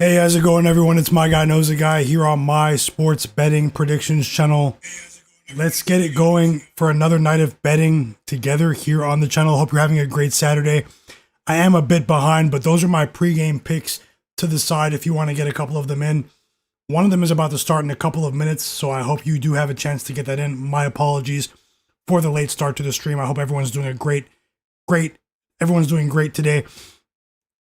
Hey, how's it going, everyone? It's Myguyknowsaguy here on my sports betting predictions channel. Let's get it going for another night of betting together here on the channel. Hope you're having a great Saturday. I am a bit behind, but those are my pregame picks to the side if you want to get a couple of them in. One of them is about to start in a couple of minutes, so I hope you do have a chance to get that in. My apologies for the late start to the stream. I hope everyone's doing everyone's doing great today.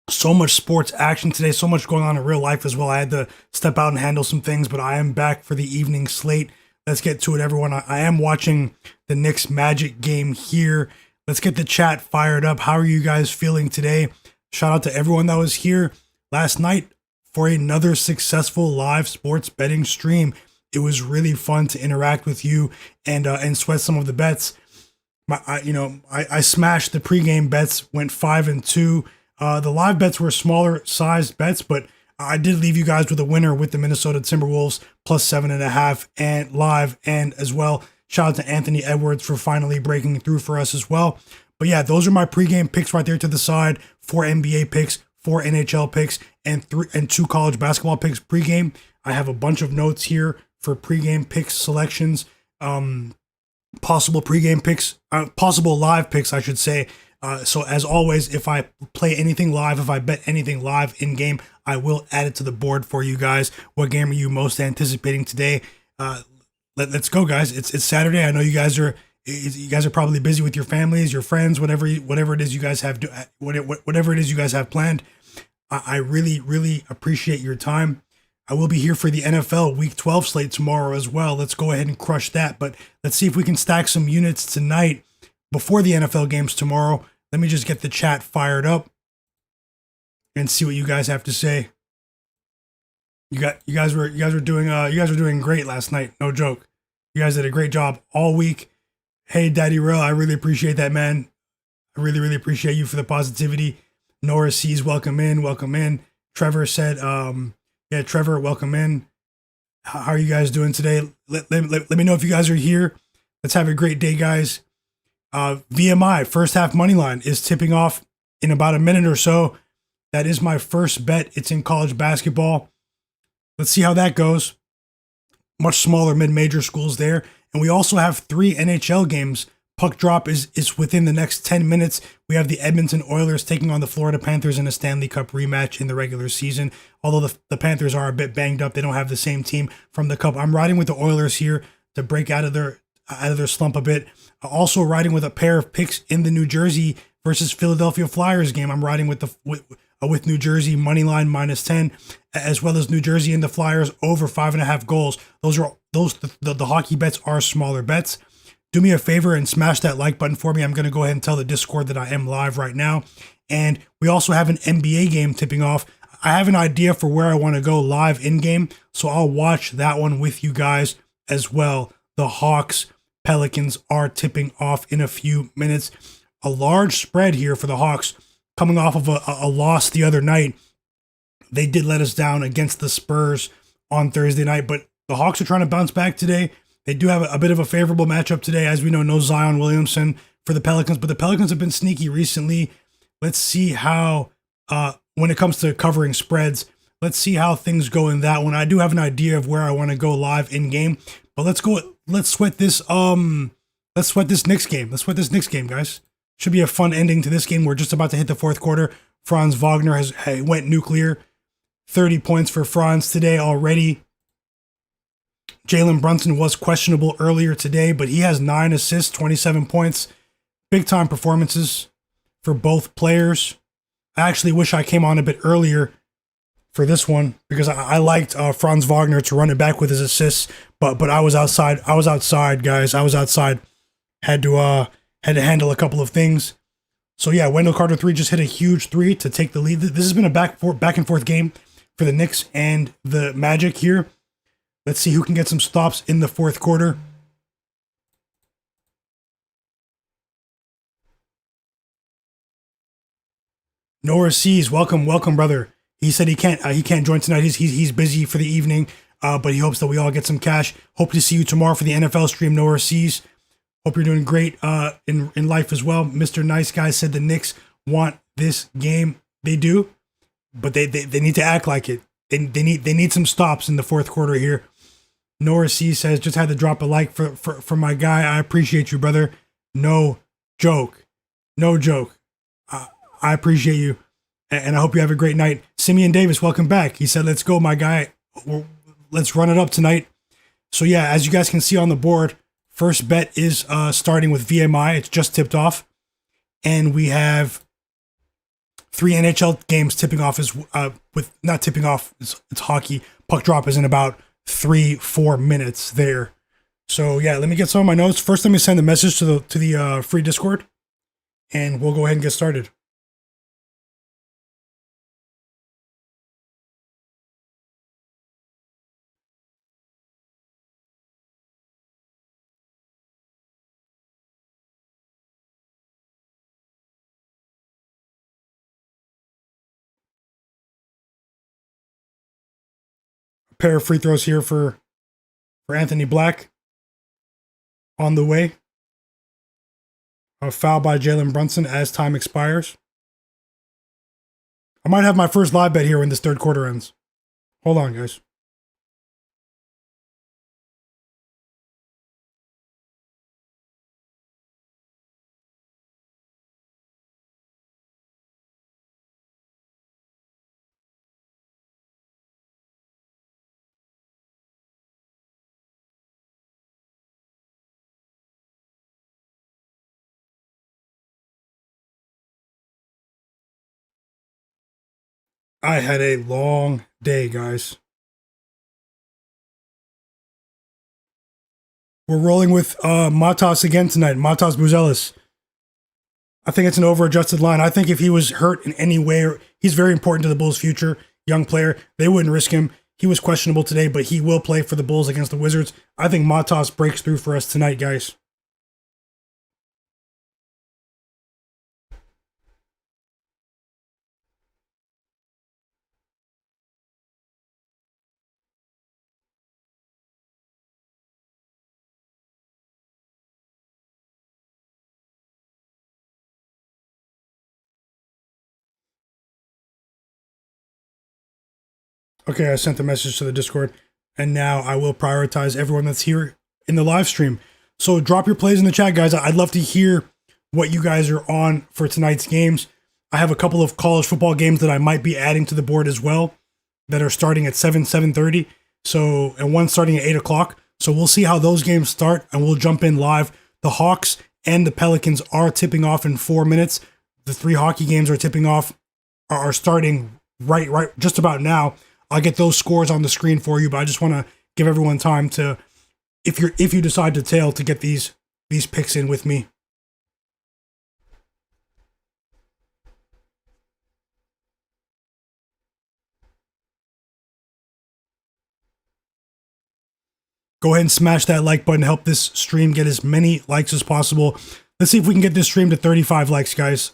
So much sports action today, so much going on in real life as well. I had to step out and handle some things, but I am back for the evening slate. Let's get to it, everyone. I am watching the Knicks Magic game here. Let's get the chat fired up. How are you guys feeling today? Shout out to everyone that was here last night for another successful live sports betting stream. It was really fun to interact with you and sweat some of the bets. I smashed the pregame bets, went 5-2. The live bets were smaller sized bets, but I did leave you guys with a winner with the Minnesota Timberwolves plus 7.5 and live, and as well. Shout out to Anthony Edwards for finally breaking through for us as well. But yeah, those are my pregame picks right there to the side. 4 NBA picks, 4 NHL picks, and 2 college basketball picks pregame. I have a bunch of notes here for pregame picks selections, possible pregame picks, possible live picks, I should say. So as always, if I play anything live, if I bet anything live in game, I will add it to the board for you guys. What game are you most anticipating today? Let's go, guys. It's Saturday. I know you guys are probably busy with your families, your friends, whatever it is you guys have whatever it is you guys have planned. I really appreciate your time. I will be here for the NFL Week 12 slate tomorrow as well. Let's go ahead and crush that. But let's see if we can stack some units tonight before the NFL games tomorrow. Let me just get the chat fired up and see what you guys have to say. You guys were doing great last night. No joke. You guys did a great job all week. Hey, Daddy Real, I really appreciate that, man. I really appreciate you for the positivity. Nora C's welcome in. Trevor said, yeah, Trevor, welcome in. How are you guys doing today? Let me know if you guys are here. Let's have a great day, guys. VMI first half money line is tipping off in about a minute or so. That is my first bet. It's in college basketball. Let's see how that goes. Much smaller mid-major schools there. And we also have 3 NHL games. Puck drop is within the next 10 minutes. We have the Edmonton Oilers taking on the Florida Panthers in a Stanley Cup rematch in the regular season. Although the Panthers are a bit banged up, they don't have the same team from the Cup. I'm riding with the Oilers here to break out of their slump a bit. Also riding with a pair of picks in the New Jersey versus Philadelphia Flyers game. I'm riding with New Jersey money line -10, as well as New Jersey and the Flyers over 5.5 goals. The hockey bets are smaller bets. Do me a favor and smash that like button for me. I'm going to go ahead and tell the Discord that I am live right now. And we also have an NBA game tipping off. I have an idea for where I want to go live in game, so I'll watch that one with you guys as well. The Hawks Pelicans are tipping off in a few minutes. A large spread here for the Hawks coming off of a loss the other night. They did let us down against the Spurs on Thursday night, but the Hawks are trying to bounce back today. They do have a bit of a favorable matchup today. As we know, no Zion Williamson for the Pelicans, but the Pelicans have been sneaky recently. Let's see how, when it comes to covering spreads, let's see how things go in that one. I do have an idea of where I want to go live in game, but let's sweat this Knicks game. Let's sweat this Knicks game, guys. Should be a fun ending to this game. We're just about to hit the fourth quarter. Franz Wagner went nuclear. 30 points for Franz today already. Jalen Brunson was questionable earlier today, but he has 9 assists, 27 points. Big time performances for both players. I actually wish I came on a bit earlier for this one because I liked Franz Wagner to run it back with his assists, but I was outside. Guys. I was outside. Had to handle a couple of things. So yeah, Wendell Carter 3 just hit a huge 3 to take the lead. This has been a back and forth game for the Knicks and the Magic here. Let's see who can get some stops in the fourth quarter. Nora C's, welcome, brother. He said he can't join tonight. He's busy for the evening, but he hopes that we all get some cash. Hope to see you tomorrow for the NFL stream. Nora C's. Hope you're doing great in life as well. Mr. Nice Guy said the Knicks want this game. They do, but they need to act like it. they need some stops in the fourth quarter here. Norris C says, just had to drop a like for my guy. I appreciate you, brother. No joke. No joke. I appreciate you. And I hope you have a great night. Simeon Davis, welcome back. He said, let's go, my guy. Let's run it up tonight. So yeah, as you guys can see on the board, first bet is starting with VMI. It's just tipped off. And we have 3 NHL games tipping off not tipping off, it's hockey. Puck drop is in about 3-4 minutes there. So yeah, let me get some of my notes. First, let me send a message to the free Discord, and we'll go ahead and get started. A pair of free throws here for Anthony Black. On the way. A foul by Jalen Brunson as time expires. I might have my first live bet here when this third quarter ends. Hold on, guys. I had a long day, guys. We're rolling with Matas again tonight. Matas Buzelis. I think it's an over-adjusted line. I think if he was hurt in any way, he's very important to the Bulls' future. Young player. They wouldn't risk him. He was questionable today, but he will play for the Bulls against the Wizards. I think Matas breaks through for us tonight, guys. Okay, I sent the message to the Discord, and now I will prioritize everyone that's here in the live stream. So drop your plays in the chat, guys. I'd love to hear what you guys are on for tonight's games. I have a couple of college football games that I might be adding to the board as well that are starting at 7:30. So, and one starting at 8 o'clock. So we'll see how those games start, and we'll jump in live. The Hawks and the Pelicans are tipping off in 4 minutes. The 3 hockey games are tipping off, are starting right just about now. I'll get those scores on the screen for you, but I just want to give everyone time to, if you decide to tail, to get these picks in with me. Go ahead and smash that like button. Help this stream get as many likes as possible. Let's see if we can get this stream to 35 likes, guys.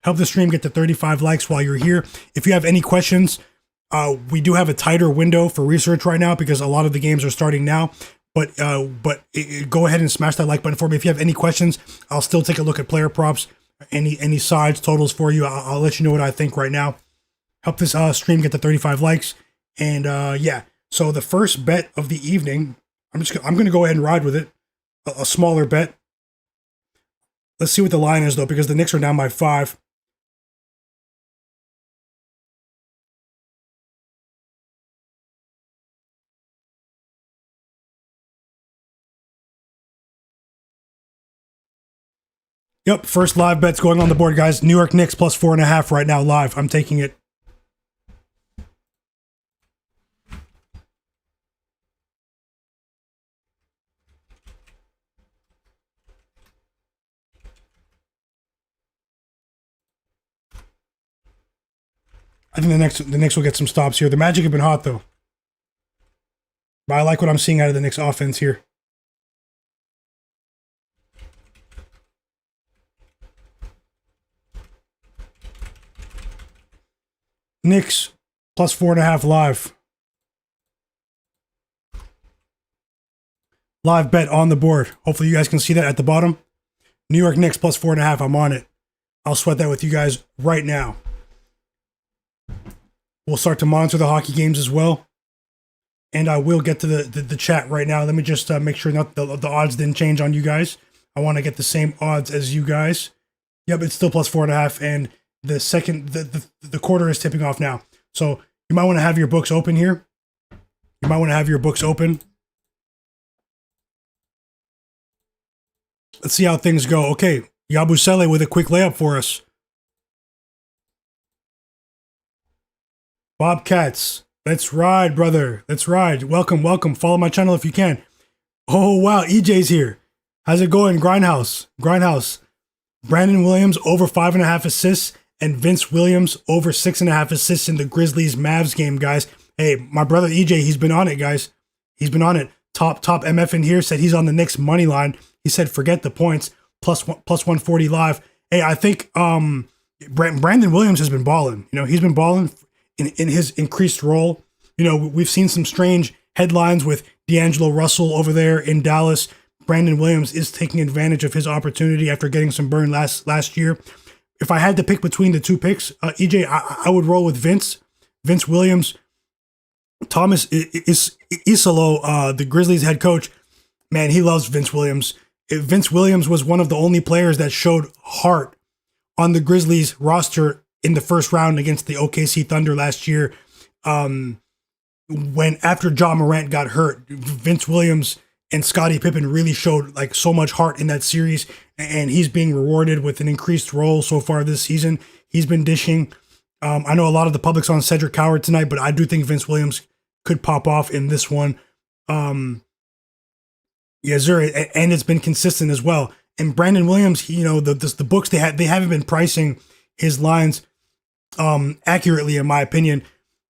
Help the stream get to 35 likes while you're here. If you have any questions, we do have a tighter window for research right now because a lot of the games are starting now. But go ahead and smash that like button for me. If you have any questions, I'll still take a look at player props, any sides, totals for you. I'll let you know what I think right now. Help this stream get to 35 likes. And yeah, so the first bet of the evening, I'm going to go ahead and ride with it. A smaller bet. Let's see what the line is though, because the Knicks are down by 5. Yep, first live bet's going on the board, guys. New York Knicks plus 4.5 right now live. I'm taking it. I think the Knicks will get some stops here. The Magic have been hot though. But I like what I'm seeing out of the Knicks offense here. Knicks plus 4.5 live. Live bet on the board. Hopefully you guys can see that at the bottom. New York Knicks plus 4.5. I'm on it. I'll sweat that with you guys right now. We'll start to monitor the hockey games as well. And I will get to the chat right now. Let me just make sure not the odds didn't change on you guys. I want to get the same odds as you guys. Yep, it's still plus 4.5, and the quarter is tipping off now. So you might want to have your books open here. You might want to have your books open. Let's see how things go. Okay, Yabusele with a quick layup for us. Bobcats, let's ride, brother. Let's ride. Welcome, welcome. Follow my channel if you can. Oh, wow, EJ's here. How's it going, Grindhouse? Grindhouse. Brandon Williams over 5.5 assists, and Vince Williams over 6.5 assists in the Grizzlies-Mavs game, guys. Hey, my brother EJ, he's been on it, guys. He's been on it. Top MF in here said he's on the Knicks money line. He said forget the points, plus 140 live. Hey, I think Brandon Williams has been balling. You know, he's been balling in his increased role. You know, we've seen some strange headlines with D'Angelo Russell over there in Dallas. Brandon Williams is taking advantage of his opportunity after getting some burn last year. If I had to pick between the two picks, EJ, I would roll with Vince Williams. Thomas Isolo, the Grizzlies head coach, man, he loves Vince Williams. Vince Williams was one of the only players that showed heart on the Grizzlies roster in the first round against the OKC Thunder last year. When after Ja Morant got hurt, Vince Williams and Scottie Pippen really showed like so much heart in that series, and he's being rewarded with an increased role so far this season. He's been dishing. I know a lot of the public's on Cedric Coward tonight, but I do think Vince Williams could pop off in this one. Yeah, sir, and it's been consistent as well. And Brandon Williams, you know, the books they haven't been pricing his lines accurately, in my opinion.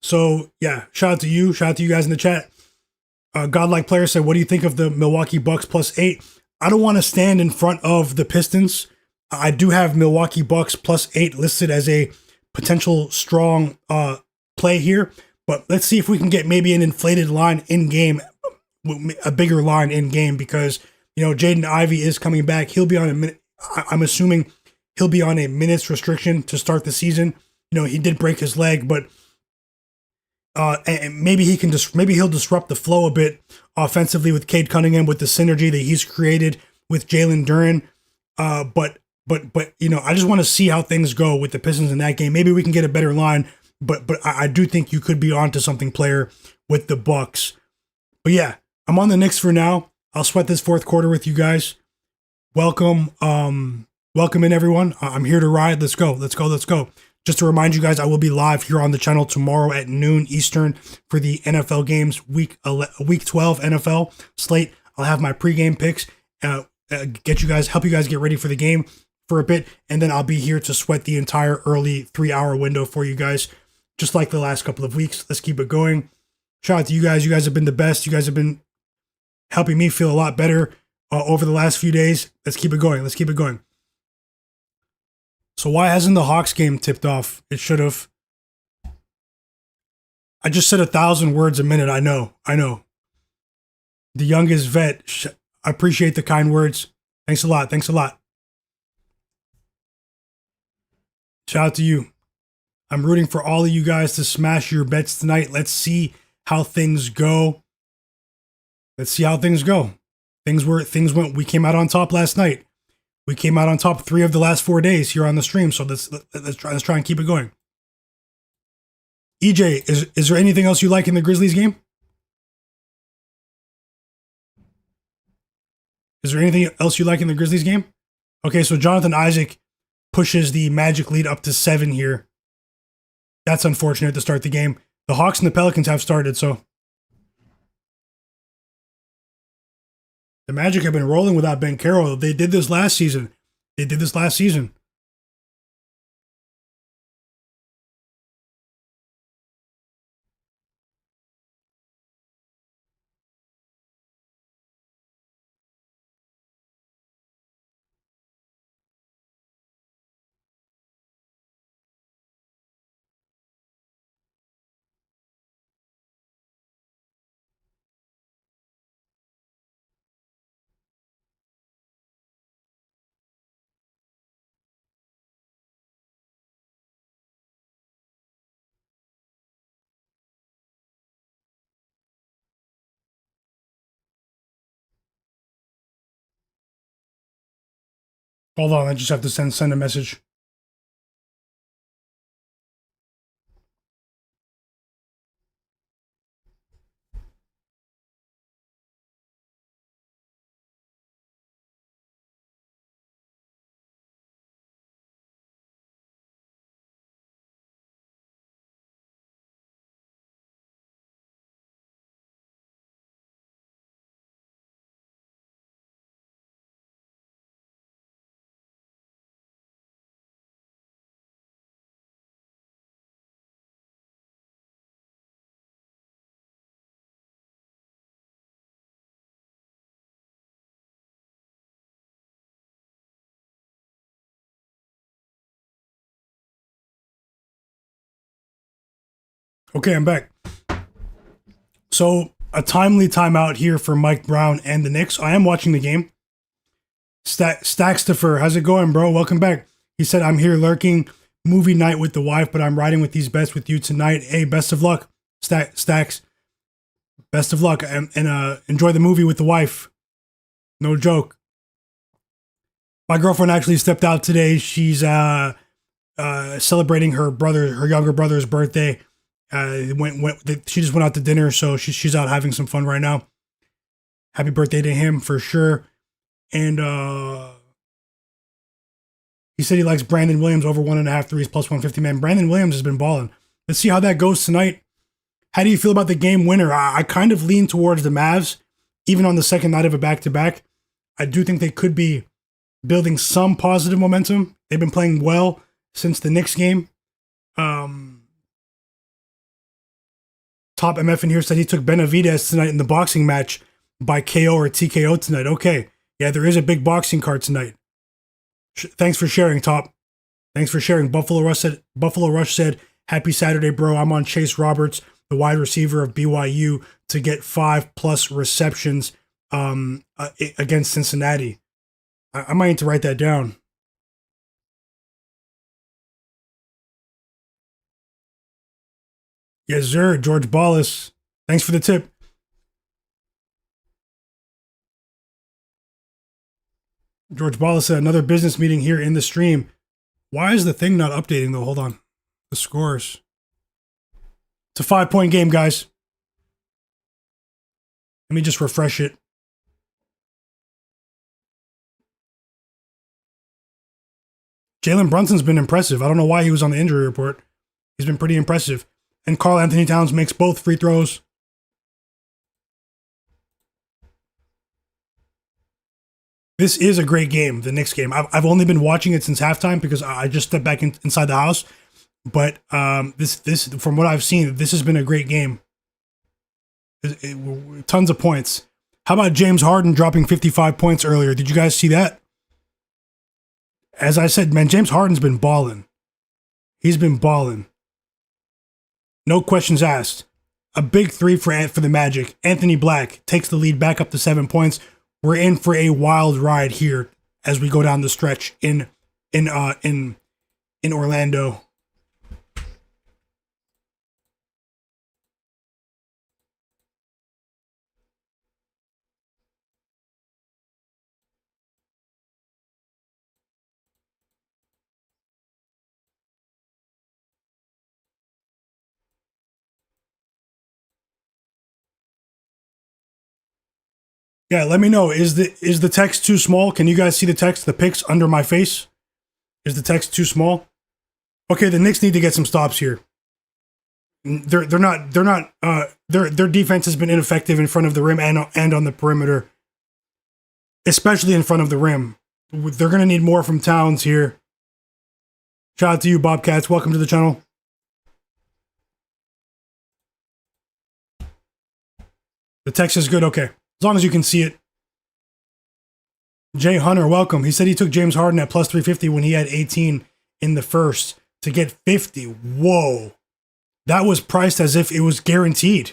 So yeah, shout out to you guys in the chat. Godlike Player said, what do you think of the Milwaukee Bucks +8? I don't want to stand in front of the Pistons. I do have Milwaukee Bucks +8 listed as a potential strong play here, but let's see if we can get maybe an inflated line in game, a bigger line in game, because, you know, Jaden Ivey is coming back. He'll be on a minute. I'm assuming he'll be on a minutes restriction to start the season. You know, he did break his leg, but and maybe he'll disrupt the flow a bit offensively with Cade Cunningham, with the synergy that he's created with Jalen Duren. But you know, I just want to see how things go with the Pistons in that game. Maybe we can get a better line, but I do think you could be onto something, player, with the Bucks. But yeah, I'm on the Knicks for now. I'll sweat this fourth quarter with you guys. Welcome in everyone. I'm here to ride. Let's go. Just to remind you guys, I will be live here on the channel tomorrow at noon Eastern for the NFL games, week 12 NFL slate. I'll have my pregame picks, help you guys get ready for the game for a bit, and then I'll be here to sweat the entire early 3-hour window for you guys, just like the last couple of weeks. Let's keep it going. Shout out to you guys. You guys have been the best. You guys have been helping me feel a lot better over the last few days. Let's keep it going. So why hasn't the Hawks game tipped off? It should have. I just said 1,000 words a minute. I know. The youngest vet. I appreciate the kind words. Thanks a lot. Shout out to you. I'm rooting for all of you guys to smash your bets tonight. Let's see how things go. Things went. We came out on top last night. We came out on top 3 of the last 4 days here on the stream, so let's try and keep it going. EJ, is there anything else you like in the Grizzlies game? Okay, so Jonathan Isaac pushes the Magic lead up to 7 here. That's unfortunate to start the game. The Hawks and the Pelicans have started, so the Magic have been rolling without Ben Carroll. They did this last season. Hold on, I just have to send a message. Okay, I'm back. So, a timely timeout here for Mike Brown and the Knicks. I am watching the game. Stackstifer, how's it going, bro? Welcome back. He said, I'm here lurking. Movie night with the wife, but I'm riding with these bets with you tonight. Hey, best of luck, Stacks. Best of luck, and enjoy the movie with the wife. No joke. My girlfriend actually stepped out today. She's celebrating her younger brother's birthday. She just went out to dinner, so she's out having some fun right now. Happy birthday to him for sure. And he said he likes Brandon Williams over 1.5 threes plus 150. Man, Brandon Williams has been balling. Let's see how that goes tonight. How do you feel about the game winner? I kind of lean towards the Mavs, even on the second night of a back-to-back. I do think they could be building some positive momentum. They've been playing well since the Knicks game. Top MF in here said he took Benavidez tonight in the boxing match by KO or TKO tonight. Okay. Yeah, there is a big boxing card tonight. Thanks for sharing, Top. Thanks for sharing. Buffalo Rush said, happy Saturday, bro. I'm on Chase Roberts, the wide receiver of BYU, to get 5+ receptions against Cincinnati. I might need to write that down. Yes, sir. George Ballas. Thanks for the tip. George Ballas said, another business meeting here in the stream. Why is the thing not updating, though? Hold on. The scores. It's a 5-point game, guys. Let me just refresh it. Jalen Brunson's been impressive. I don't know why he was on the injury report. He's been pretty impressive. And Karl-Anthony Towns makes both free throws. This is a great game, the Knicks game. I've only been watching it since halftime because I just stepped back inside the house. But this from what I've seen, this has been a great game. Tons of points. How about James Harden dropping 55 points earlier? Did you guys see that? As I said, man, James Harden's been balling. He's been balling. No questions asked. A big three for the Magic. Anthony Black takes the lead back up to 7 points. We're in for a wild ride here as we go down the stretch in Orlando. Yeah, let me know. Is the text too small? Can you guys see the text? The pics under my face? Is the text too small? Okay, the Knicks need to get some stops here. Their defense has been ineffective in front of the rim and on the perimeter, especially in front of the rim. They're gonna need more from Towns here. Shout out to you, Bobcats. Welcome to the channel. The text is good. Okay. As long as you can see it. Jay Hunter, welcome. He said he took James Harden at plus 350 when he had 18 in the first to get 50. Whoa. That was priced as if it was guaranteed.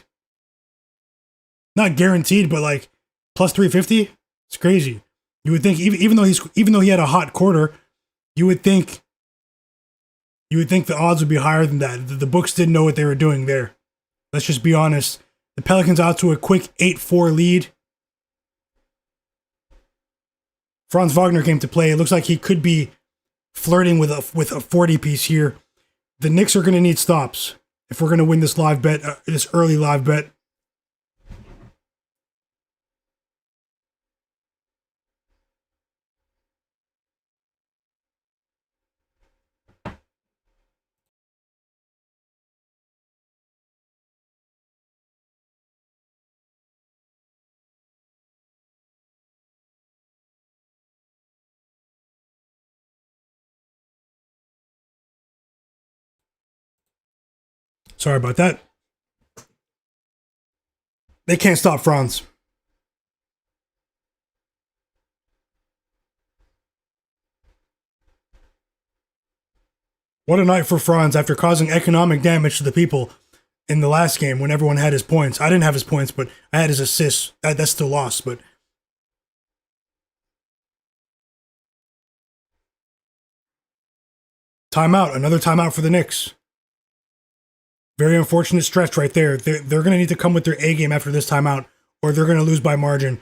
Not guaranteed, but like plus 350? It's crazy. You would think even though he had a hot quarter, you would think the odds would be higher than that. The books didn't know what they were doing there. Let's just be honest. The Pelicans out to a quick 8-4 lead. Franz Wagner came to play. It looks like he could be flirting with a 40 piece here. The Knicks are going to need stops if we're going to win this live bet, this early live bet. Sorry about that. They can't stop Franz. What a night for Franz after causing economic damage to the people in the last game when everyone had his points. I didn't have his points, but I had his assists. That's still lost, but... Timeout. Another timeout for the Knicks. Very unfortunate stretch right there. They're going to need to come with their A game after this timeout, or they're going to lose by margin.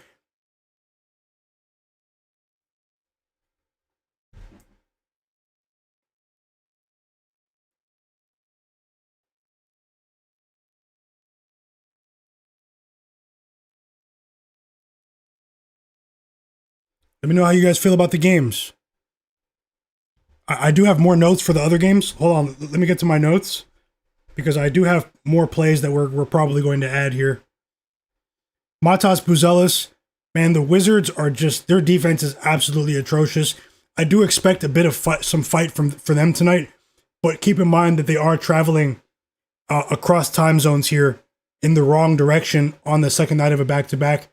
Let me know how you guys feel about the games. I do have more notes for the other games. Hold on. Let me get to my notes, because I do have more plays that we're probably going to add here. Matas Buzelis, man, the Wizards are just, their defense is absolutely atrocious. I do expect a bit of some fight for them tonight, but keep in mind that they are traveling across time zones here in the wrong direction on the second night of a back-to-back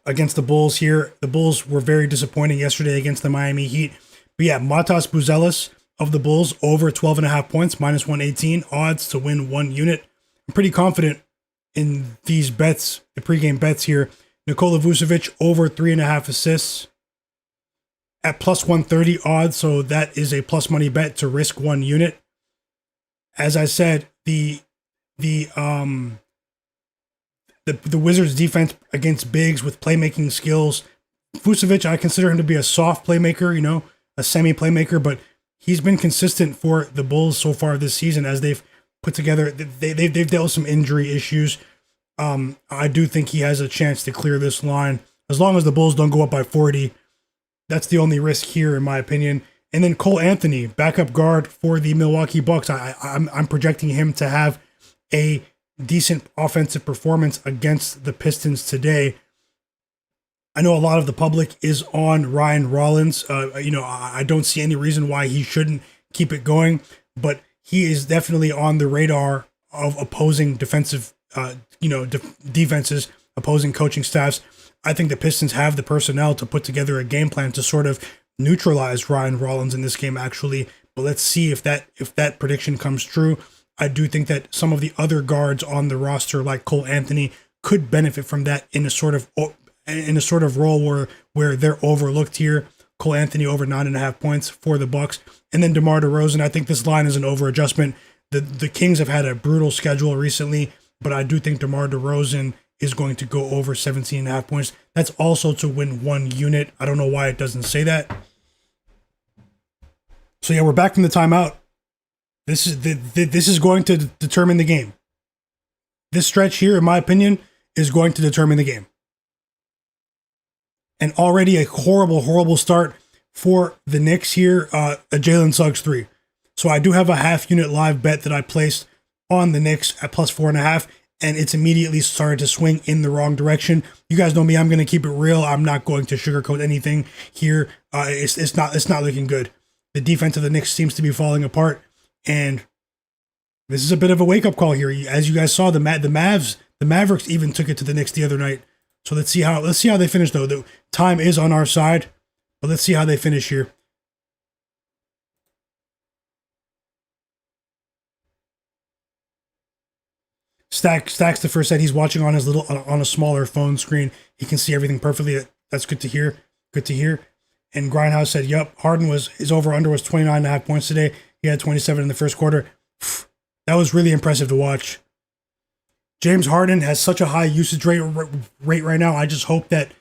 against the Bulls here. The Bulls were very disappointing yesterday against the Miami Heat. But yeah, Matas Buzelis of the Bulls over 12.5 points, minus 118 odds to win 1 unit. I'm pretty confident in these bets, the pregame bets here. Nikola Vucevic over 3.5 assists at plus 130 odds, so that is a plus money bet to risk 1 unit. As I said, the Wizards defense against bigs with playmaking skills. Vucevic, I consider him to be a soft playmaker, you know, a semi playmaker, but he's been consistent for the Bulls so far this season as they've put together. They've dealt with some injury issues. I do think he has a chance to clear this line as long as the Bulls don't go up by 40. That's the only risk here, in my opinion. And then Cole Anthony, backup guard for the Milwaukee Bucks. I'm projecting him to have a decent offensive performance against the Pistons today. I know a lot of the public is on Ryan Rollins. I don't see any reason why he shouldn't keep it going, but he is definitely on the radar of opposing defenses, opposing coaching staffs. I think the Pistons have the personnel to put together a game plan to sort of neutralize Ryan Rollins in this game, actually. But let's see if that prediction comes true. I do think that some of the other guards on the roster, like Cole Anthony, could benefit from that in a sort of role where they're overlooked here. Cole Anthony over 9.5 points for the Bucks, and then DeMar DeRozan. I think this line is an over adjustment. The Kings have had a brutal schedule recently, but I do think DeMar DeRozan is going to go over 17.5 points. That's also to win 1 unit. I don't know why it doesn't say that. So yeah, we're back from the timeout. This is going to determine the game. This stretch here, in my opinion, is going to determine the game. And already a horrible start for the Knicks here, a Jalen Suggs 3. So I do have a half unit live bet that I placed on the Knicks at plus 4.5, and it's immediately started to swing in the wrong direction. You guys know me, I'm going to keep it real. I'm not going to sugarcoat anything here. It's not looking good. The defense of the Knicks seems to be falling apart. And this is a bit of a wake-up call here. As you guys saw, the Mavericks even took it to the Knicks the other night. So let's see how they finish, though. The time is on our side, but let's see how they finish here. Stacks the first set. He's watching on on a smaller phone screen. He can see everything perfectly. That's good to hear. Good to hear. And Grindhouse said, "Yup, Harden his over/under was 29.5 points today. He had 27 in the first quarter." That was really impressive to watch. James Harden has such a high usage rate right now. I just hope that,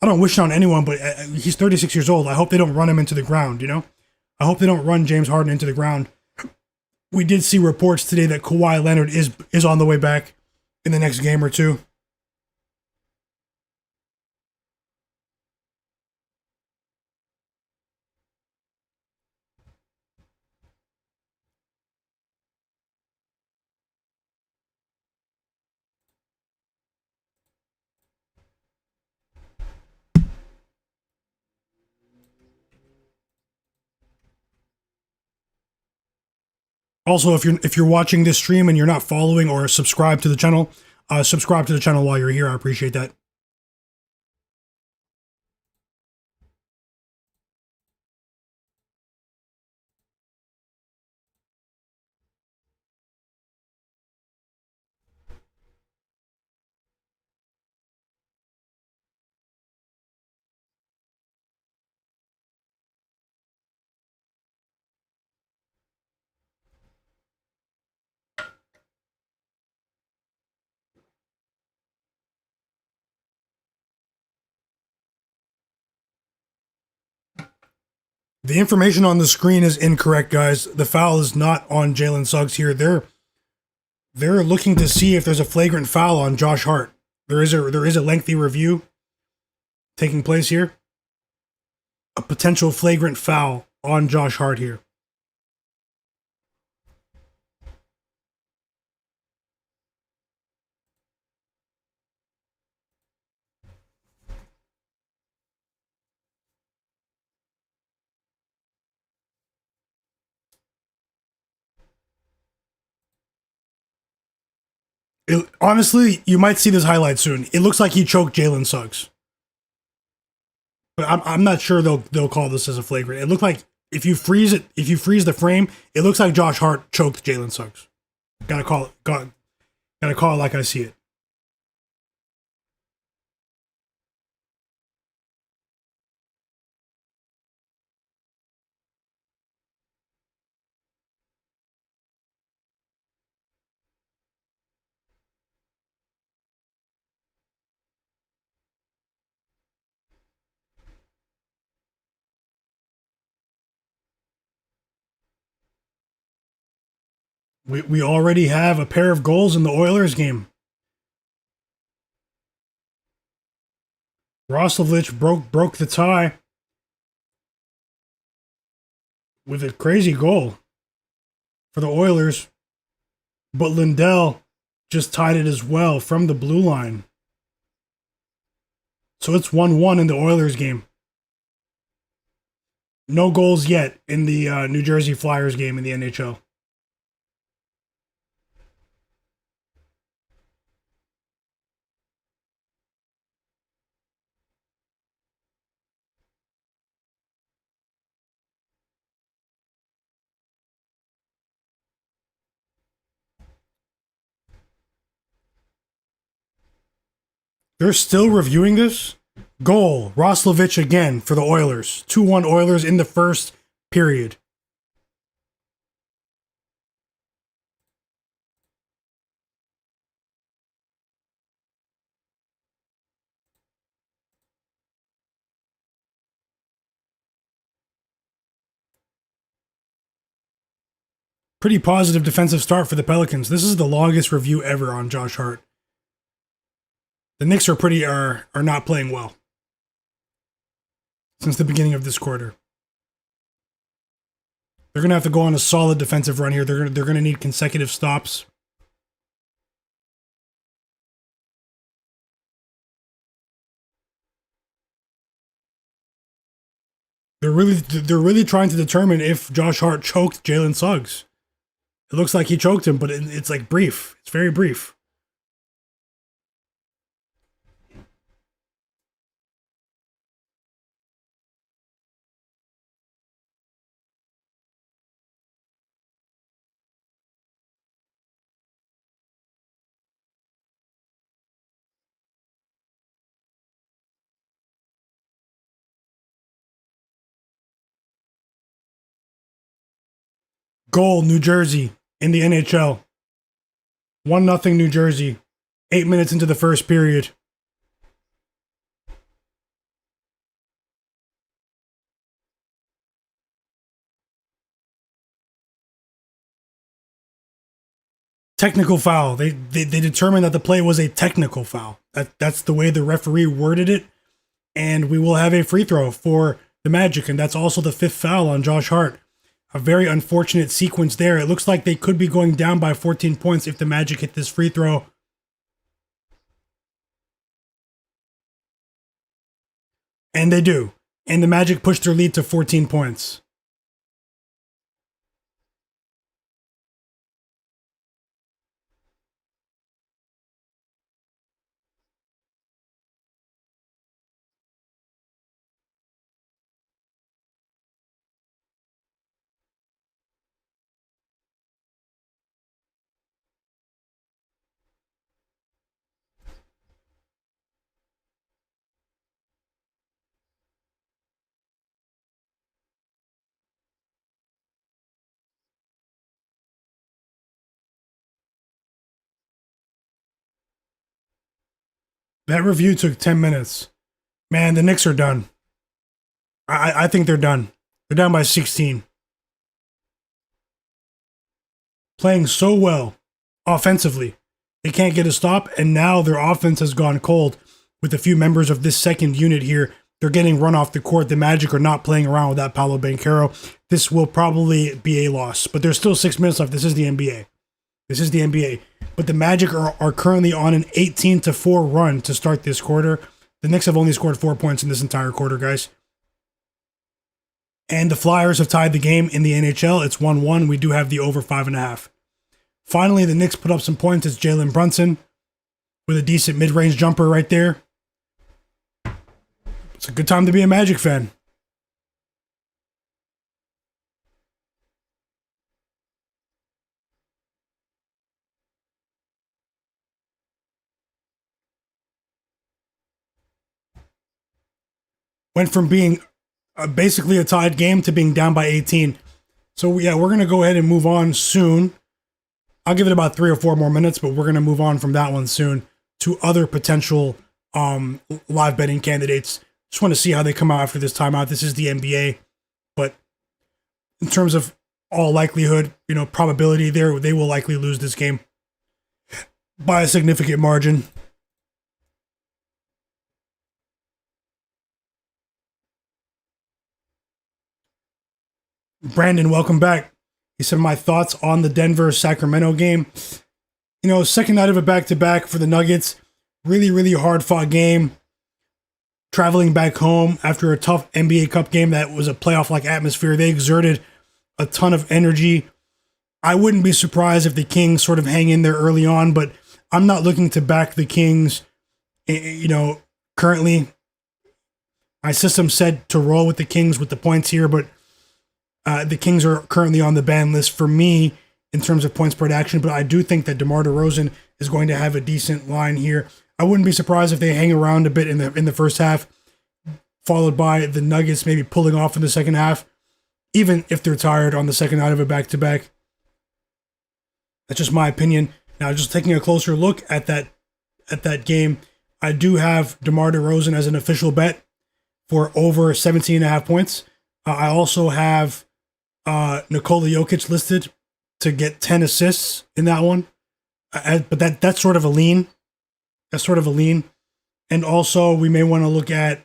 I don't wish it on anyone, but he's 36 years old. I hope they don't run him into the ground, you know? I hope they don't run James Harden into the ground. We did see reports today that Kawhi Leonard is on the way back in the next game or two. Also, if you're watching this stream and you're not following or subscribed to the channel, subscribe to the channel while you're here. I appreciate that. The information on the screen is incorrect, guys. The foul is not on Jalen Suggs here. They're looking to see if there's a flagrant foul on Josh Hart. There is a lengthy review taking place here. A potential flagrant foul on Josh Hart here. Honestly, you might see this highlight soon. It looks like he choked Jalen Suggs, but I'm not sure they'll call this as a flagrant. It looked like if you freeze the frame, it looks like Josh Hart choked Jalen Suggs. Gotta call it like I see it. We already have a pair of goals in the Oilers game. Roslovic broke the tie with a crazy goal for the Oilers, but Lindell just tied it as well from the blue line. So it's 1-1 in the Oilers game. No goals yet in the New Jersey Flyers game in the NHL. They're still reviewing this? Goal. Roslovic again for the Oilers. 2-1 Oilers in the first period. Pretty positive defensive start for the Pelicans. This is the longest review ever on Josh Hart. The Knicks are not playing well since the beginning of this quarter. They're going to have to go on a solid defensive run here. They're going to need consecutive stops. They're really trying to determine if Josh Hart choked Jalen Suggs. It looks like he choked him, but it's like brief. It's very brief. Goal, New Jersey in the NHL. 1-0 New Jersey. 8 minutes into the first period. Technical foul. They determined that the play was a technical foul. That's the way the referee worded it, and we will have a free throw for the Magic, and that's also the fifth foul on Josh Hart. A very unfortunate sequence there. It looks like they could be going down by 14 points if the Magic hit this free throw. And they do. And the Magic pushed their lead to 14 points. That review took 10 minutes. Man, the Knicks are done. I think they're done. They're down by 16. Playing so well offensively. They can't get a stop, and now their offense has gone cold with a few members of this second unit here. They're getting run off the court. The Magic are not playing around without Paolo Banchero. This will probably be a loss, but there's still 6 minutes left. This is the NBA. This is the NBA. But the Magic are currently on an 18-4 run to start this quarter. The Knicks have only scored 4 points in this entire quarter, guys. And the Flyers have tied the game in the NHL. It's 1-1. We do have the over 5.5. Finally, the Knicks put up some points. It's Jalen Brunson with a decent mid-range jumper right there. It's a good time to be a Magic fan. Went from being basically a tied game to being down by 18. So, yeah, we're going to go ahead and move on soon. I'll give it about 3 or 4 more minutes, but we're going to move on from that one soon to other potential live betting candidates. Just want to see how they come out after this timeout. This is the NBA, but in terms of all likelihood, probability, they will likely lose this game by a significant margin. Brandon, welcome back. He said, my thoughts on the Denver-Sacramento game. Second night of a back-to-back for the Nuggets. Really, really hard-fought game. Traveling back home after a tough NBA Cup game that was a playoff-like atmosphere. They exerted a ton of energy. I wouldn't be surprised if the Kings sort of hang in there early on, but I'm not looking to back the Kings, currently. My system said to roll with the Kings with the points here, but the Kings are currently on the ban list for me in terms of points per action, but I do think that DeMar DeRozan is going to have a decent line here. I wouldn't be surprised if they hang around a bit in the first half, followed by the Nuggets maybe pulling off in the second half, even if they're tired on the second night of a back-to-back. That's just my opinion. Now, just taking a closer look at that game, I do have DeMar DeRozan as an official bet for over 17.5 points. I also have Nikola Jokic listed to get 10 assists in that one. But that's sort of a lean. That's sort of a lean. And also, we may want to look at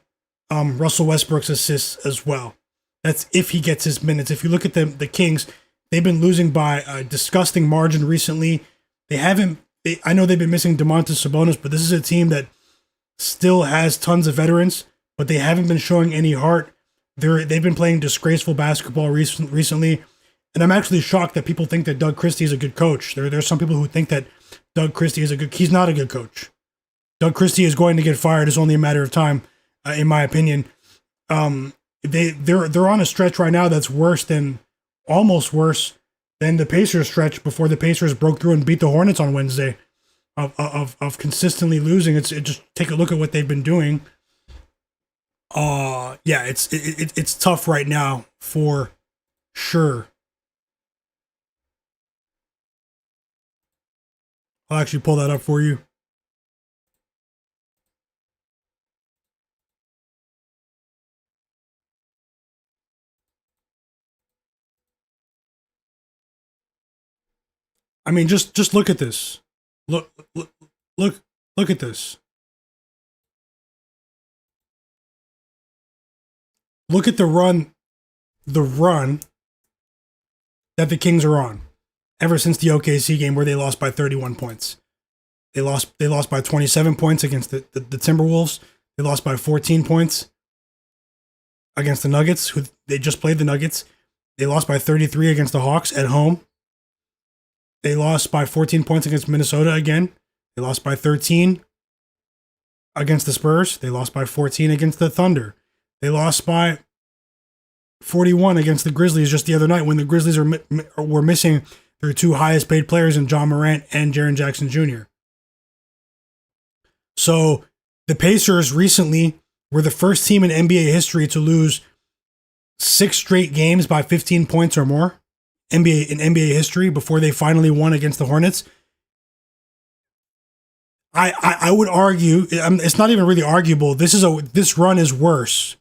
Russell Westbrook's assists as well. That's if he gets his minutes. If you look at the Kings, they've been losing by a disgusting margin recently. I know they've been missing Domantas Sabonis, but this is a team that still has tons of veterans, but they haven't been showing any heart. They've been playing disgraceful basketball recently, and I'm actually shocked that people think that Doug Christie is a good coach. There's some people who think that Doug Christie is he's not a good coach. Doug Christie is going to get fired. It's only a matter of time, in my opinion. They're on a stretch right now that's almost worse than the Pacers stretch before the Pacers broke through and beat the Hornets on Wednesday. Of consistently losing. Just take a look at what they've been doing. Yeah, it's tough right now for sure. I'll actually pull that up for you. I mean, just look at this. Look at this. Look at the run that the Kings are on ever since the OKC game where they lost by 31 points. They lost by 27 points against the Timberwolves. They lost by 14 points against the Nuggets, who they just played the Nuggets. They lost by 33 against the Hawks at home. They lost by 14 points against Minnesota again. They lost by 13 against the Spurs. They lost by 14 against the Thunder. They lost by 41 against the Grizzlies just the other night when the Grizzlies were missing their two highest paid players in John Morant and Jaren Jackson Jr. So the Pacers recently were the first team in NBA history to lose 6 straight games by 15 points or more in NBA history before they finally won against the Hornets. I would argue, it's not even really arguable. This run is worse.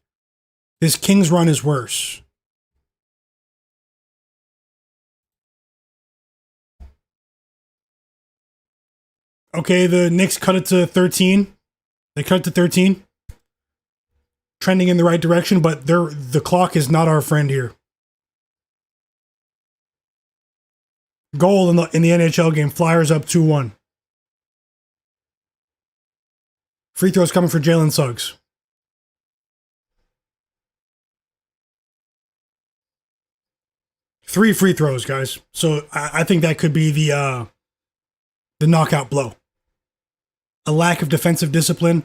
This Kings run is worse. Okay, the Knicks cut it to 13. They cut it to 13. Trending in the right direction, but the clock is not our friend here. Goal in the NHL game. Flyers up 2-1. Free throws coming for Jalen Suggs. 3 free throws, guys. So I think that could be the knockout blow. A lack of defensive discipline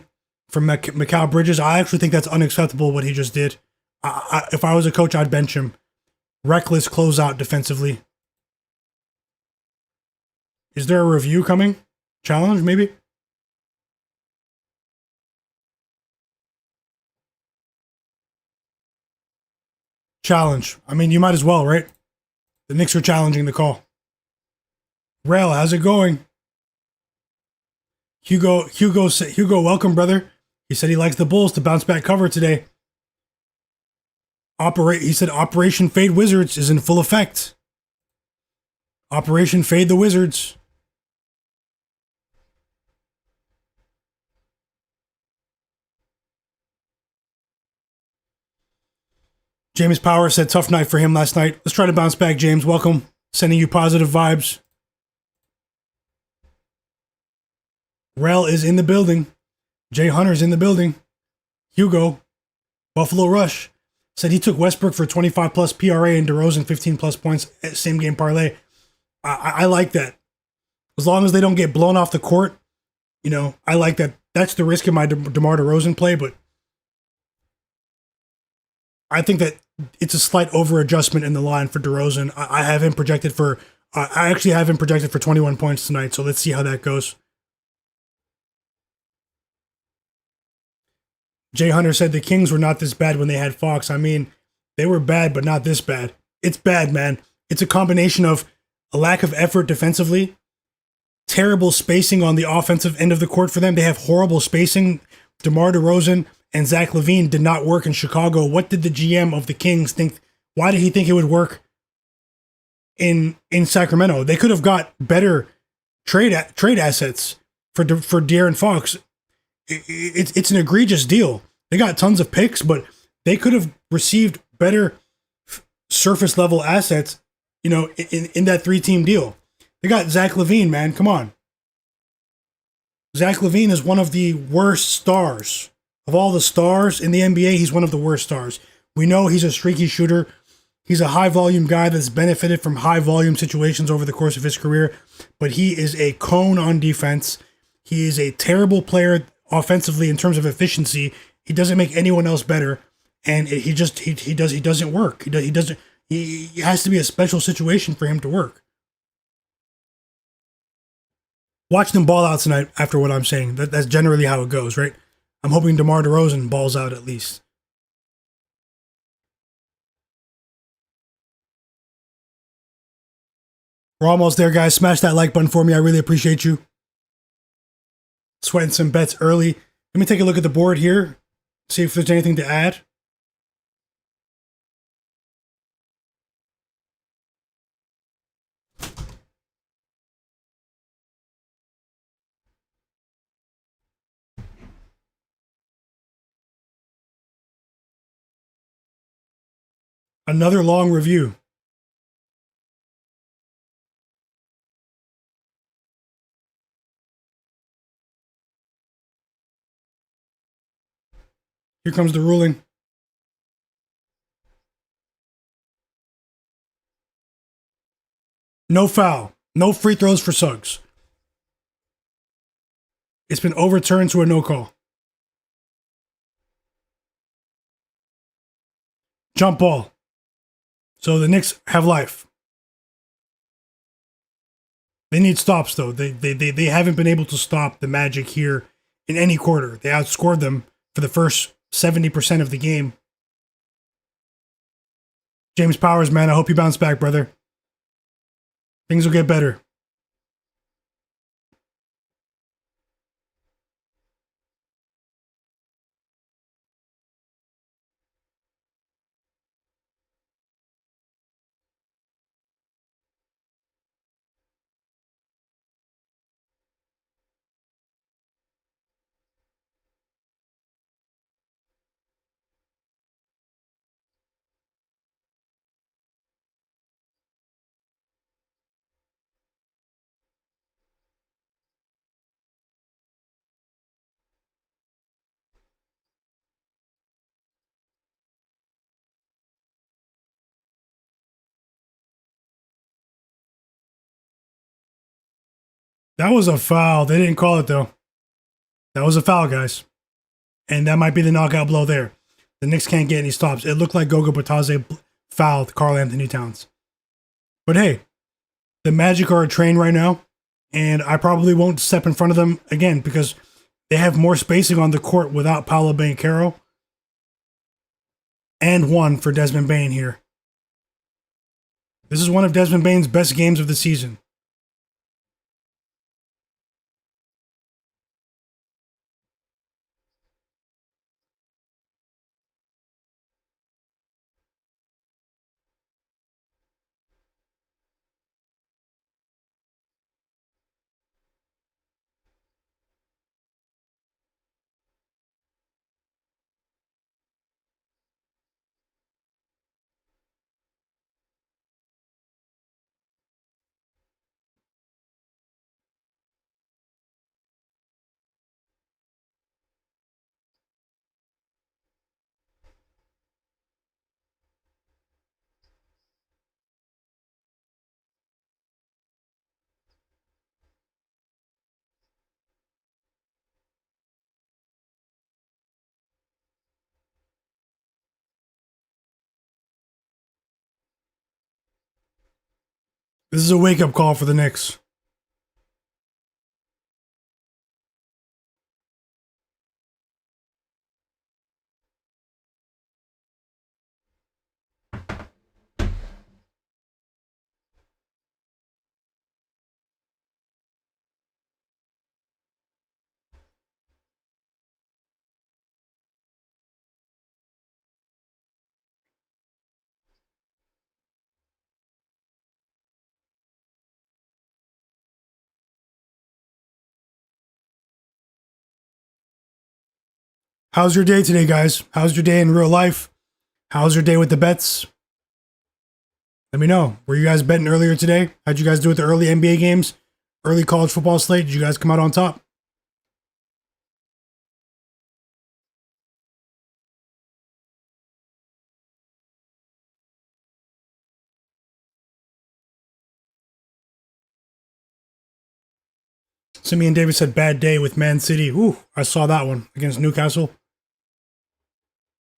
from Mikal Bridges. I actually think that's unacceptable what he just did. If I was a coach, I'd bench him. Reckless closeout defensively. Is there a review coming? Challenge, maybe? Challenge. I mean, you might as well, right? The Knicks are challenging the call. Rail, how's it going? Hugo, welcome, brother. He said he likes the Bulls to bounce back cover today. He said Operation Fade Wizards is in full effect. Operation Fade the Wizards. James Power said tough night for him last night. Let's try to bounce back, James. Welcome. Sending you positive vibes. Rel is in the building. Jay Hunter's in the building. Hugo, Buffalo Rush, said he took Westbrook for 25 plus PRA and DeRozan 15 plus points at same game parlay. I like that. As long as they don't get blown off the court, I like that. That's the risk in my DeMar DeRozan play, but I think that it's a slight over adjustment in the line for DeRozan. I have him projected for, I actually have him projected for 21 points tonight, so let's see how that goes. Jay Hunter said the Kings were not this bad when they had Fox. I mean, they were bad, but not this bad. It's bad, man. It's a combination of a lack of effort defensively, terrible spacing on the offensive end of the court for them. They have horrible spacing. DeMar DeRozan and Zach LaVine did not work in Chicago. What did the GM of the Kings think? Why did he think it would work in Sacramento? They could have got better trade assets for De'Aaron Fox. It's an egregious deal. They got tons of picks, but they could have received better surface level assets, in that 3-team deal. They got Zach LaVine, man. Come on. Zach LaVine is one of the worst stars. Of all the stars in the NBA, he's one of the worst stars. We know he's a streaky shooter. He's a high volume guy that's benefited from high volume situations over the course of his career, but he is a cone on defense. He is a terrible player offensively in terms of efficiency. He doesn't make anyone else better, and he doesn't work. He has to be a special situation for him to work. Watch them ball out tonight after what I'm saying. That's generally how it goes, right? I'm hoping DeMar DeRozan balls out at least. We're almost there, guys. Smash that like button for me. I really appreciate you. Sweating some bets early. Let me take a look at the board here. See if there's anything to add. Another long review. Here comes the ruling. No foul. No free throws for Suggs. It's been overturned to a no call. Jump ball. So the Knicks have life. They need stops, though. They haven't been able to stop the Magic here in any quarter. They outscored them for the first 70% of the game. James Powers, man, I hope you bounce back, brother. Things will get better. That was a foul. They didn't call it, though. That was a foul, guys. And that might be the knockout blow there. The Knicks can't get any stops. It looked like Goga Bitadze fouled Karl-Anthony Towns. But hey, the Magic are a train right now, and I probably won't step in front of them again because they have more spacing on the court without Paolo Banchero. And one for Desmond Bane here. This is one of Desmond Bane's best games of the season. This is a wake-up call for the Knicks. How's your day today, guys? How's your day in real life? How's your day with the bets? Let me know. Were you guys betting earlier today? How'd you guys do with the early NBA games? Early college football slate? Did you guys come out on top? Simeon Davis said bad day with Man City. Ooh, I saw that one against Newcastle.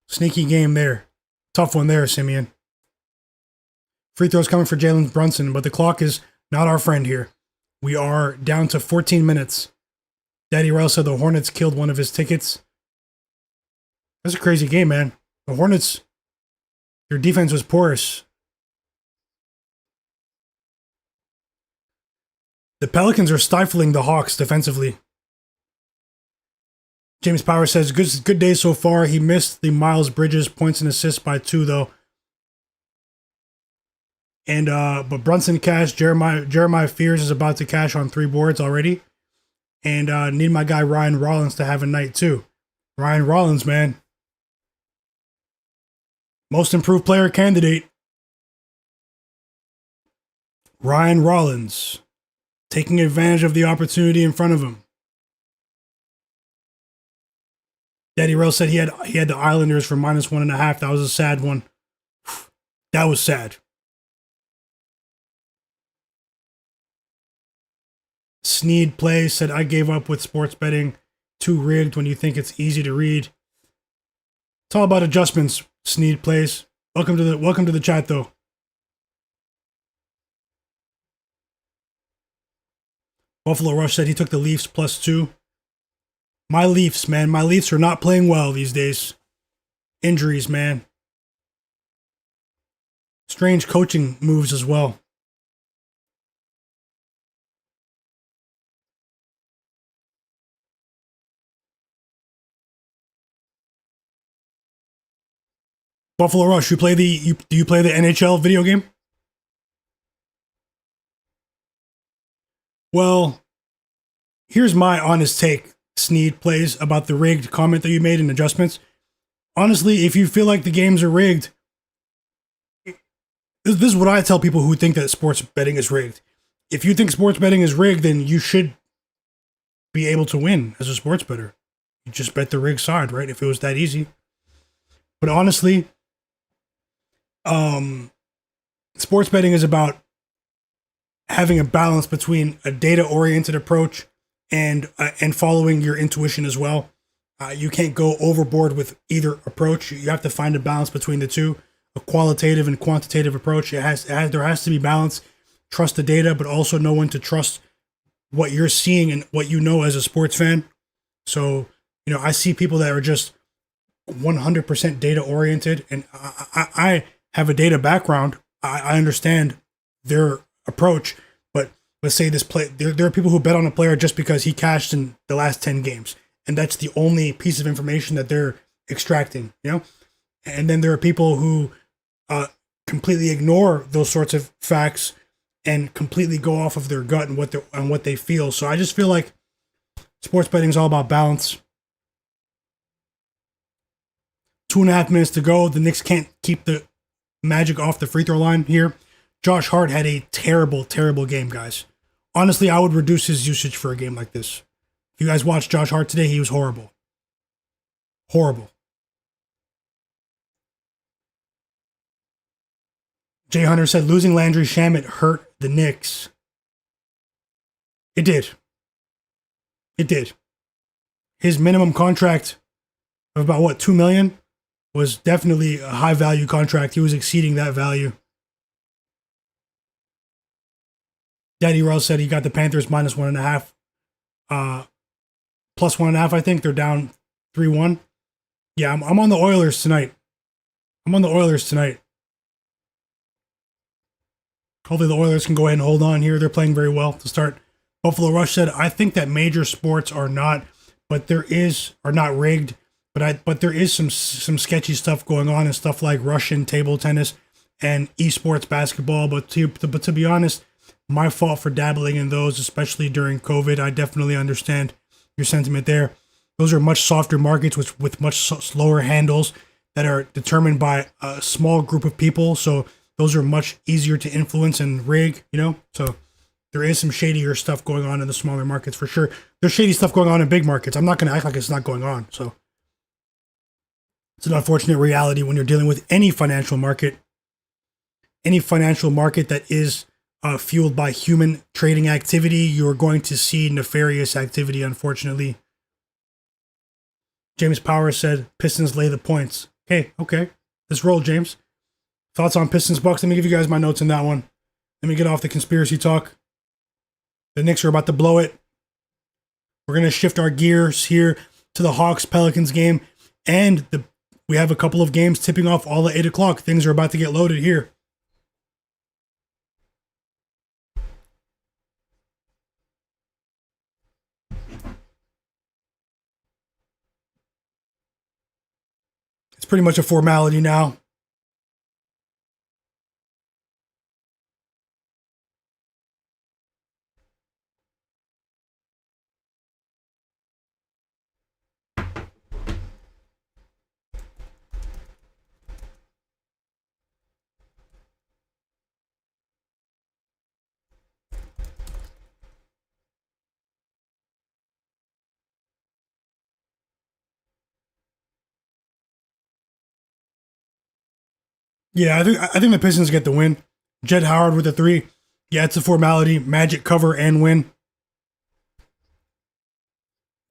Sneaky game there. Tough one there, Simeon. Free throws coming for Jalen Brunson, but the clock is not our friend here. We are down to 14 minutes. Daddy Rel said the Hornets killed one of his tickets. That's a crazy game, man. The Hornets, their defense was porous. The Pelicans are stifling the Hawks defensively. James Power says, good day so far. He missed the Miles Bridges points and assists by 2, though. And but Brunson cashed. Jeremiah Fears is about to cash on 3 boards already. And need my guy Ryan Rollins to have a night too. Ryan Rollins, man. Most improved player candidate, Ryan Rollins, taking advantage of the opportunity in front of him. Daddy Rell said he had the Islanders for -1.5. That was a sad one. That was sad. Sneed Plays said, I gave up with sports betting. Too rigged when you think it's easy to read. It's all about adjustments, Sneed Plays. Welcome to the chat though. Buffalo Rush said he took the Leafs +2. My Leafs, man. My Leafs are not playing well these days. Injuries, man. Strange coaching moves as well. Buffalo Rush, do you play the NHL video game? Well, here's my honest take, Sneed Plays, about the rigged comment that you made in adjustments. Honestly, if you feel like the games are rigged, this is what I tell people who think that sports betting is rigged. If you think sports betting is rigged, then you should be able to win as a sports bettor. You just bet the rigged side, right? If it was that easy. But honestly, sports betting is about having a balance between a data-oriented approach and following your intuition as well. You can't go overboard with either approach. You have to find a balance between the two, a qualitative and quantitative approach. There has to be balance. Trust the data, but also know when to trust what you're seeing and what you know as a sports fan. So, I see people that are just 100% data-oriented, and I have a data background. I understand their approach, but let's say there are people who bet on a player just because he cashed in the last 10 games, and that's the only piece of information that they're extracting, And then there are people who completely ignore those sorts of facts and completely go off of their gut and what they feel. So I just feel like sports betting is all about balance. 2.5 minutes to go. The Knicks can't keep the Magic off the free throw line here. Josh Hart had a terrible, terrible game, guys. Honestly, I would reduce his usage for a game like this. If you guys watched Josh Hart today, he was horrible. Horrible. Jay Hunter said losing Landry Shamet hurt the Knicks. It did. It did. His minimum contract of about $2 million was definitely a high value contract. He was exceeding that value. Daddy Rell said he got the Panthers -1.5, +1.5. I think they're down 3-1. Yeah, I'm on the Oilers tonight. Hopefully the Oilers can go ahead and hold on here. They're playing very well to start. Buffalo Rush said, I think that major sports are not rigged, but there is some sketchy stuff going on and stuff like Russian table tennis and esports basketball. But to be honest, my fault for dabbling in those, especially during COVID. I definitely understand your sentiment there. Those are much softer markets with much slower handles that are determined by a small group of people. So those are much easier to influence and rig, So there is some shadier stuff going on in the smaller markets for sure. There's shady stuff going on in big markets. I'm not going to act like it's not going on. So it's an unfortunate reality when you're dealing with any financial market that is fueled by human trading activity. You're going to see nefarious activity, unfortunately. James Power said, Pistons lay the points. Okay. Let's roll, James. Thoughts on Pistons Bucks? Let me give you guys my notes on that one. Let me get off the conspiracy talk. The Knicks are about to blow it. We're going to shift our gears here to the Hawks-Pelicans game. And we have a couple of games tipping off all at 8 o'clock. Things are about to get loaded here. It's pretty much a formality now. Yeah, I think the Pistons get the win. Jett Howard with the three. Yeah, it's a formality. Magic cover and win.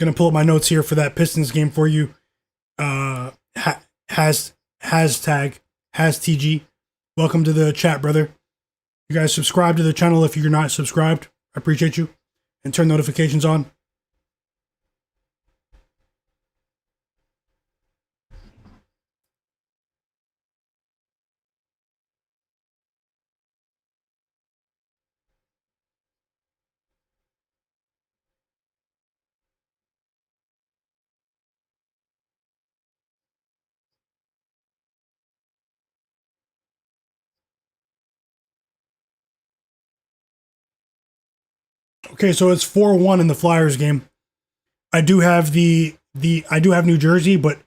Gonna pull up my notes here for that Pistons game for you. Has hashtag has TG. Welcome to the chat, brother. You guys subscribe to the channel if you're not subscribed. I appreciate you. And turn notifications on. Okay, so it's 4-1 in the Flyers game. I do have I do have New Jersey, but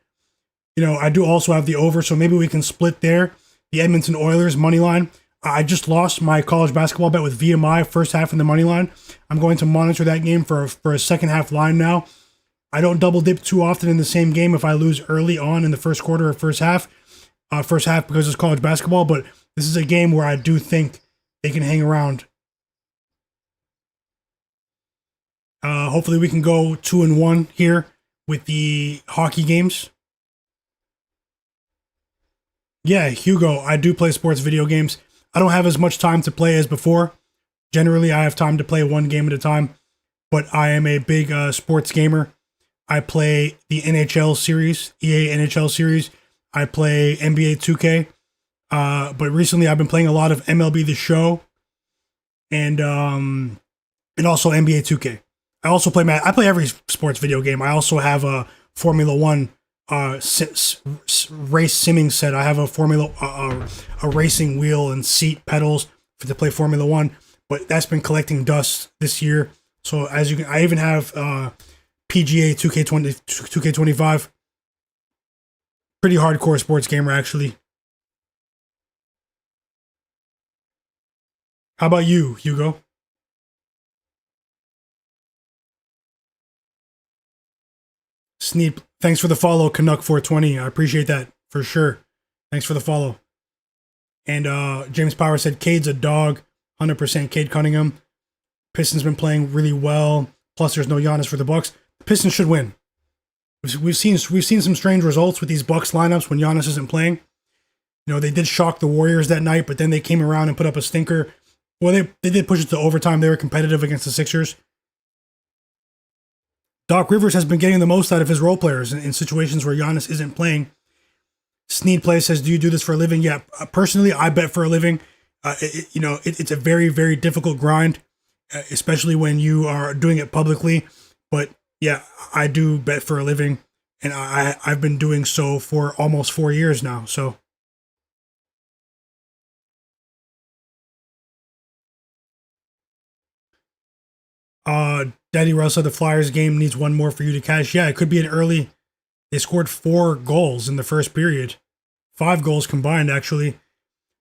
I do also have the over, so maybe we can split there. The Edmonton Oilers money line. I just lost my college basketball bet with VMI first half in the money line. I'm going to monitor that game for a second half line now. I don't double dip too often in the same game if I lose early on in the first quarter or first half. First half because it's college basketball, but this is a game where I do think they can hang around. Hopefully we can go 2-1 here with the hockey games. Yeah, Hugo, I do play sports video games. I don't have as much time to play as before. Generally, I have time to play one game at a time, but I am a big sports gamer. I play the NHL series, EA NHL series. I play NBA 2K. But recently I've been playing a lot of MLB The Show and also NBA 2K. I also play I play every sports video game. I also have a Formula One race simming set. I have a racing wheel and seat pedals to play Formula One, but that's been collecting dust this year. So as you can, I even have PGA 2K25. Pretty hardcore sports gamer actually. How about you, Hugo? Sneed, thanks for the follow, Canuck420. I appreciate that for sure. Thanks for the follow. And James Power said Cade's a dog, 100% Cade Cunningham. Pistons been playing really well. Plus, there's no Giannis for the Bucks. The Pistons should win. We've seen some strange results with these Bucks lineups when Giannis isn't playing. They did shock the Warriors that night, but then they came around and put up a stinker. Well, they did push it to overtime. They were competitive against the Sixers. Doc Rivers has been getting the most out of his role players in situations where Giannis isn't playing. Sneed Play says, do you do this for a living? Yeah, personally, I bet for a living. It's a very, very difficult grind, especially when you are doing it publicly. But yeah, I do bet for a living, and I've been doing so for almost 4 years now. So. Daddy Russ said the Flyers game needs one more for you to cash. Yeah, it could be an early. They scored 4 goals in the first period. 5 goals combined, actually.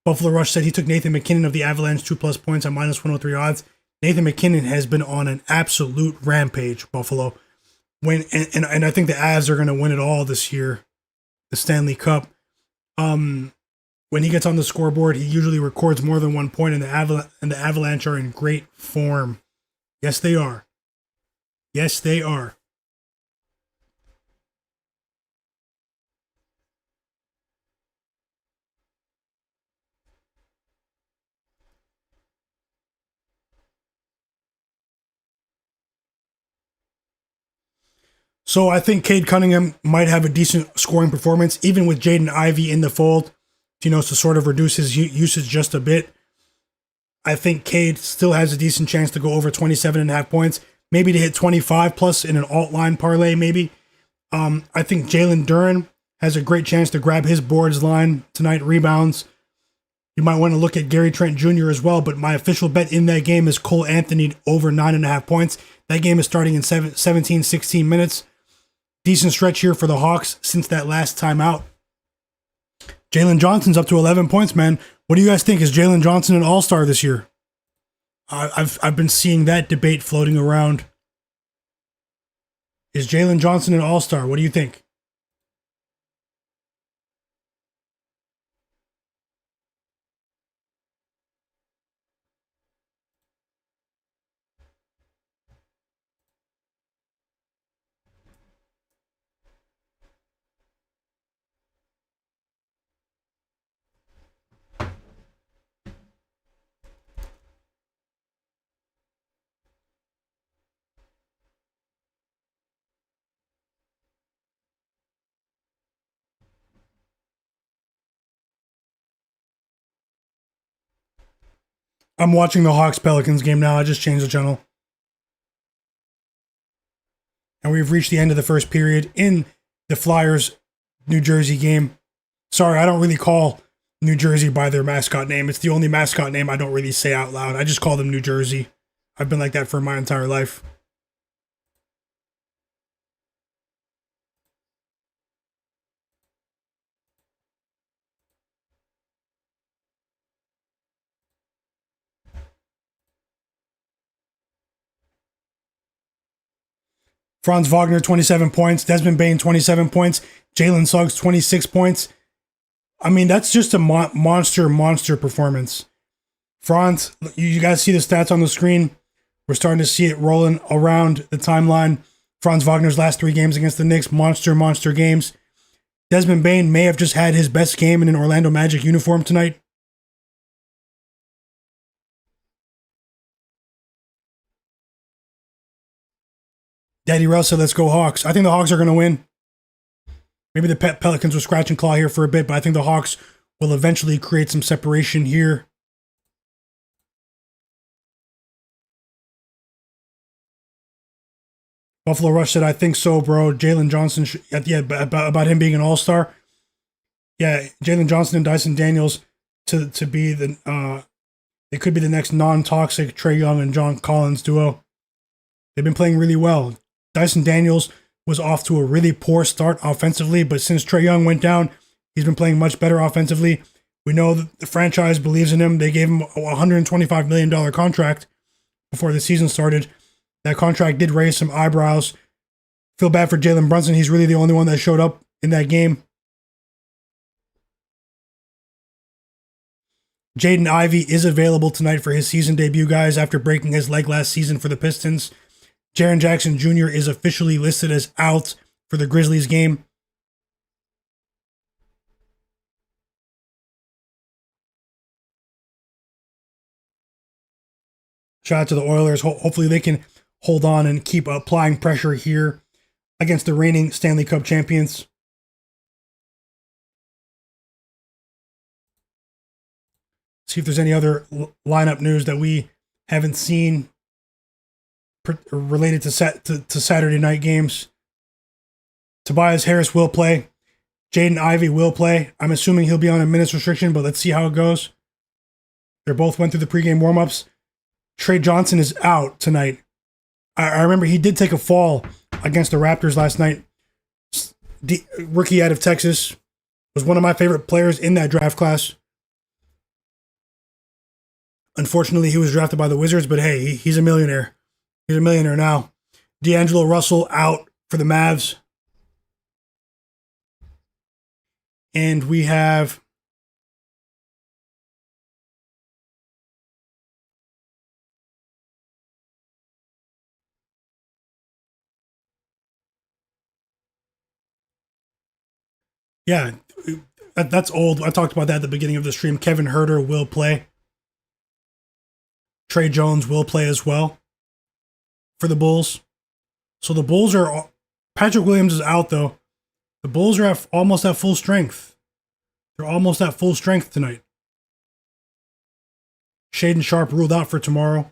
Buffalo Rush said he took Nathan MacKinnon of the Avalanche 2+ points at -103 odds. Nathan MacKinnon has been on an absolute rampage, Buffalo. And I think the Avs are going to win it all this year, the Stanley Cup. When he gets on the scoreboard, he usually records more than 1 point, and the Avalanche are in great form. Yes, they are. Yes, they are. So I think Cade Cunningham might have a decent scoring performance, even with Jaden Ivey in the fold, to sort of reduce his usage just a bit. I think Cade still has a decent chance to go over 27.5 points, maybe to hit 25 plus in an alt line parlay, maybe. I think Jalen Duren has a great chance to grab his boards line tonight, rebounds. You might want to look at Gary Trent Jr. as well, but my official bet in that game is Karl-Anthony over 9.5 points. That game is starting in 16 minutes. Decent stretch here for the Hawks since that last time out. Jalen Johnson's up to 11 points, man. What do you guys think? Is Jalen Johnson an all-star this year? I've been seeing that debate floating around. Is Jalen Johnson an all-star? What do you think? I'm watching the Hawks Pelicans game now. I just changed the channel. And we've reached the end of the first period in the Flyers New Jersey game. Sorry, I don't really call New Jersey by their mascot name. It's the only mascot name I don't really say out loud. I just call them New Jersey. I've been like that for my entire life. Franz Wagner, 27 points. Desmond Bane, 27 points. Jalen Suggs, 26 points. I mean, that's just a monster performance. Franz, you guys see the stats on the screen. We're starting to see it rolling around the timeline. Franz Wagner's last 3 games against the Knicks, monster games. Desmond Bane may have just had his best game in an Orlando Magic uniform tonight. Daddy Russ said, let's go Hawks. I think the Hawks are going to win. Maybe the Pelicans will scratch and claw here for a bit, but I think the Hawks will eventually create some separation here. Buffalo Rush said, I think so, bro. Jalen Johnson, about him being an all-star. Yeah, Jalen Johnson and Dyson Daniels to be the, they could be the next non-toxic Trae Young and John Collins duo. They've been playing really well. Dyson Daniels was off to a really poor start offensively, but since Trae Young went down, he's been playing much better offensively. We know that the franchise believes in him. They gave him a $125 million contract before the season started. That contract did raise some eyebrows. Feel bad for Jalen Brunson. He's really the only one that showed up in that game. Jaden Ivey is available tonight for his season debut, guys, after breaking his leg last season for the Pistons. Jaren Jackson Jr. is officially listed as out for the Grizzlies game. Shout out to the Oilers. Hopefully they can hold on and keep applying pressure here against the reigning Stanley Cup champions. See if there's any other lineup news that we haven't seen related to Saturday night games. Tobias Harris will play. Jaden Ivey will play. I'm assuming he'll be on a minutes restriction, but let's see how it goes. They both went through the pregame warmups. Trey Johnson is out tonight. I remember he did take a fall against the Raptors last night. Rookie out of Texas. Was one of my favorite players in that draft class. Unfortunately, he was drafted by the Wizards, but hey, he's a millionaire. He's a millionaire now. D'Angelo Russell out for the Mavs. And we have that's old. I talked about that at the beginning of the stream. Kevin Huerter will play. Trey Jones will play as well for the Bulls. So the Bulls are... Patrick Williams is out, though. The Bulls are almost at full strength. They're almost at full strength tonight. Shaden Sharp ruled out for tomorrow.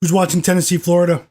Who's watching Tennessee, Florida?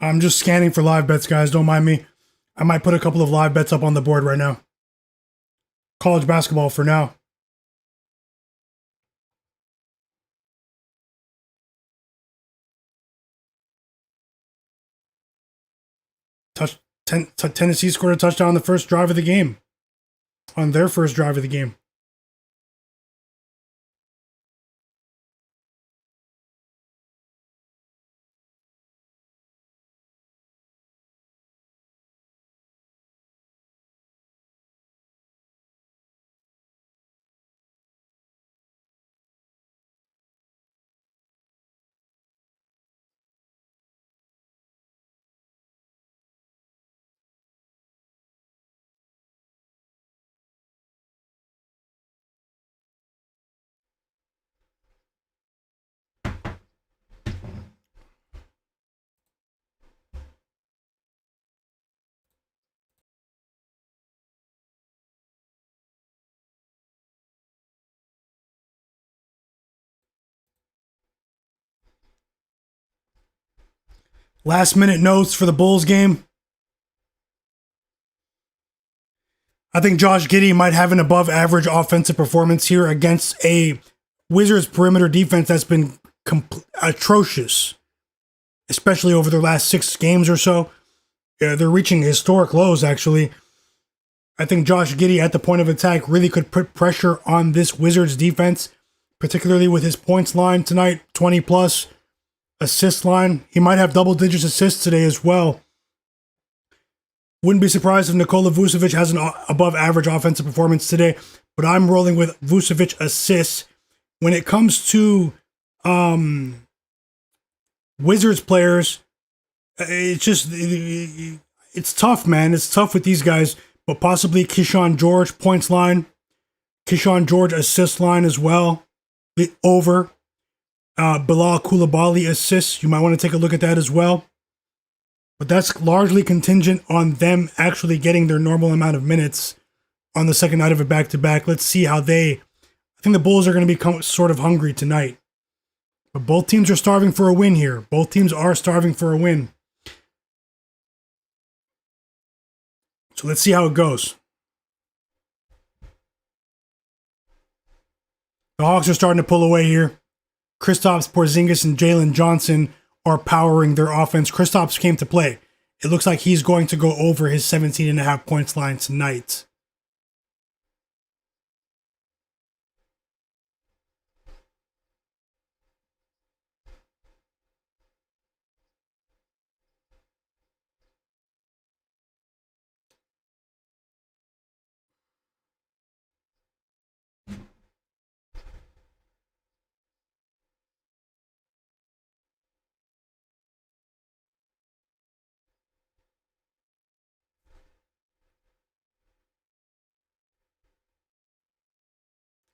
I'm just scanning for live bets, guys. Don't mind me. I might put a couple of live bets up on the board right now. College basketball for now. Tennessee scored a touchdown on the first drive of the game. On their first drive of the game. Last minute notes for the Bulls game. I think Josh Giddey might have an above average offensive performance here against a Wizards perimeter defense that's been atrocious, especially over their last 6 games or so. They're reaching historic lows, actually. I think Josh Giddey at the point of attack really could put pressure on this Wizards defense, particularly with his points line tonight, 20 plus. Assist line. He might have double digits assists today as well. Wouldn't be surprised if Nikola Vucevic has an above average offensive performance today, but I'm rolling with Vucevic assists. When it comes to Wizards players, it's tough, man. It's tough with these guys, but possibly Keyshawn George points line, Keyshawn George assist line as well. The over. Bilal Coulibaly assists. You might want to take a look at that as well. But that's largely contingent on them actually getting their normal amount of minutes on the second night of a back-to-back. Let's see how I think the Bulls are going to become sort of hungry tonight. But both teams are starving for a win here. Both teams are starving for a win. So let's see how it goes. The Hawks are starting to pull away here. Kristaps Porzingis and Jalen Johnson are powering their offense. Kristaps came to play. It looks like he's going to go over his 17.5 points line tonight.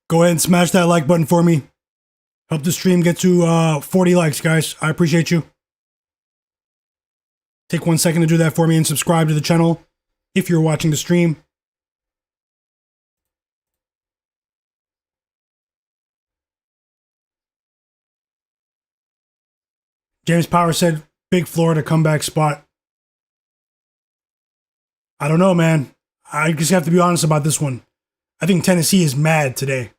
Go ahead and smash that like button for me. Help the stream get to 40 likes, guys. I appreciate you. Take 1 second to do that for me and subscribe to the channel if you're watching the stream. James Power said, big Florida comeback spot. I don't know, man. I just have to be honest about this one. I think Tennessee is mad today.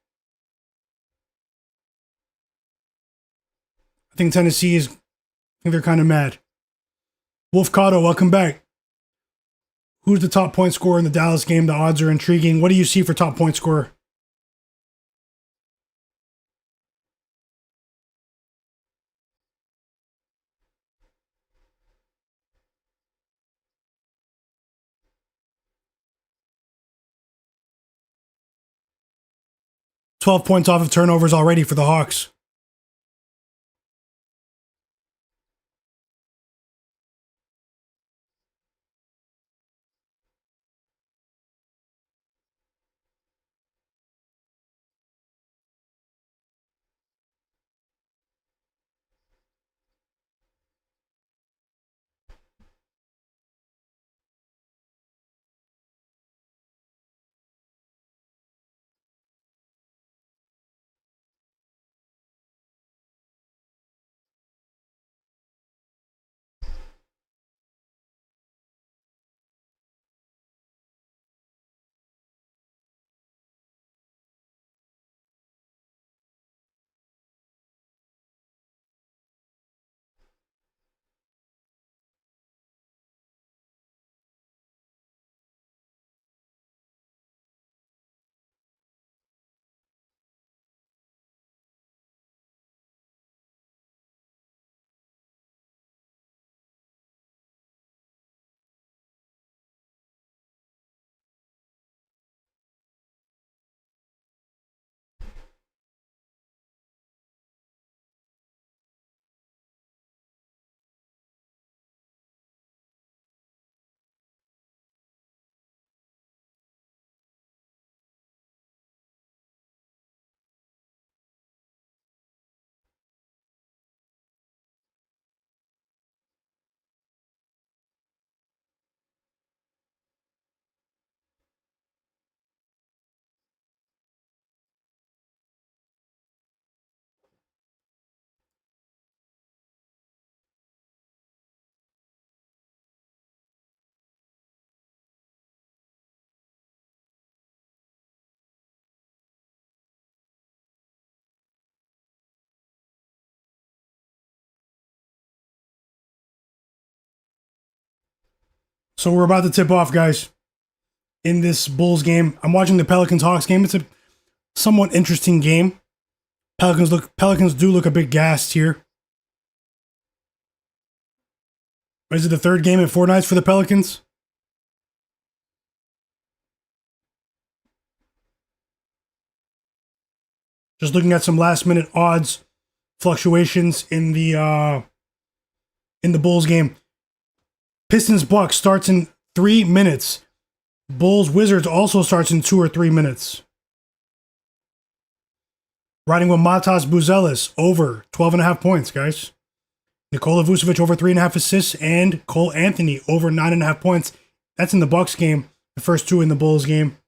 I think they're kind of mad. Wolf Cotto, welcome back. Who's the top point scorer in the Dallas game? The odds are intriguing. What do you see for top point scorer? $12 points off of turnovers already for the Hawks. So we're about to tip off, guys, in this Bulls game. I'm watching the Pelicans-Hawks game. It's a somewhat interesting game. Pelicans do look a bit gassed here. Is it the third game in 4 nights for the Pelicans? Just looking at some last-minute odds fluctuations in the Bulls game. Pistons-Bucks starts in 3 minutes. Bulls-Wizards also starts in 2 or 3 minutes. Riding with Matas Buzelis over 12.5 points, guys. Nikola Vucevic over 3.5 assists and Cole Anthony over 9.5 points. That's in the Bucks game. The first 2 in the Bulls game.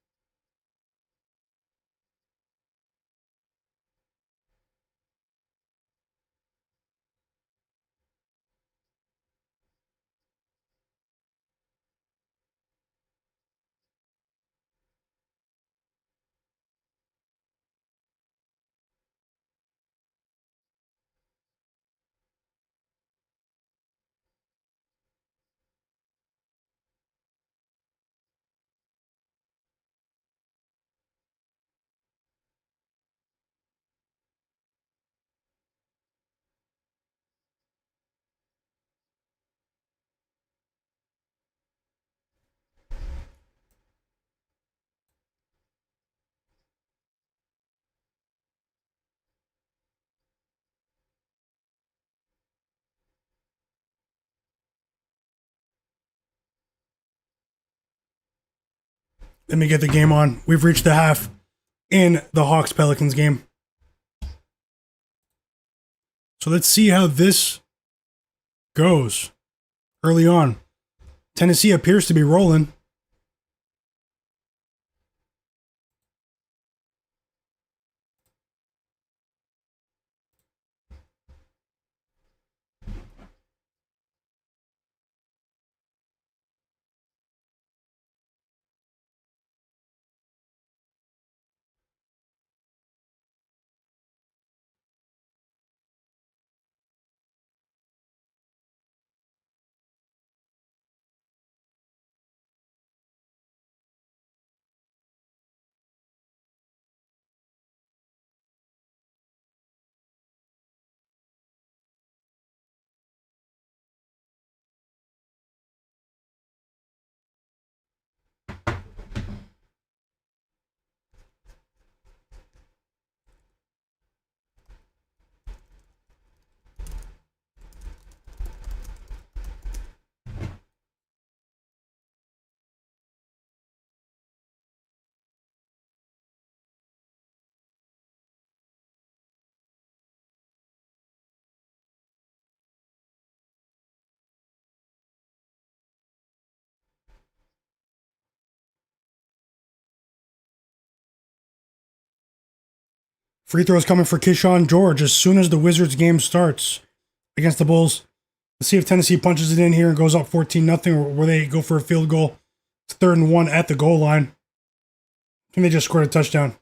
Let me get the game on. We've reached the half in the Hawks-Pelicans game. So let's see how this goes early on. Tennessee appears to be rolling. Free throws coming for Keyshawn George as soon as the Wizards game starts against the Bulls. Let's see if Tennessee punches it in here and goes up 14-0, or will they go for a field goal. It's 3rd and 1 at the goal line. I think they just scored a touchdown.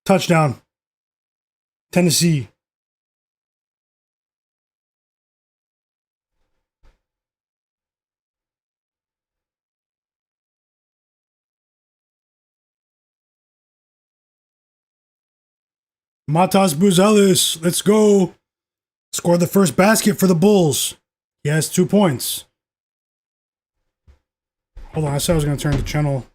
Touchdown. Tennessee. Matas Buzelis, let's go. Scored the first basket for the Bulls. He has 2 points. Hold on, I said I was going to turn the channel.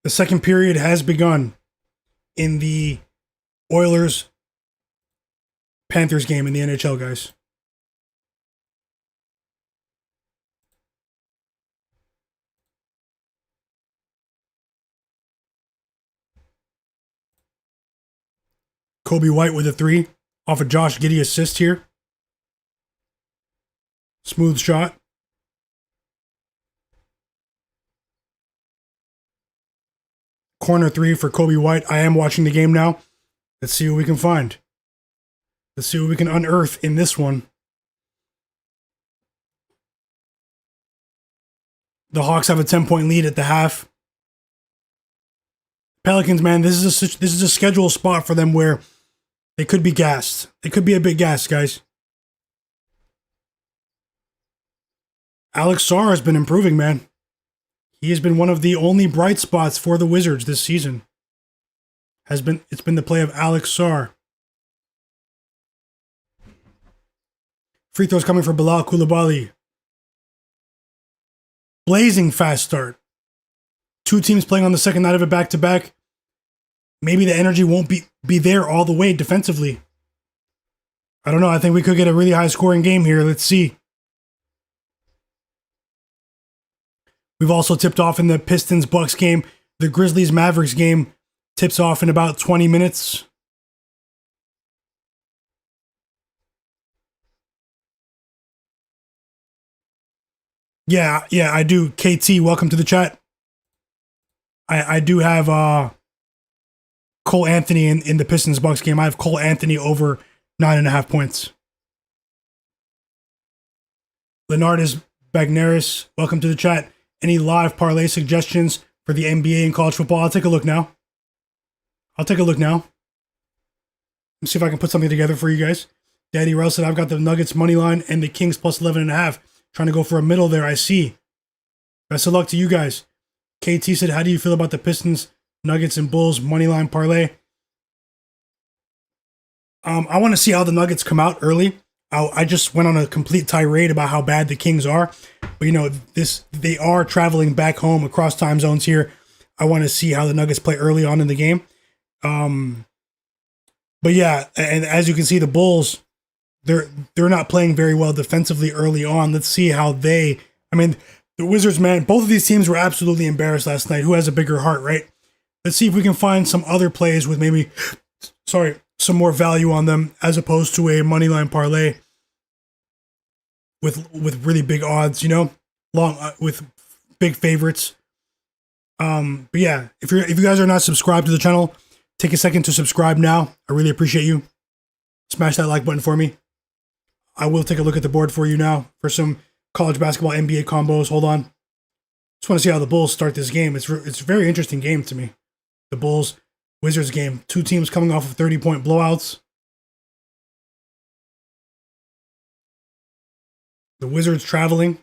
The second period has begun in the Oilers-Panthers game in the NHL, guys. Kobe White with a 3 off a Josh Giddey assist here. Smooth shot. Corner 3 for Kobe White. I am watching the game now. Let's see what we can find. Let's see what we can unearth in this one. The Hawks have a 10-point lead at the half. Pelicans, man, this is a schedule spot for them where they could be gassed. They could be a bit gassed, guys. Alex Sarr has been improving, man. He has been one of the only bright spots for the Wizards this season. It's been the play of Alex Sarr. Free throws coming for Bilal Coulibaly. Blazing fast start. 2 teams playing on the second night of a back-to-back. Maybe the energy won't be there all the way defensively. I don't know. I think we could get a really high-scoring game here. Let's see. We've also tipped off in the Pistons-Bucks game. The Grizzlies-Mavericks game tips off in about 20 minutes. Yeah, I do. KT, welcome to the chat. I do have Cole Anthony in the Pistons-Bucks game. I have Cole Anthony over 9.5 points. Leonardus Bagneris, welcome to the chat. Any live parlay suggestions for the NBA and college football? I'll take a look now. Let's see if I can put something together for you guys. Daddy Rel said, I've got the Nuggets money line and the Kings plus 11.5. Trying to go for a middle there, I see. Best of luck to you guys. KT said, how do you feel about the Pistons, Nuggets, and Bulls money line parlay? I want to see how the Nuggets come out early. I just went on a complete tirade about how bad the Kings are. But, you know, they are traveling back home across time zones here. I want to see how the Nuggets play early on in the game. But, yeah, and as you can see, the Bulls, they're not playing very well defensively early on. Let's see how they. I mean, the Wizards, man, both of these teams were absolutely embarrassed last night. Who has a bigger heart, right? Let's see if we can find some other plays with maybe, some more value on them as opposed to a money line parlay with really big odds. Long with big favorites. But yeah, if you guys are not subscribed to the channel, take a second to subscribe now. I really appreciate you. Smash that like button for me. I will take a look at the board for you now for some college basketball NBA combos. Hold on. Just want to see how the Bulls start this game. It's a very interesting game to me. The Bulls Wizards game. Two teams coming off of 30-point blowouts. The Wizards traveling.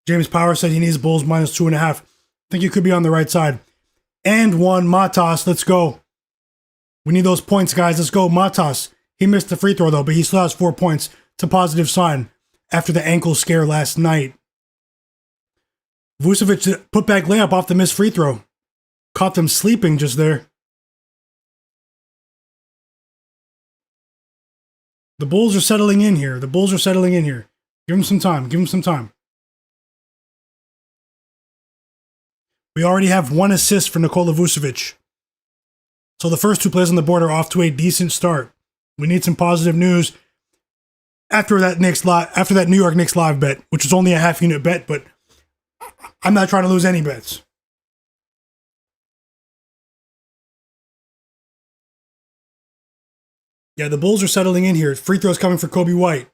James Power said he needs Bulls minus 2.5. I think you could be on the right side. And one, Matas. Let's go. We need those points, guys. Let's go. Matas. He missed the free throw, though, but he still has 4 points. It's a positive sign after the ankle scare last night. Vucevic put back layup off the missed free throw. Caught them sleeping just there. The Bulls are settling in here. Give them some time. We already have 1 assist for Nikola Vucevic. So the first 2 plays on the board are off to a decent start. We need some positive news after that New York Knicks live bet, which was only a half unit bet, but I'm not trying to lose any bets. Yeah, the Bulls are settling in here. Free throws coming for Kobe White.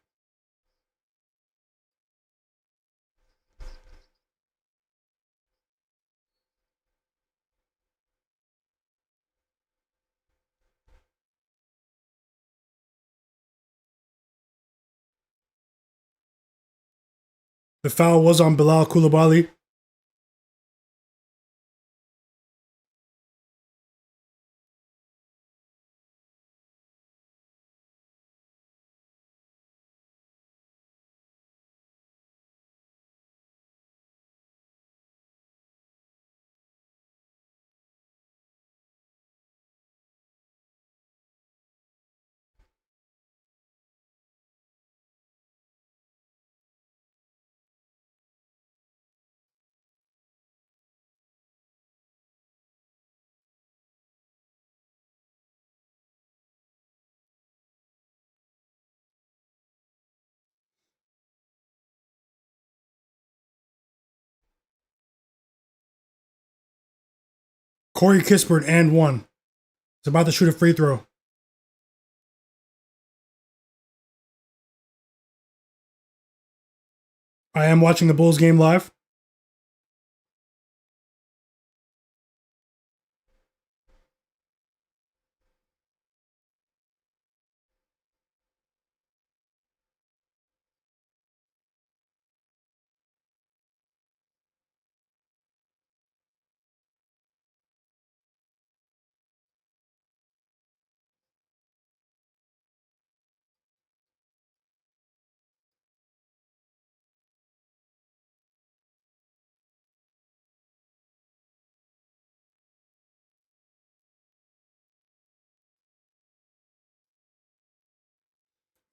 The foul was on Bilal Coulibaly. Corey Kispert and 1. He's about to shoot a free throw. I am watching the Bulls game live.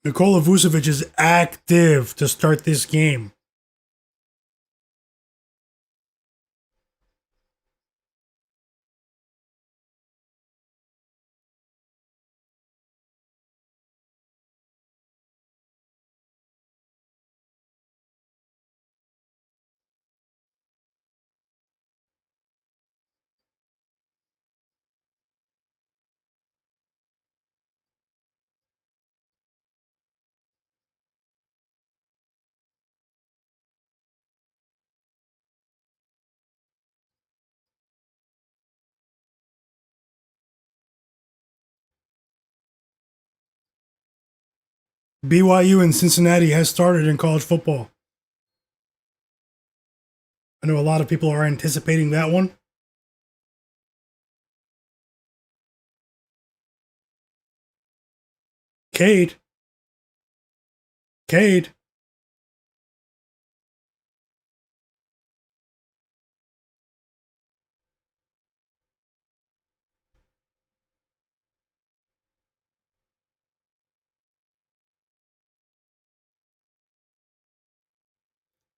Nikola Vucevic is active to start this game. BYU in Cincinnati has started in college football. I know a lot of people are anticipating that one. Cade. Cade.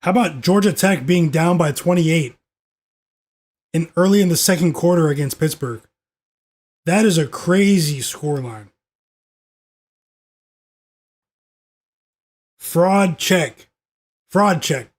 How about Georgia Tech being down by 28 early in the second quarter against Pittsburgh? That is a crazy scoreline. Fraud check. Fraud check.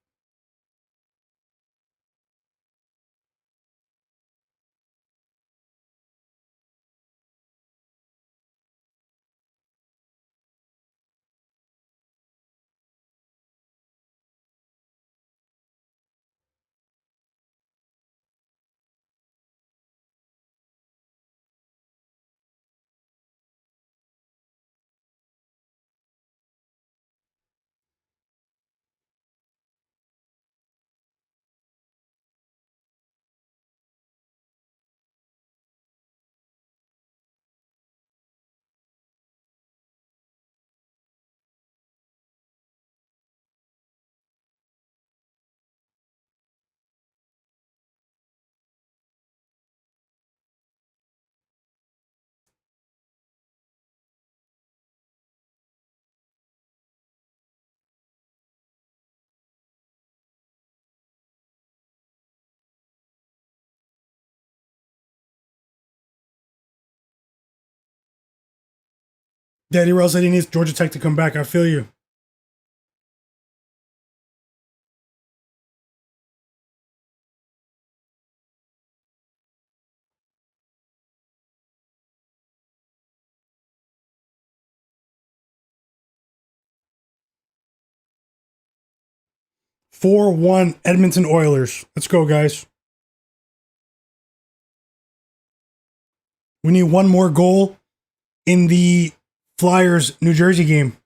Daddy Rell said he needs Georgia Tech to come back. I feel you. (4-1) Edmonton Oilers. Let's go, guys. We need one more goal in the Flyers New Jersey game.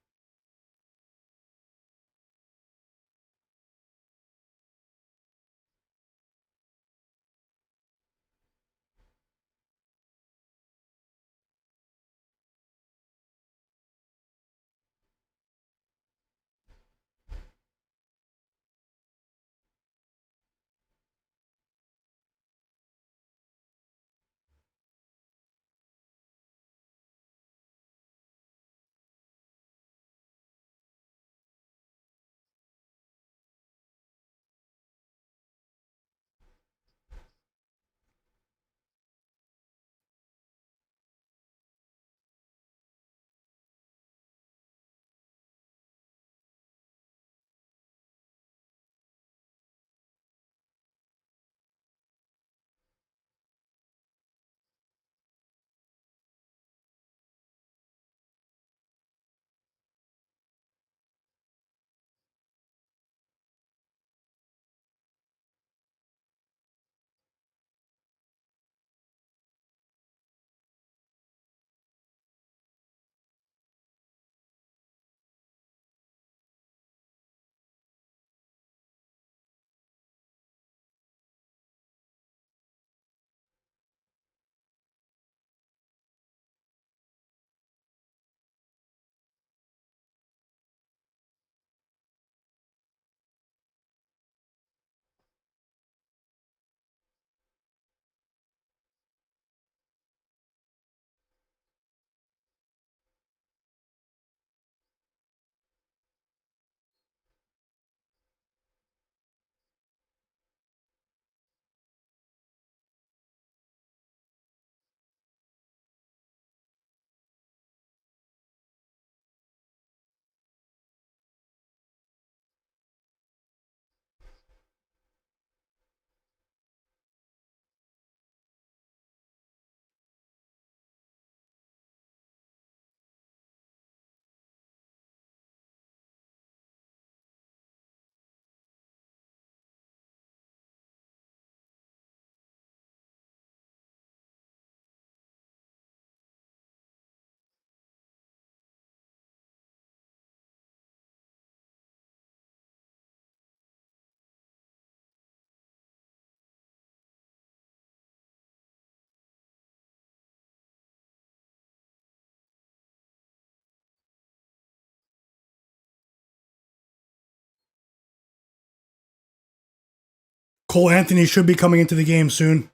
Cole Anthony should be coming into the game soon.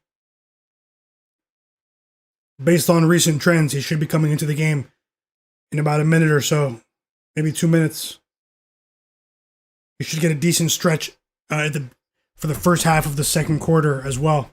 Based on recent trends, he should be coming into the game in about a minute or so, maybe 2 minutes. He should get a decent stretch for the first half of the second quarter as well.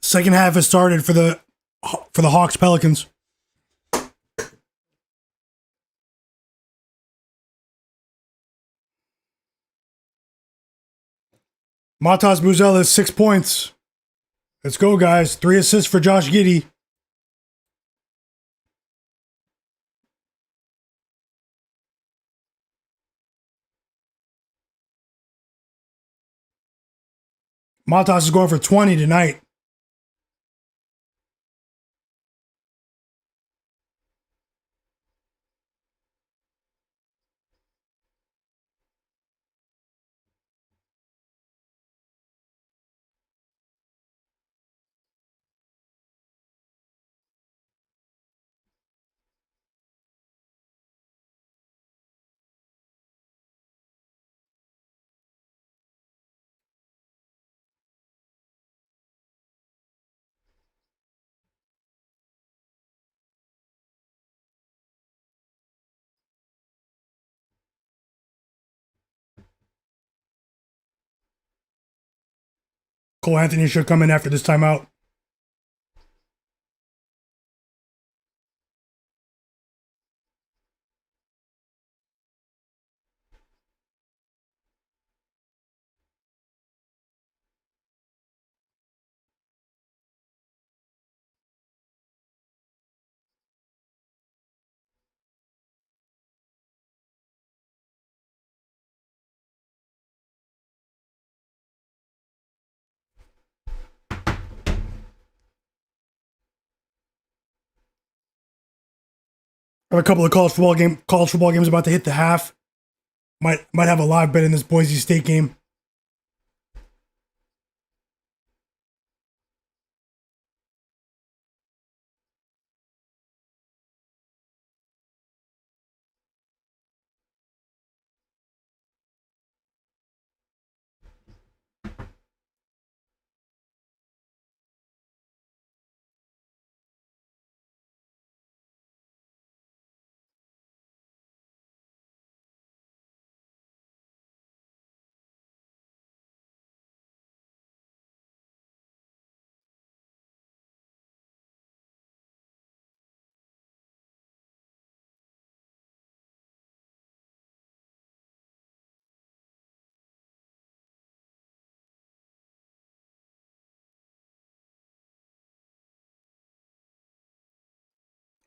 Second half has started for the Hawks Pelicans. Matas Buzelis, 6 points. Let's go, guys. 3 assists for Josh Giddey. Matas is going for 20 tonight. Cole Anthony should come in after this timeout. I have a couple of college football games about to hit the half. Might have a live bet in this Boise State game.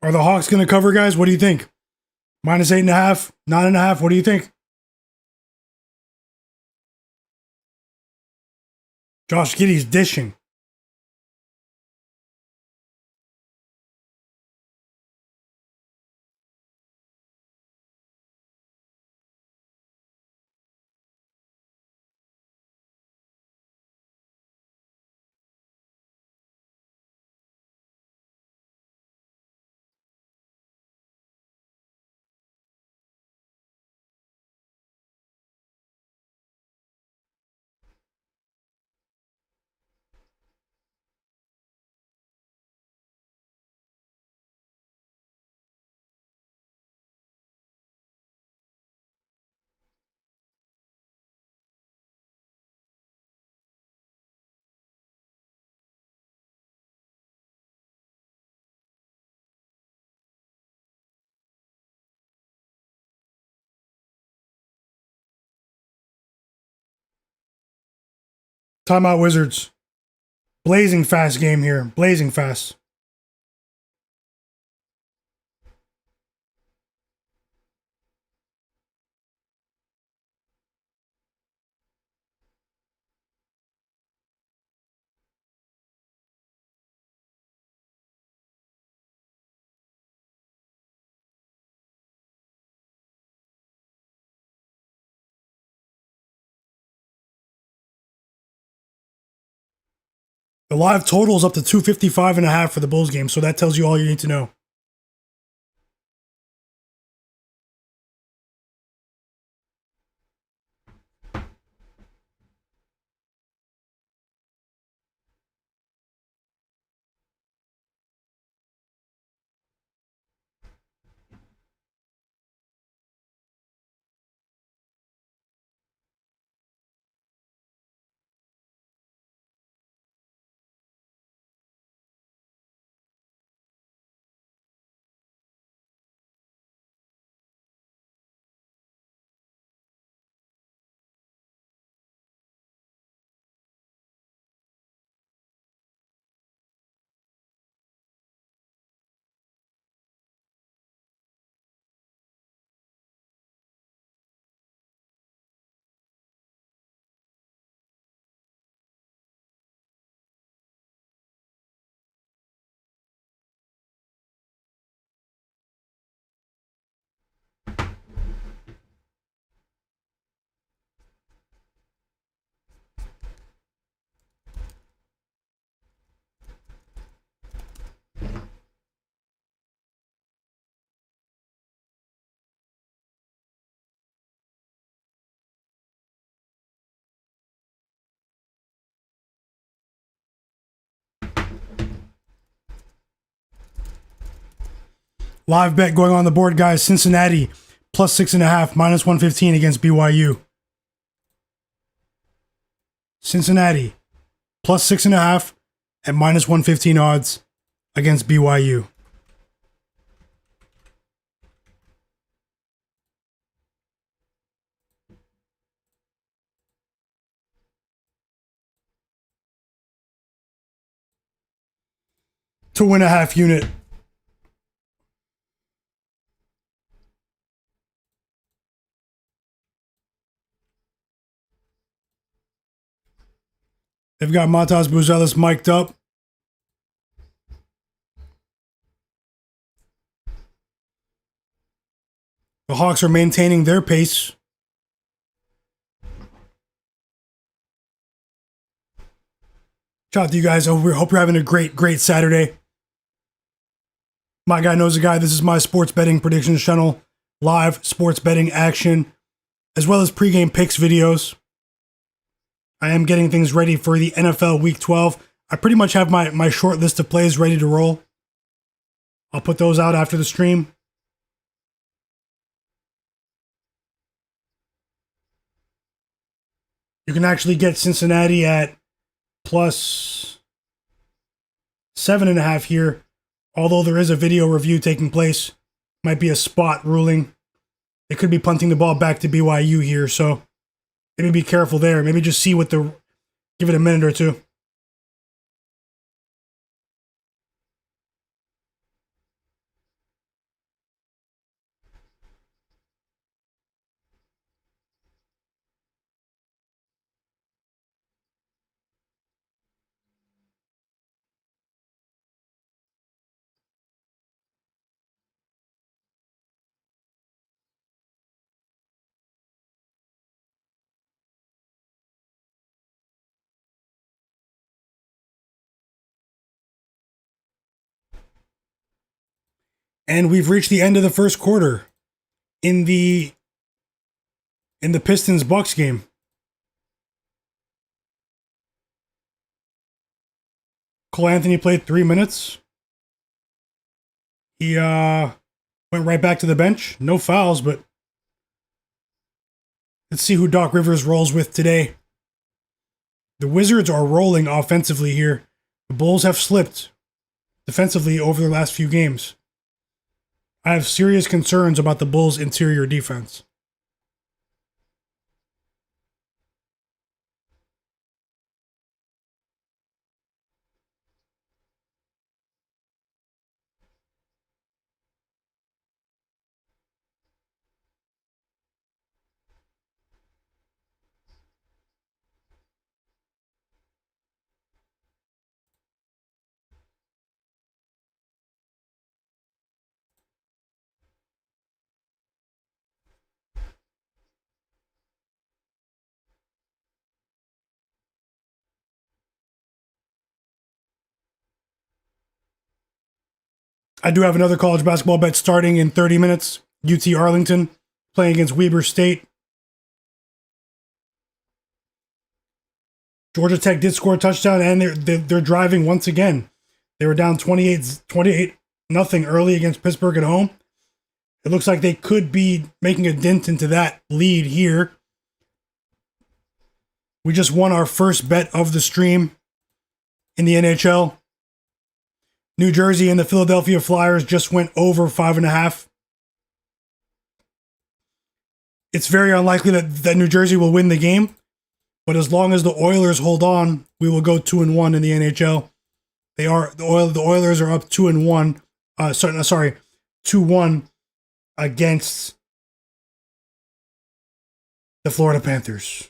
Are the Hawks going to cover, guys? What do you think? -8.5, 9.5. What do you think? Josh Giddey's dishing. Timeout Wizards. Blazing fast game here. Blazing fast. The live total is up to 255.5 for the Bulls game, so that tells you all you need to know. Live bet going on the board, guys. Cincinnati plus 6.5, minus 115 against BYU. Cincinnati plus 6.5 at minus 115 odds against BYU. Two and a half unit. They've got Matas Buzelis mic'd up. The Hawks are maintaining their pace. Shout out to you guys. Hope you're having a great Saturday. My guy knows a guy. This is my sports betting predictions channel. Live sports betting action, as well as pregame picks videos. I am getting things ready for the NFL Week 12. I pretty much have my short list of plays ready to roll. I'll put those out after the stream. You can actually get Cincinnati at plus 7.5 here. Although there is a video review taking place. Might be a spot ruling. They could be punting the ball back to BYU here, so maybe be careful there. Maybe just see what the... Give it a minute or two. And we've reached the end of the first quarter in the Pistons Bucks game. Karl-Anthony played 3 minutes. He went right back to the bench. No fouls, but let's see who Doc Rivers rolls with today. The Wizards are rolling offensively here. The Bulls have slipped defensively over the last few games. I have serious concerns about the Bulls' interior defense. I do have another college basketball bet starting in 30 minutes. UT Arlington playing against Weber State. Georgia Tech did score a touchdown, and they're driving once again. They were down 28 nothing early against Pittsburgh at home. It looks like they could be making a dent into that lead here. We just won our first bet of the stream in the NHL. New Jersey and the Philadelphia Flyers just went over 5.5. It's very unlikely that New Jersey will win the game, but as long as the Oilers hold on, we will go 2-1 in the NHL. The Oilers are up 2-1. 2-1 against the Florida Panthers.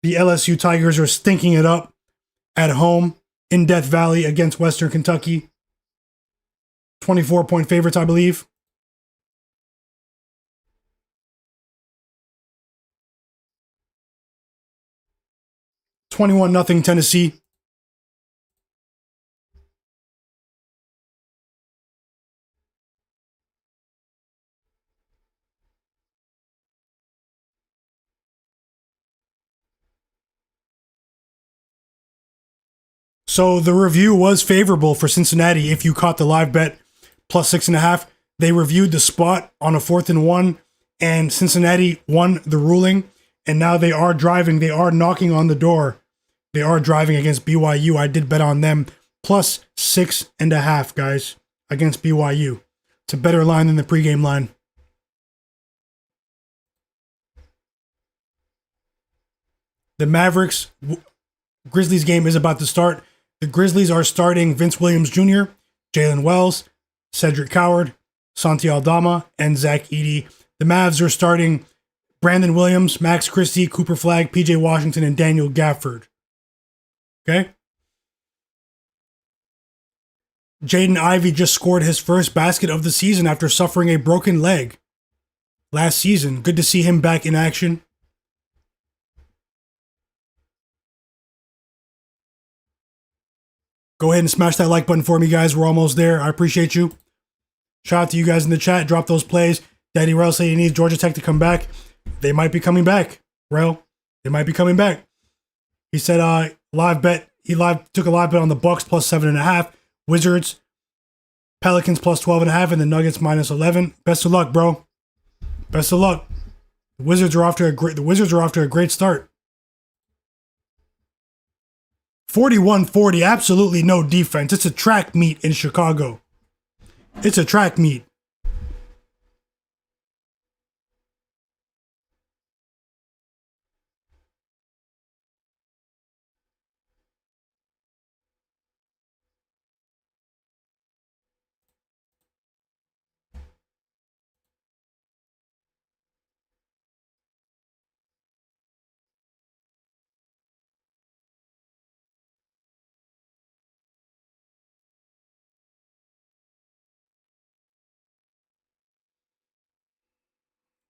The LSU Tigers are stinking it up at home in Death Valley against Western Kentucky. 24-point favorites, I believe. $21-0 Tennessee. So the review was favorable for Cincinnati if you caught the live bet plus 6.5. They reviewed the spot on a 4th and 1, and Cincinnati won the ruling. And now they are driving. They are knocking on the door. They are driving against BYU. I did bet on them plus 6.5, guys, against BYU. It's a better line than the pregame line. The Mavericks Grizzlies game is about to start. The Grizzlies are starting Vince Williams Jr., Jalen Wells, Cedric Coward, Santi Aldama, and Zach Edey. The Mavs are starting Brandon Williams, Max Christie, Cooper Flagg, PJ Washington, and Daniel Gafford. Okay? Jaden Ivey just scored his first basket of the season after suffering a broken leg last season. Good to see him back in action. Go ahead and smash that like button for me, guys. We're almost there. I appreciate you. Shout out to you guys in the chat. Drop those plays. Daddy Rel said he needs Georgia Tech to come back. They might be coming back, Rel. They might be coming back. He said live bet. He took a live bet on the Bucks plus 7.5, Wizards, Pelicans plus 12.5, and the Nuggets minus 11. Best of luck, bro. Best of luck. The Wizards are off to a great start. 41-40, absolutely no defense. It's a track meet in Chicago. It's a track meet.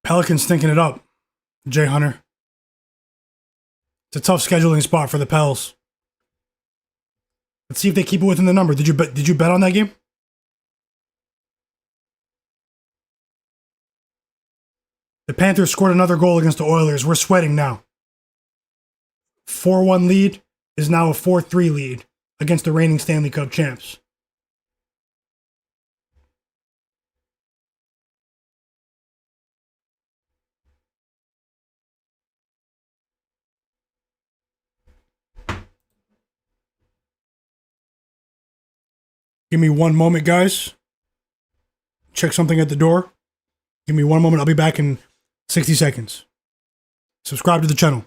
Pelicans stinking it up, Jay Hunter. It's a tough scheduling spot for the Pels. Let's see if they keep it within the number. Did you bet on that game? The Panthers scored another goal against the Oilers. We're sweating now. 4-1 lead is now a 4-3 lead against the reigning Stanley Cup champs. Give me one moment, guys. Check something at the door. Give me one moment. I'll be back in 60 seconds. Subscribe to the channel.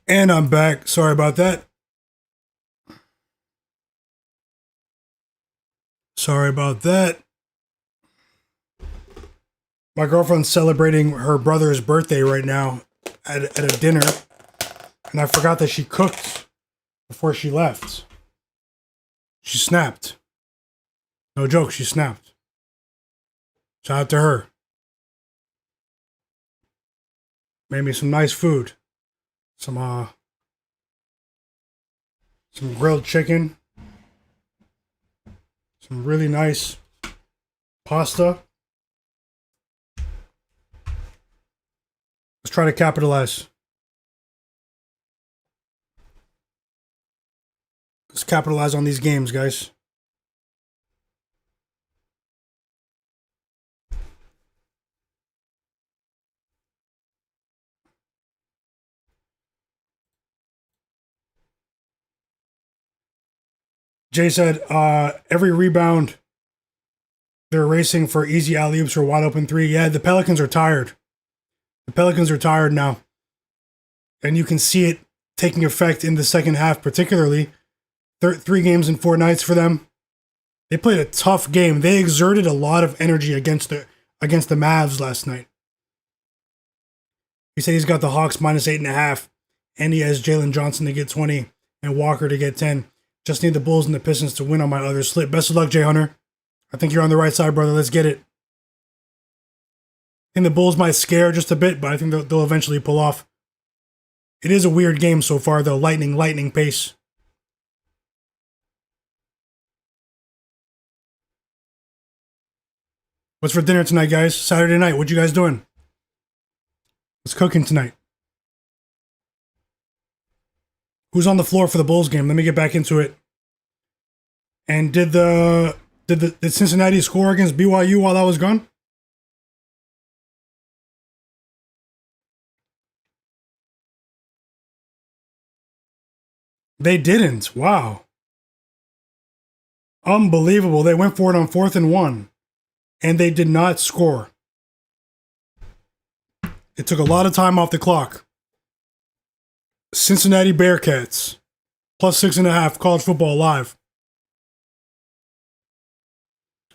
And I'm back. Sorry about that. Sorry about that. My girlfriend's celebrating her brother's birthday right now at a dinner. And I forgot that she cooked before she left. She snapped. No joke, she snapped. Shout out to her. Made me some nice food. Some grilled chicken. Some really nice pasta. Let's try to capitalize. Let's capitalize on these games, guys. Jay said, every rebound they're racing for easy alley-oops or wide open three. Yeah, the Pelicans are tired. The Pelicans are tired now. And you can see it taking effect in the second half, particularly. 3 games in 4 nights for them. They played a tough game. They exerted a lot of energy against the Mavs last night. He said he's got the Hawks minus 8.5, and he has Jalen Johnson to get 20 and Walker to get 10. Just need the Bulls and the Pistons to win on my other slip. Best of luck, Jay Hunter. I think you're on the right side, brother. Let's get it. I think the Bulls might scare just a bit, but I think they'll eventually pull off. It is a weird game so far, though. Lightning pace. What's for dinner tonight, guys? Saturday night. What you guys doing? What's cooking tonight? Who's on the floor for the Bulls game? Let me get back into it. And did Cincinnati score against BYU while I was gone? They didn't. Wow. Unbelievable. They went for it on 4th and 1. And they did not score. It took a lot of time off the clock. Cincinnati Bearcats. Plus 6.5. College football live.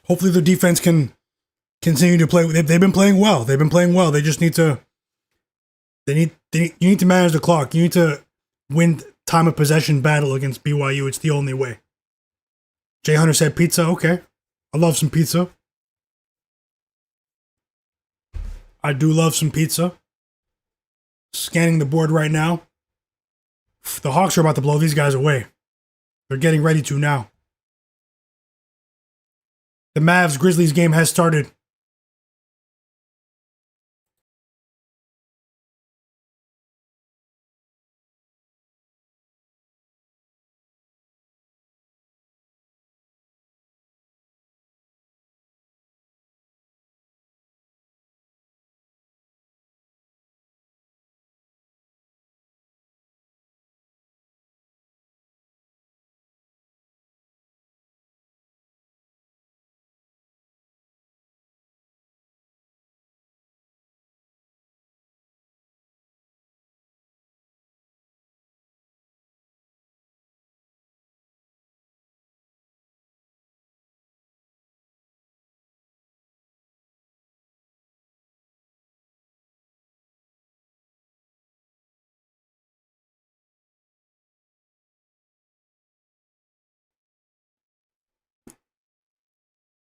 Hopefully the defense can continue to play. They've been playing well. They just need to. You need to manage the clock. You need to win time of possession battle against BYU. It's the only way. Jay Hunter said pizza. Okay. I love some pizza. I do love some pizza. Scanning the board right now. The Hawks are about to blow these guys away. They're getting ready to now. The Mavs-Grizzlies game has started.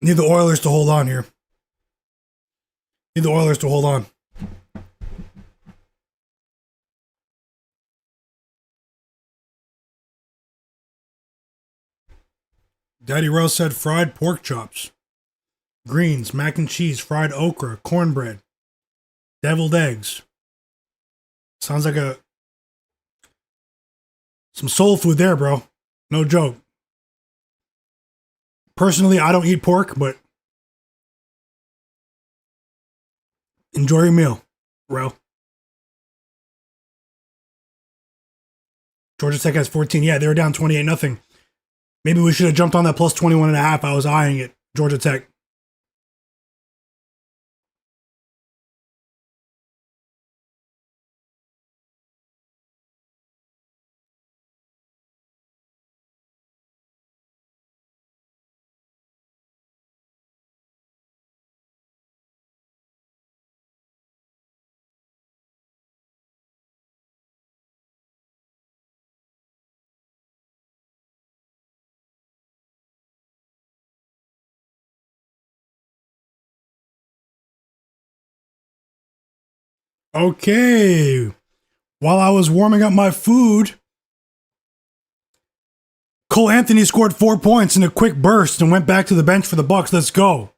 Need the Oilers to hold on here. Need the Oilers to hold on. Daddy Rose said fried pork chops, greens, mac and cheese, fried okra, cornbread, deviled eggs. Sounds like some soul food there, bro. No joke. Personally, I don't eat pork, but enjoy your meal, bro. Georgia Tech has 14. Yeah, they were down 28-0. Maybe we should have jumped on that plus 21.5. I was eyeing it. Georgia Tech. Okay. While I was warming up my food, Cole-Anthony scored 4 points in a quick burst and went back to the bench for the Bucks. Let's go.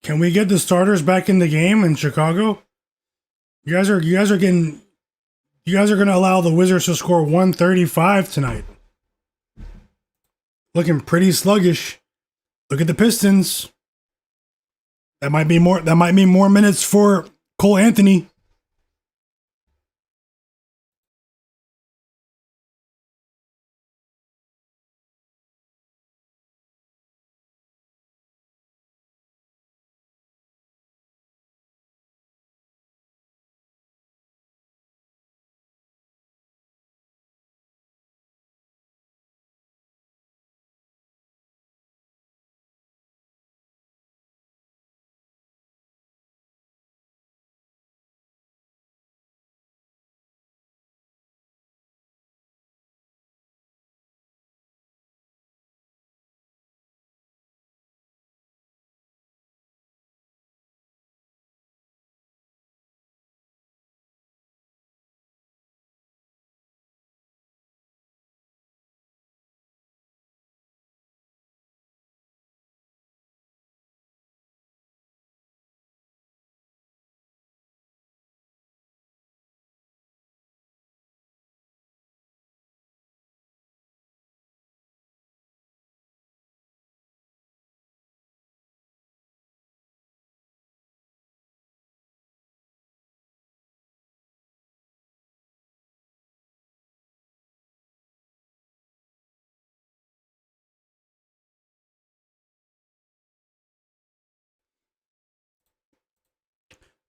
Can we get the starters back in the game in Chicago? You guys are going to allow the Wizards to score 135 tonight. Looking pretty sluggish. Look at the Pistons. That might mean more minutes for Cole-Anthony.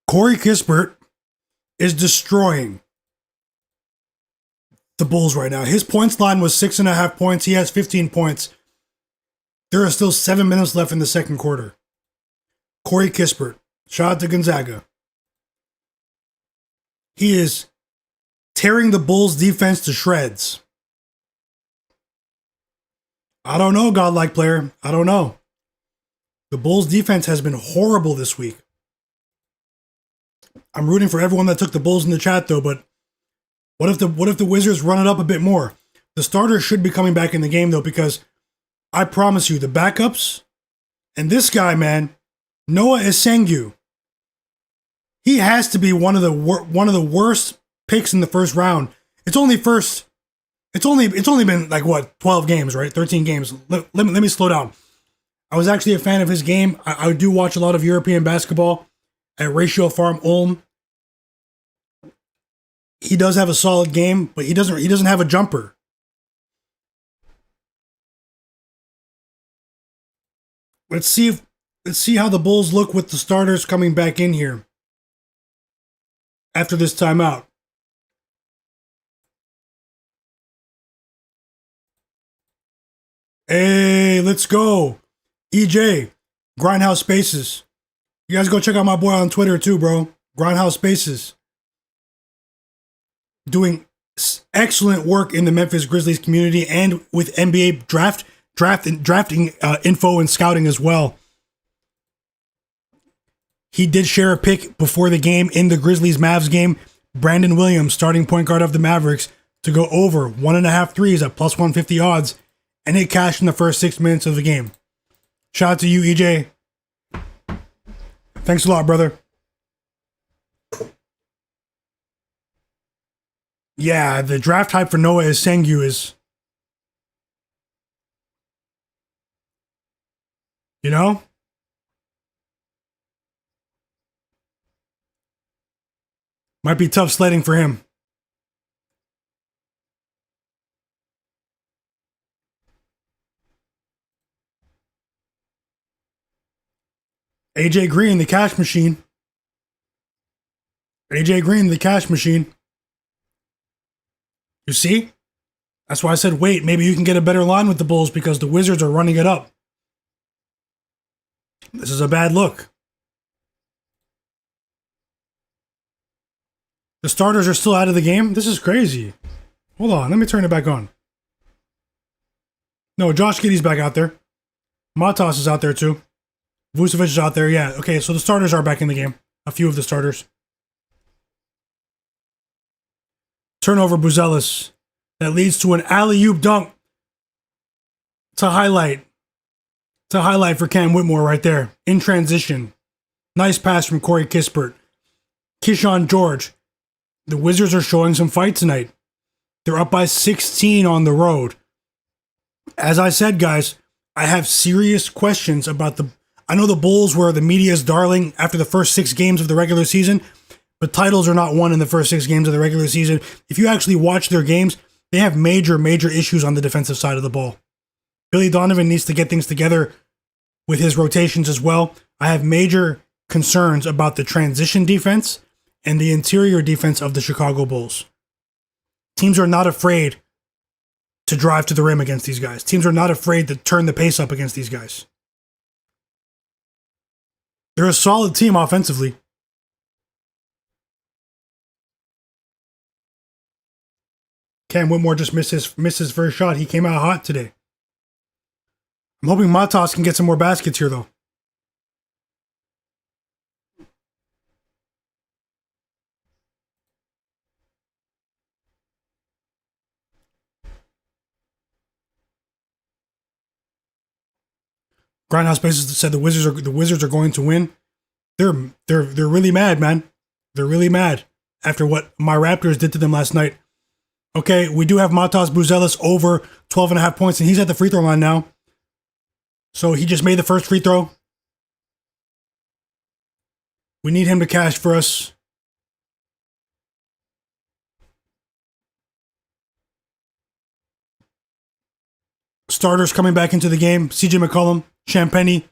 Corey Kispert is destroying the Bulls right now. His points line was 6.5 points. He has 15 points. There are still 7 minutes left in the second quarter. Corey Kispert, shout out to Gonzaga. He is tearing the Bulls defense to shreds. I don't know, godlike player. I don't know. The Bulls defense has been horrible this week. I'm rooting for everyone that took the Bulls in the chat though, but what if the Wizards run it up a bit more? The starters should be coming back in the game though, because I promise you, the backups and this guy, man, Noah, he has to be one of the worst picks in the first round. It's only been like what, 12 games, right? 13 games. Let me slow down. I was actually a fan of his game. I do watch a lot of European basketball at Ratio Farm Ulm. He does have a solid game, but he doesn't have a jumper. Let's see how the Bulls look with the starters coming back in here after this timeout. Hey, let's go. EJ, Grindhouse Spaces. You guys go check out my boy on Twitter too, bro. Grindhouse Spaces. Doing excellent work in the Memphis Grizzlies community and with NBA drafting info and scouting as well. He did share a pick before the game in the Grizzlies-Mavs game. Brandon Williams, starting point guard of the Mavericks, to go over 1.5 threes at plus 150 odds, and it cashed in the first 6 minutes of the game. Shout out to you, EJ. Thanks a lot, brother. Yeah, the draft hype for Noah Osengu is You know? Might be tough sledding for him. AJ Green, the cash machine. AJ Green, the cash machine. You see? That's why I said, wait, maybe you can get a better line with the Bulls because the Wizards are running it up. This is a bad look. The starters are still out of the game? This is crazy. Hold on, let me turn it back on. No, Josh Giddey's back out there. Matas is out there too. Vucevic is out there, yeah. Okay, so the starters are back in the game. A few of the starters. Turnover, Buzelis. That leads to an alley-oop dunk. It's a highlight. It's a highlight for Cam Whitmore right there. In transition. Nice pass from Corey Kispert. Keyshawn George. The Wizards are showing some fight tonight. They're up by 16 on the road. As I said, guys, I have serious questions about the... I know the Bulls were the media's darling after the first 6 games of the regular season, but titles are not won in the first 6 games of the regular season. If you actually watch their games, they have major issues on the defensive side of the ball. Billy Donovan needs to get things together with his rotations as well. I have major concerns about the transition defense and the interior defense of the Chicago Bulls. Teams are not afraid to drive to the rim against these guys. Teams are not afraid to turn the pace up against these guys. They're a solid team offensively. Cam Whitmore just missed his first shot. He came out hot today. I'm hoping Matas can get some more baskets here, though. Grindhouse Bases said the Wizards are going to win. They're really mad, man. They're really mad after what my Raptors did to them last night. Okay, we do have Matas Buzelis over 12.5 points, and he's at the free throw line now. So he just made the first free throw. We need him to cash for us. Starters coming back into the game. CJ McCollum, Champagny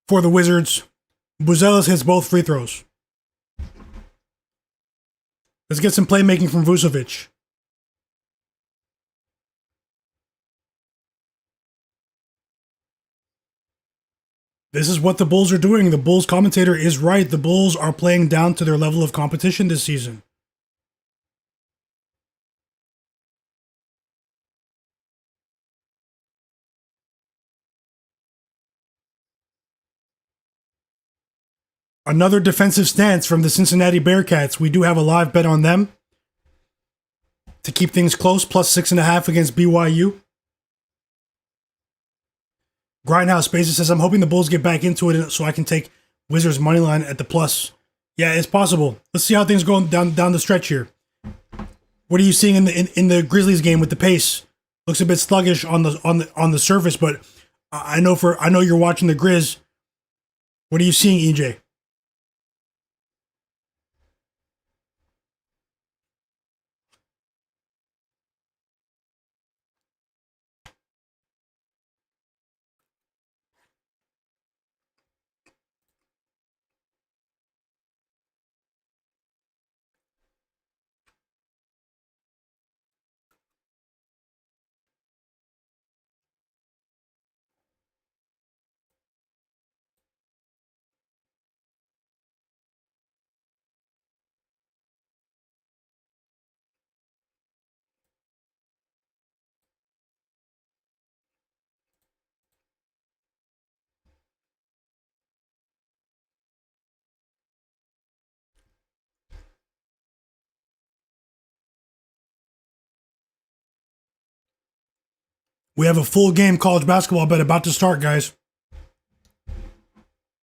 for the Wizards. Buzelis hits both free throws. Let's get some playmaking from Vucevic. This is what the Bulls are doing. The Bulls commentator is right. The Bulls are playing down to their level of competition this season. Another defensive stance from the Cincinnati Bearcats. We do have a live bet on them to keep things close, plus 6.5 against BYU. Grindhouse Spaces says, I'm hoping the Bulls get back into it so I can take Wizards money line at the plus. Yeah, it's possible. Let's see how things go down the stretch here. What are you seeing in the Grizzlies game with the pace? Looks a bit sluggish on the surface, but I know you're watching the Grizz. What are you seeing, EJ? We have a full game college basketball bet about to start, guys.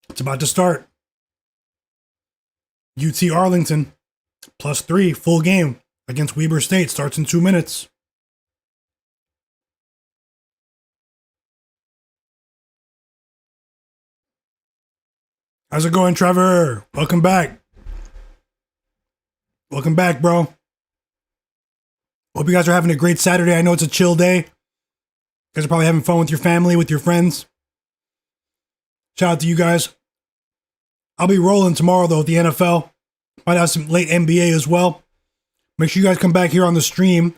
It's about to start. UT Arlington, +3, full game against Weber State. Starts in 2 minutes. How's it going, Trevor? Welcome back. Welcome back, bro. Hope you guys are having a great Saturday. I know it's a chill day. You guys are probably having fun with your family, with your friends. Shout out to you guys. I'll be rolling tomorrow, though, with the NFL. Might have some late NBA as well. Make sure you guys come back here on the stream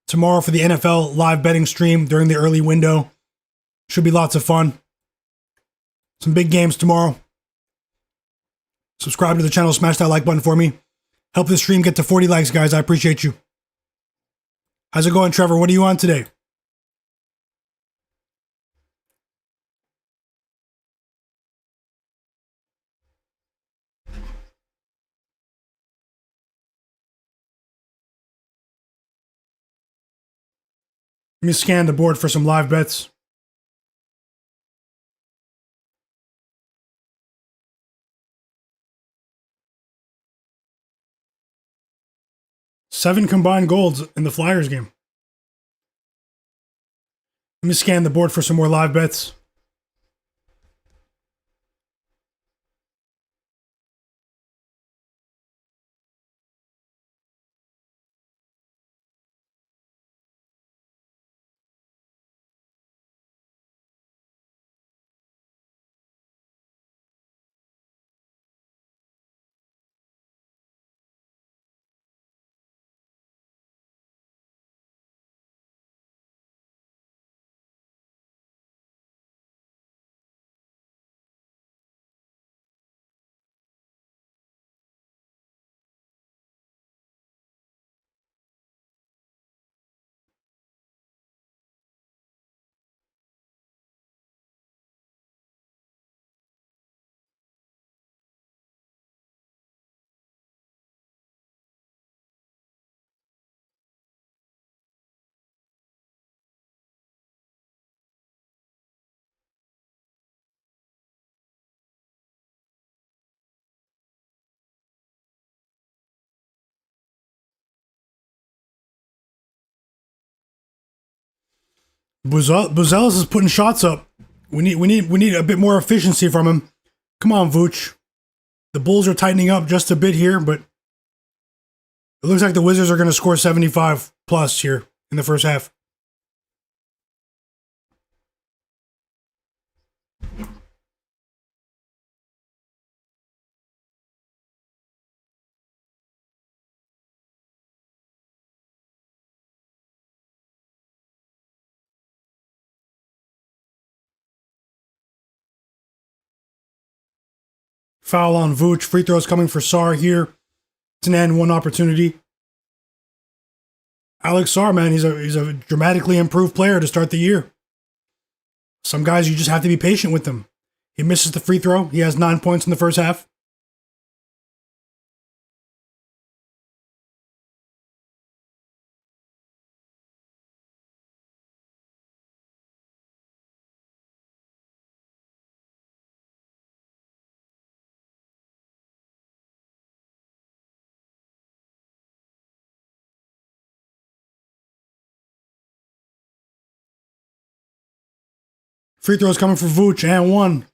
tomorrow for the NFL live betting stream during the early window. Should be lots of fun. Some big games tomorrow. Subscribe to the channel, smash that like button for me. Help this stream get to 40 likes, guys. I appreciate you. How's it going, Trevor? What are you on today? Let me scan the board for some live bets. Seven combined golds in the Flyers game. Let me scan the board for some more live bets. Buzelis is putting shots up. We need a bit more efficiency from him. Come on, Vooch. The Bulls are tightening up just a bit here, but it looks like the Wizards are going to score 75 plus here in the first half. Foul on Vooch. Free throws coming for Sarr here. It's an and one opportunity. Alex Sarr, man, he's a dramatically improved player to start the year. Some guys, you just have to be patient with them. He misses the free throw. He has 9 points in the first half. Free throws coming for Vooch, and one.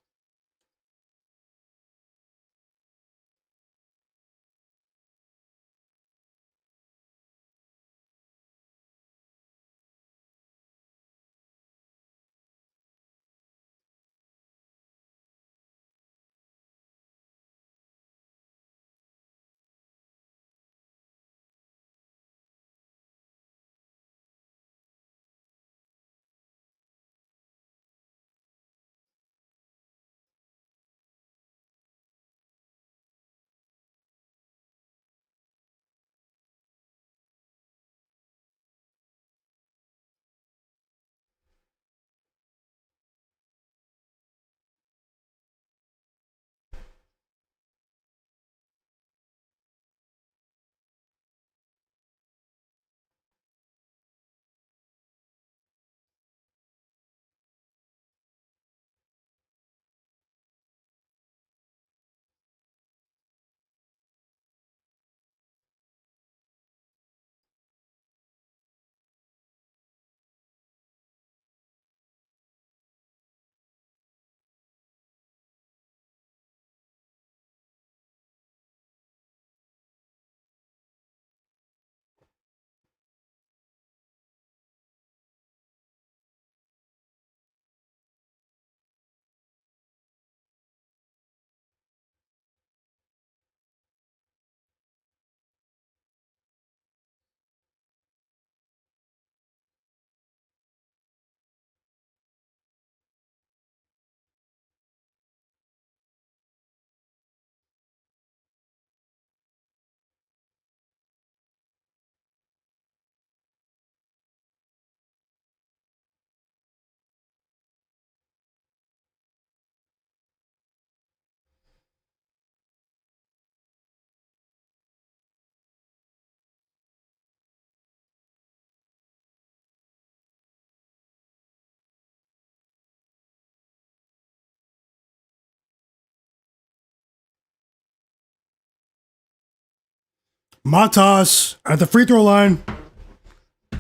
Matas at the free throw line.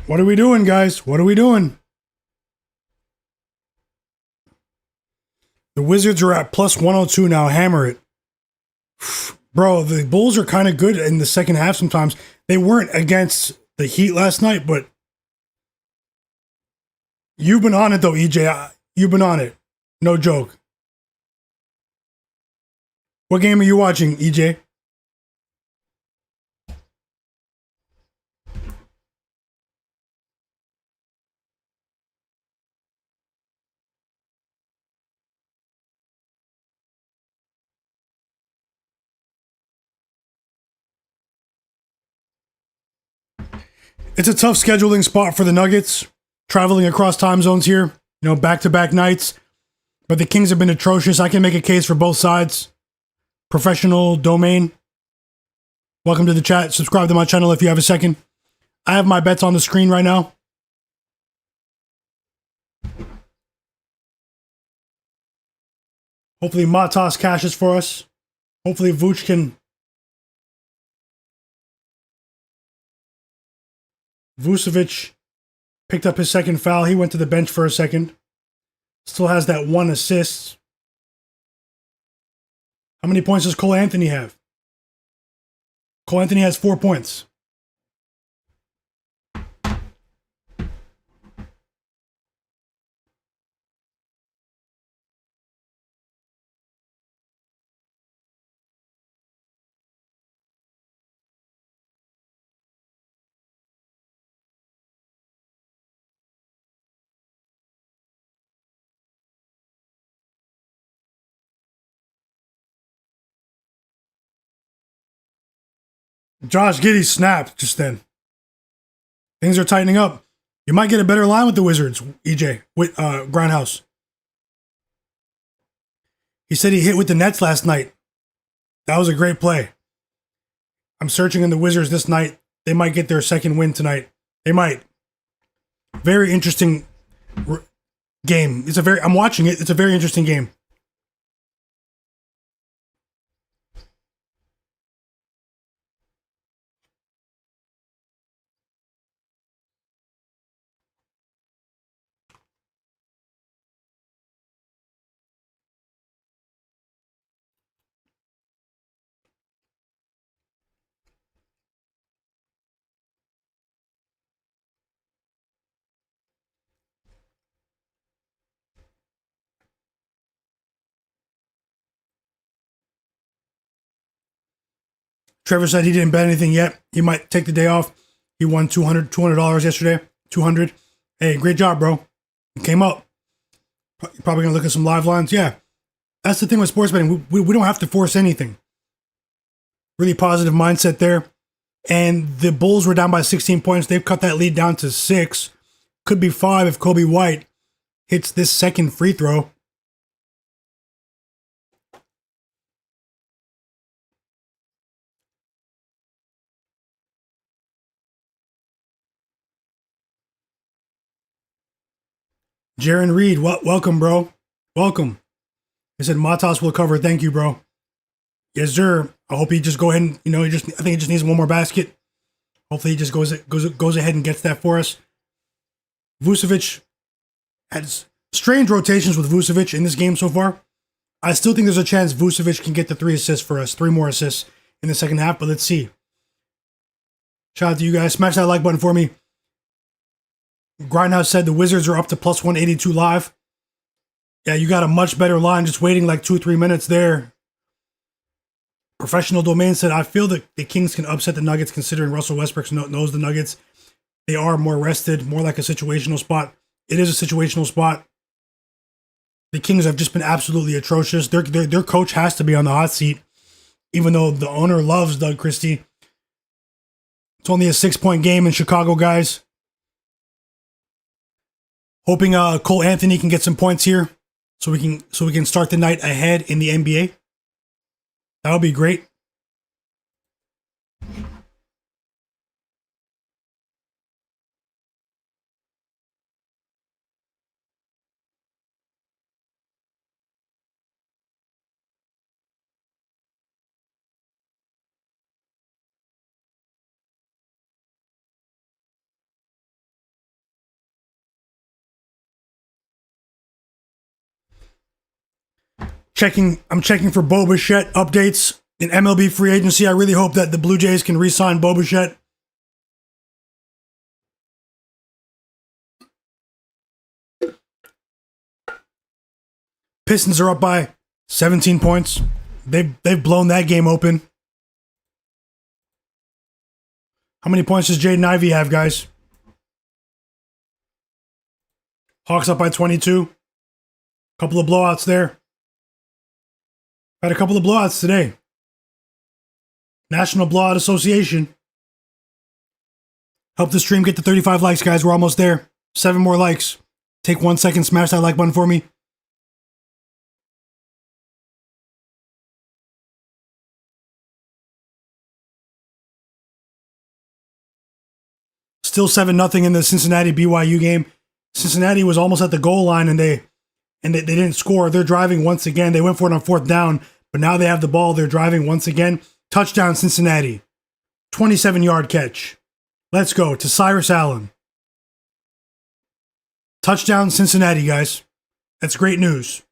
What are we doing, guys? What are we doing? The Wizards are at plus 102 now. Hammer it. Bro, the Bulls are kind of good in the second half sometimes. They weren't against the Heat last night, but you've been on it, though, EJ. You've been on it. No joke. What game are you watching, EJ? It's a tough scheduling spot for the Nuggets, traveling across time zones here, back-to-back nights. But the Kings have been atrocious. I can make a case for both sides. Professional domain. Welcome to the chat. Subscribe to my channel if you have a second. I have my bets on the screen right now. Hopefully Matas cashes for us. Hopefully Vooch can... Vucevic picked up his second foul. He went to the bench for a second. Still has that one assist. How many points does Karl-Anthony have? Karl-Anthony has 4 points. Josh Giddey snapped just then. Things are tightening up. You might get a better line with the Wizards, EJ, with Grindhouse. He said he hit with the Nets last night. That was a great play. I'm searching in the Wizards this night. They might get their second win tonight. They might. Very interesting game. I'm watching it. It's a very interesting game. Trevor said he didn't bet anything yet. He might take the day off. He won $200 yesterday. 200. Hey, great job, bro. You came up. You're probably going to look at some live lines. Yeah. That's the thing with sports betting. We don't have to force anything. Really positive mindset there. And the Bulls were down by 16 points. They've cut that lead down to 6. Could be 5 if Kobe White hits this second free throw. Jaron Reed, welcome, bro. Welcome. I said Matas will cover. Thank you, bro. Yes, sir. I hope he just go ahead and I think he just needs one more basket. Hopefully, he just goes ahead and gets that for us. Vucevic has strange rotations with Vucevic in this game so far. I still think there's a chance Vucevic can get the 3 assists for us, 3 more assists in the second half. But let's see. Shout out to you guys. Smash that like button for me. Grindhouse said the Wizards are up to plus 182 live. Yeah, you got a much better line just waiting like 2-3 minutes there. Professional Domain said, I feel that the Kings can upset the Nuggets considering Russell Westbrook knows the Nuggets. They are more rested, more like a situational spot. It is a situational spot. The Kings have just been absolutely atrocious. Their coach has to be on the hot seat, even though the owner loves Doug Christie. It's only a 6-point game in Chicago, guys. Hoping Karl-Anthony can get some points here so we can start the night ahead in the NBA. That would be great. I'm checking for Bo Bichette updates in MLB free agency. I really hope that the Blue Jays can re-sign Bo Bichette. Pistons are up by 17 points. They've blown that game open. How many points does Jaden Ivey have, guys? Hawks up by 22. Couple of blowouts there. Had a couple of blowouts today. National Blowout Association. Help the stream get to 35 likes, guys. We're almost there. 7 more likes. Take 1 second, smash that like button for me. Still 7-0 in the Cincinnati BYU game. Cincinnati was almost at the goal line and they didn't score. They're driving once again. They went for it on 4th down, but now they have the ball. They're driving once again. Touchdown Cincinnati. 27-yard catch. Let's go to Cyrus Allen. Touchdown Cincinnati, guys. That's great news.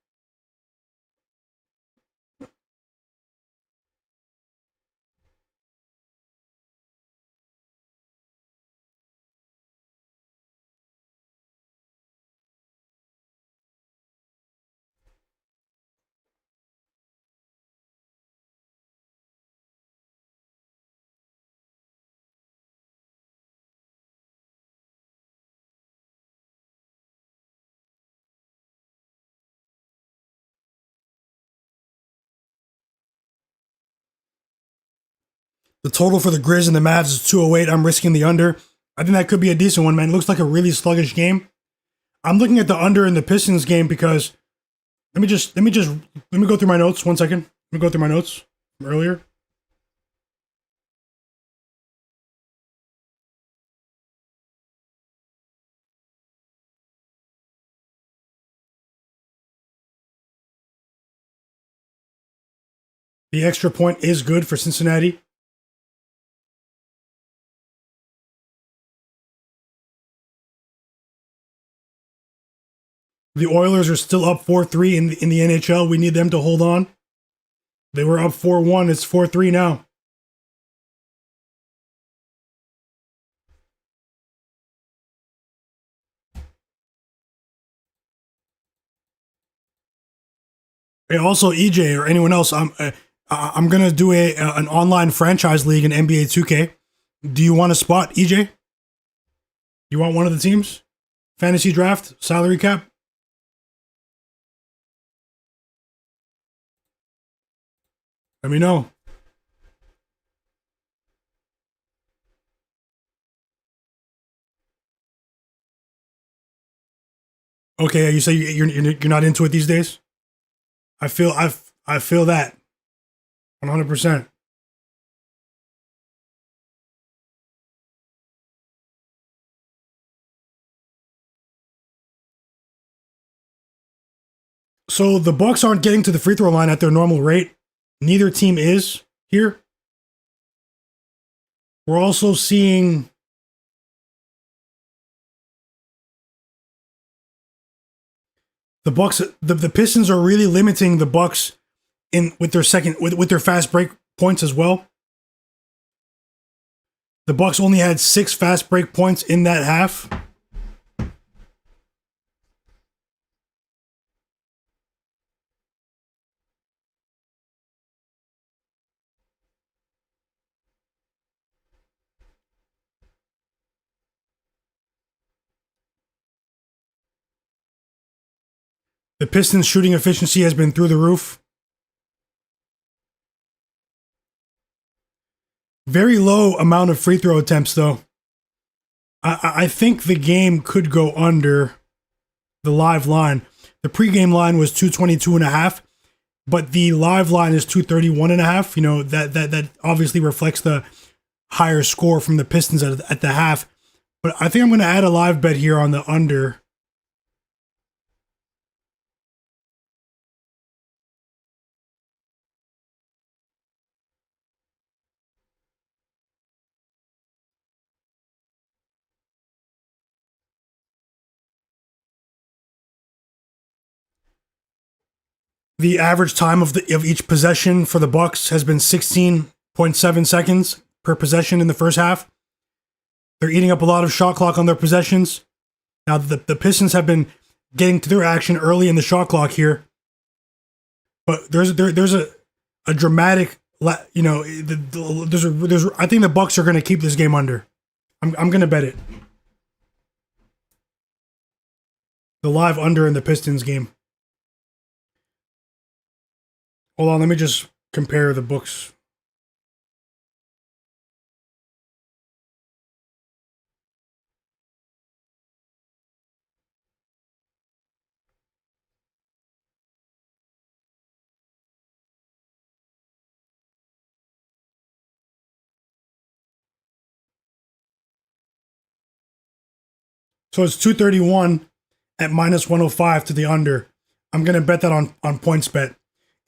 The total for the Grizz and the Mavs is 208. I'm risking the under. I think that could be a decent one, man. It looks like a really sluggish game. I'm looking at the under in the Pistons game because let me go through my notes. 1 second. Let me go through my notes from earlier. The extra point is good for Cincinnati. The Oilers are still up 4-3 in the NHL. We need them to hold on. They were up 4-1. It's 4-3 now. Hey, also, EJ or anyone else, I'm gonna do an online franchise league in NBA 2K. Do you want a spot, EJ? You want one of the teams? Fantasy draft, salary cap. Let me know. Okay, you say you're not into it these days. I feel that 100%. So the Bucks aren't getting to the free throw line at their normal rate. Neither team is here. We're also seeing the Bucks. The Pistons are really limiting the Bucks with their fast break points as well. The Bucks only had 6 fast break points in that half. The Pistons' shooting efficiency has been through the roof. Very low amount of free throw attempts, though. I think the game could go under the live line. The pregame line was 222.5, but the live line is 231.5. You know, that obviously reflects the higher score from the Pistons at the half. But I think I'm going to add a live bet here on the under. The average time of each possession for the Bucks has been 16.7 seconds per possession in the first half. They're eating up a lot of shot clock on their possessions. Now, the Pistons have been getting to their action early in the shot clock here. But there's a dramatic, you know, I think the Bucks are going to keep this game under. I'm going to bet it. The live under in the Pistons game. Hold on, let me just compare the books. So it's 231 at minus 105 to the under. I'm going to bet that on PointsBet.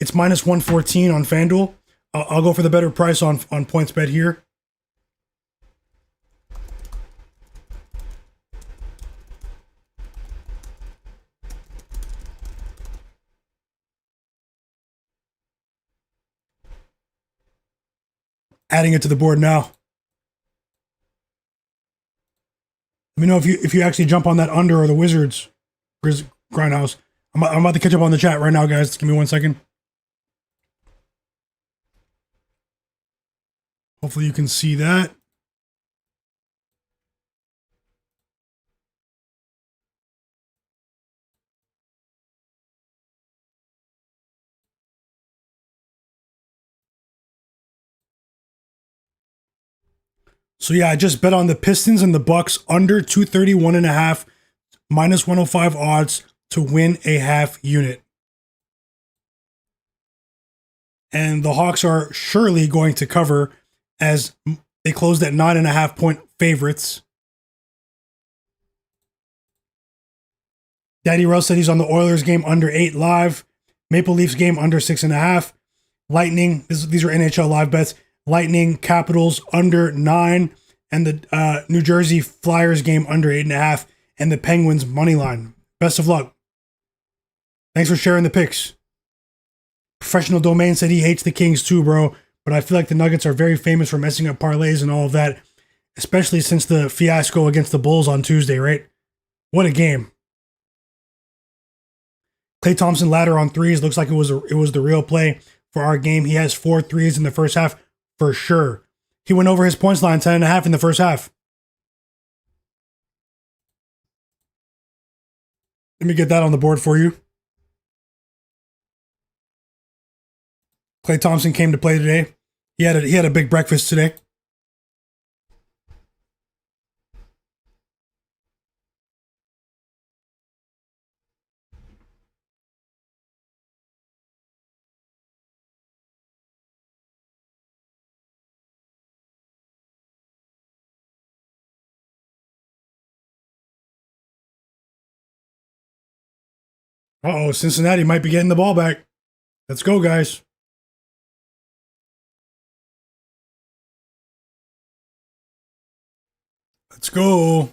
It's minus 114 on FanDuel. I'll go for the better price on PointsBet here. Adding it to the board now. Let me know if you actually jump on that under or the Wizards Grindhouse. I'm about to catch up on the chat right now, guys. Give me 1 second. Hopefully you can see that. So yeah, I just bet on the Pistons and the Bucks under 231.5, minus 105 odds to win a half unit. And the Hawks are surely going to cover as they closed at 9.5 point favorites. Daddy Rose said he's on the Oilers game under 8 live. Maple Leafs game under 6.5. Lightning, these are NHL live bets. Lightning Capitals under 9, and the New Jersey Flyers game under 8.5, and the Penguins money line. Best of luck. Thanks for sharing the picks. Professional Domain said he hates the Kings too, bro, but I feel like the Nuggets are very famous for messing up parlays and all of that, especially since the fiasco against the Bulls on Tuesday, right? What a game. Klay Thompson ladder on threes. Looks like it was the real play for our game. He has 4 threes in the first half. For sure. He went over his points line 10.5 in the first half. Let me get that on the board for you. Klay Thompson came to play today. He had a big breakfast today. Uh-oh, Cincinnati might be getting the ball back. Let's go, guys. Let's go.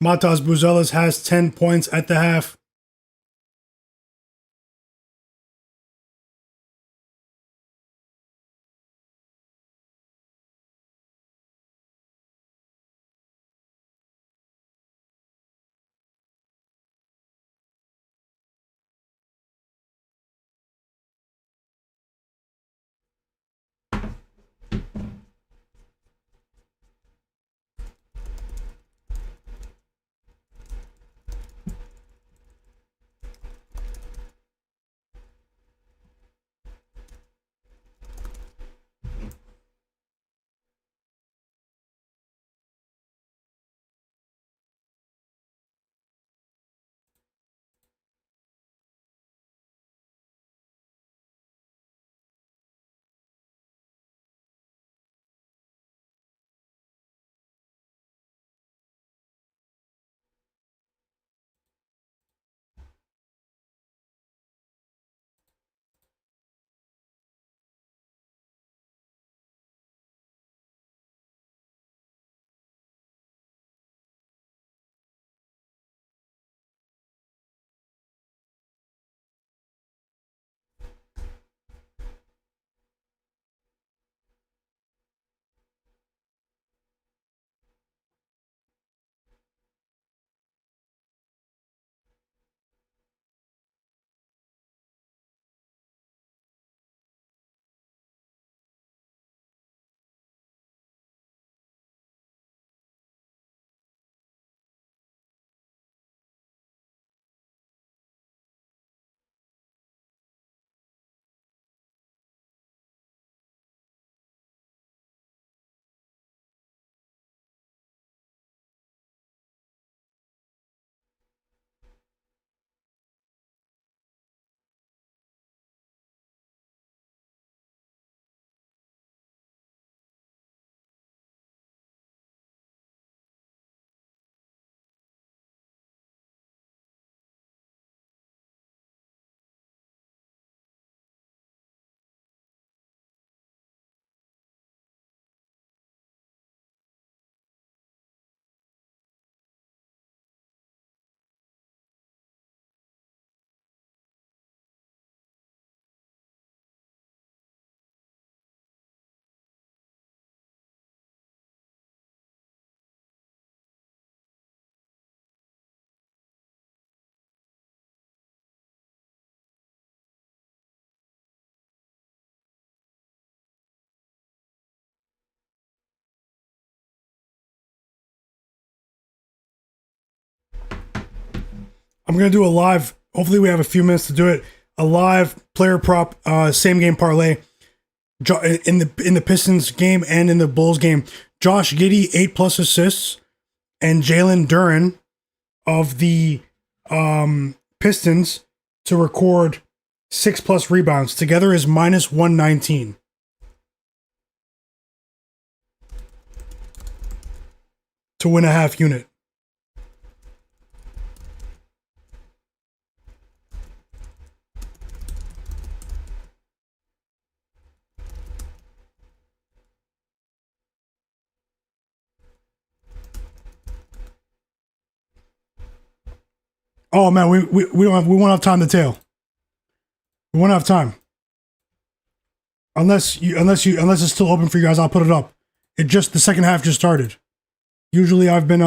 Matas Buzelis has 10 points at the half. I'm going to do a live, hopefully we have a few minutes to do it, a live player prop same game parlay in the Pistons game and in the Bulls game. Josh Giddey, 8+ assists, and Jalen Duren of the Pistons to record 6+ rebounds. Together is -119. To win a half unit. Oh man, we won't have time to tail. We won't have time. Unless it's still open for you guys, I'll put it up. The second half just started. Usually I've been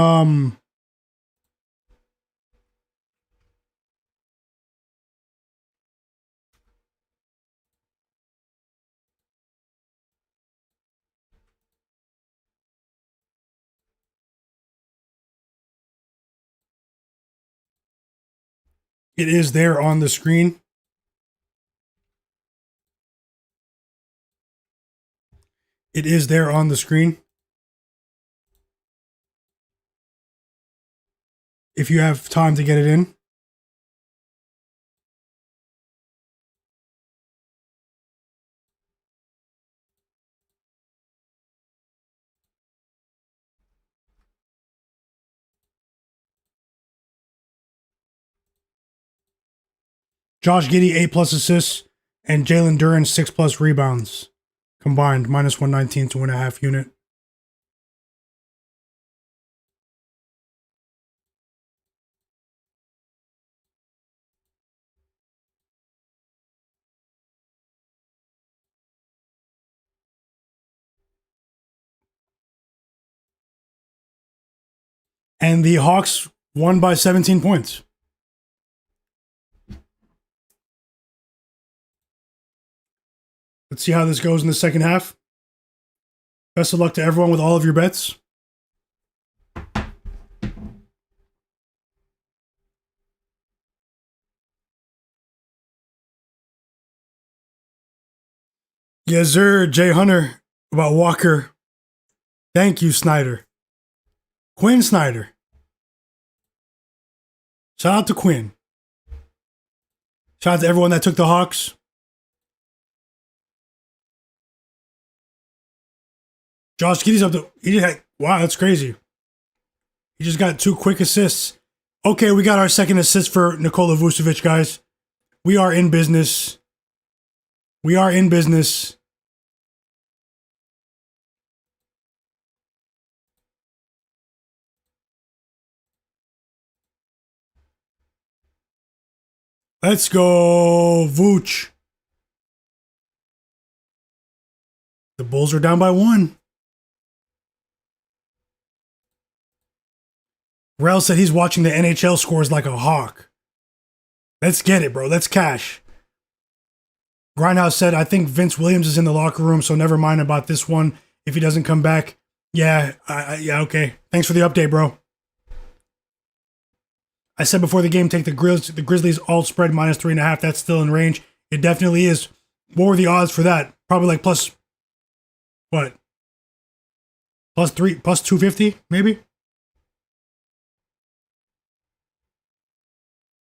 it is there on the screen. It is there on the screen. If you have time to get it in. Josh Giddey, 8+ assists, and Jalen Duren, 6+ rebounds. Combined, -119 to win a half unit. And the Hawks won by 17 points. Let's see how this goes in the second half. Best of luck to everyone with all of your bets. Yes, sir. Jay Hunter about Walker. Thank you, Snyder. Quinn Snyder. Shout out to Quinn. Shout out to everyone that took the Hawks. Josh Giddey's up to... wow, that's crazy. He just got 2 quick assists. Okay, we got our second assist for Nikola Vucevic, guys. We are in business. We are in business. Let's go, Vooch. The Bulls are down by 1. Rel said he's watching the NHL scores like a hawk. Let's get it, bro. Let's cash. Grindhouse said, I think Vince Williams is in the locker room, so never mind about this one. If he doesn't come back, yeah, okay. Thanks for the update, bro. I said before the game, take the Grizzlies alt spread -3.5. That's still in range. It definitely is. What were the odds for that? Probably like plus, what? +3, +250, maybe?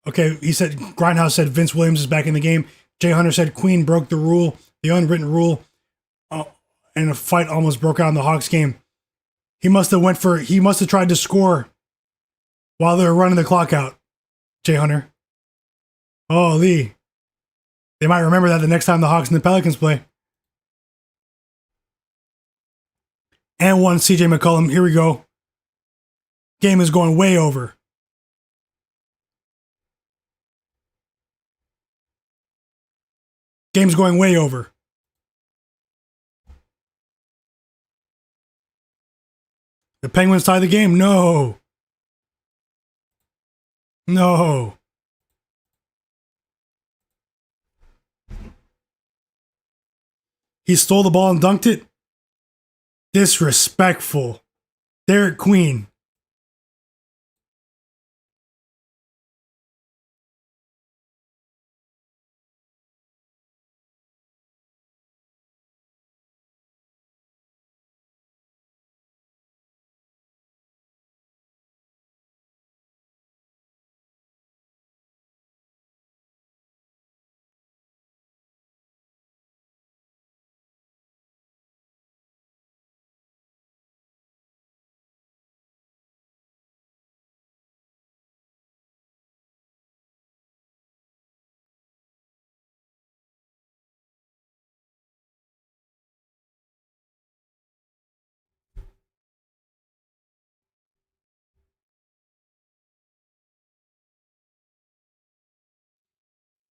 Okay, he said, Grindhouse said Vince Williams is back in the game. Jay Hunter said Queen broke the rule, the unwritten rule, and a fight almost broke out in the Hawks game. He must have tried to score while they were running the clock out, Jay Hunter. Oh, Lee. They might remember that the next time the Hawks and the Pelicans play. And one, CJ McCollum. Here we go. Game is going way over. Game's going way over. The Penguins tie the game. No. No. He stole the ball and dunked it. Disrespectful. Derek Queen.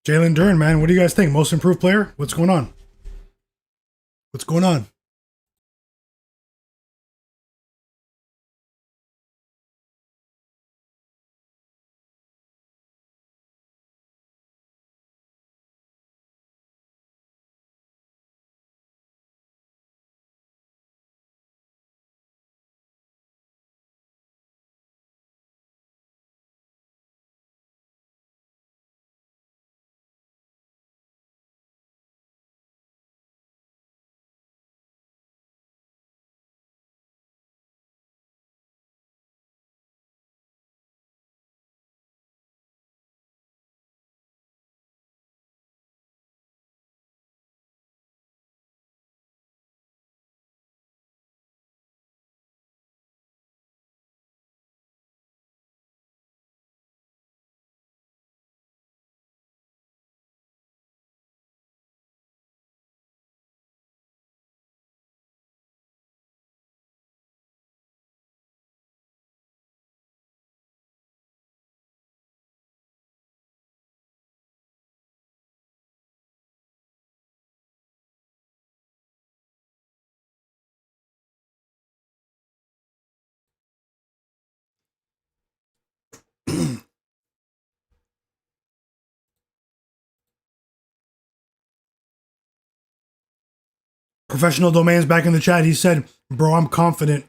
Jalen Duren, man, what do you guys think? Most improved player? What's going on? What's going on? Professional Domains back in the chat. He said, bro, I'm confident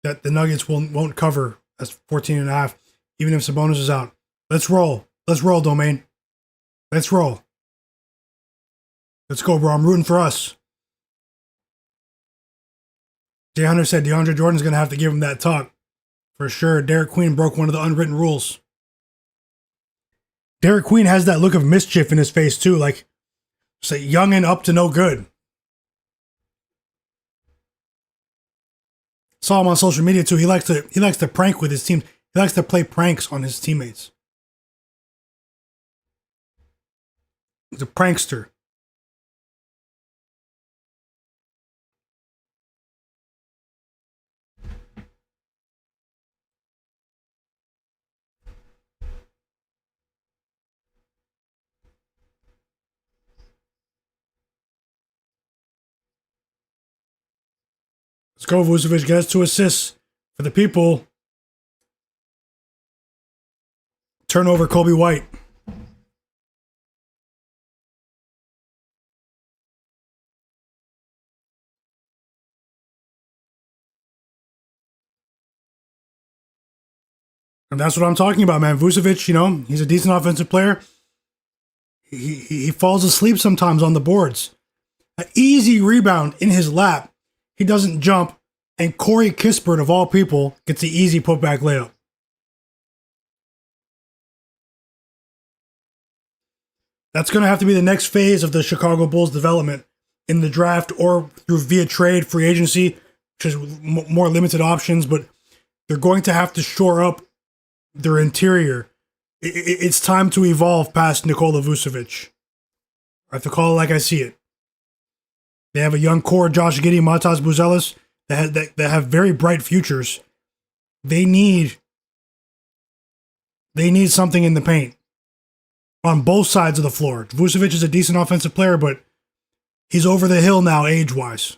that the Nuggets won't cover as 14.5, even if Sabonis is out. Let's roll. Let's roll, Domain. Let's roll. Let's go, bro. I'm rooting for us. Jay Hunter said DeAndre Jordan's going to have to give him that talk. For sure. Derek Queen broke one of the unwritten rules. Derek Queen has that look of mischief in his face, too. Like, say, young and up to no good. Saw him on social media too. He likes to prank with his team. He likes to play pranks on his teammates. He's a prankster. Let's go, Vucevic. Get us 2 assists for the people. Turnover, Kobe White. And that's what I'm talking about, man. Vucevic, you know, he's a decent offensive player. He falls asleep sometimes on the boards. An easy rebound in his lap. He doesn't jump, and Corey Kispert, of all people, gets the easy putback layup. That's going to have to be the next phase of the Chicago Bulls' development in the draft or through via trade, free agency, which is more limited options, but they're going to have to shore up their interior. It's time to evolve past Nikola Vucevic. I have to call it like I see it. They have a young core, Josh Giddey, Matas Buzelis, that have very bright futures. They need something in the paint on both sides of the floor. Vucevic is a decent offensive player, but he's over the hill now age-wise.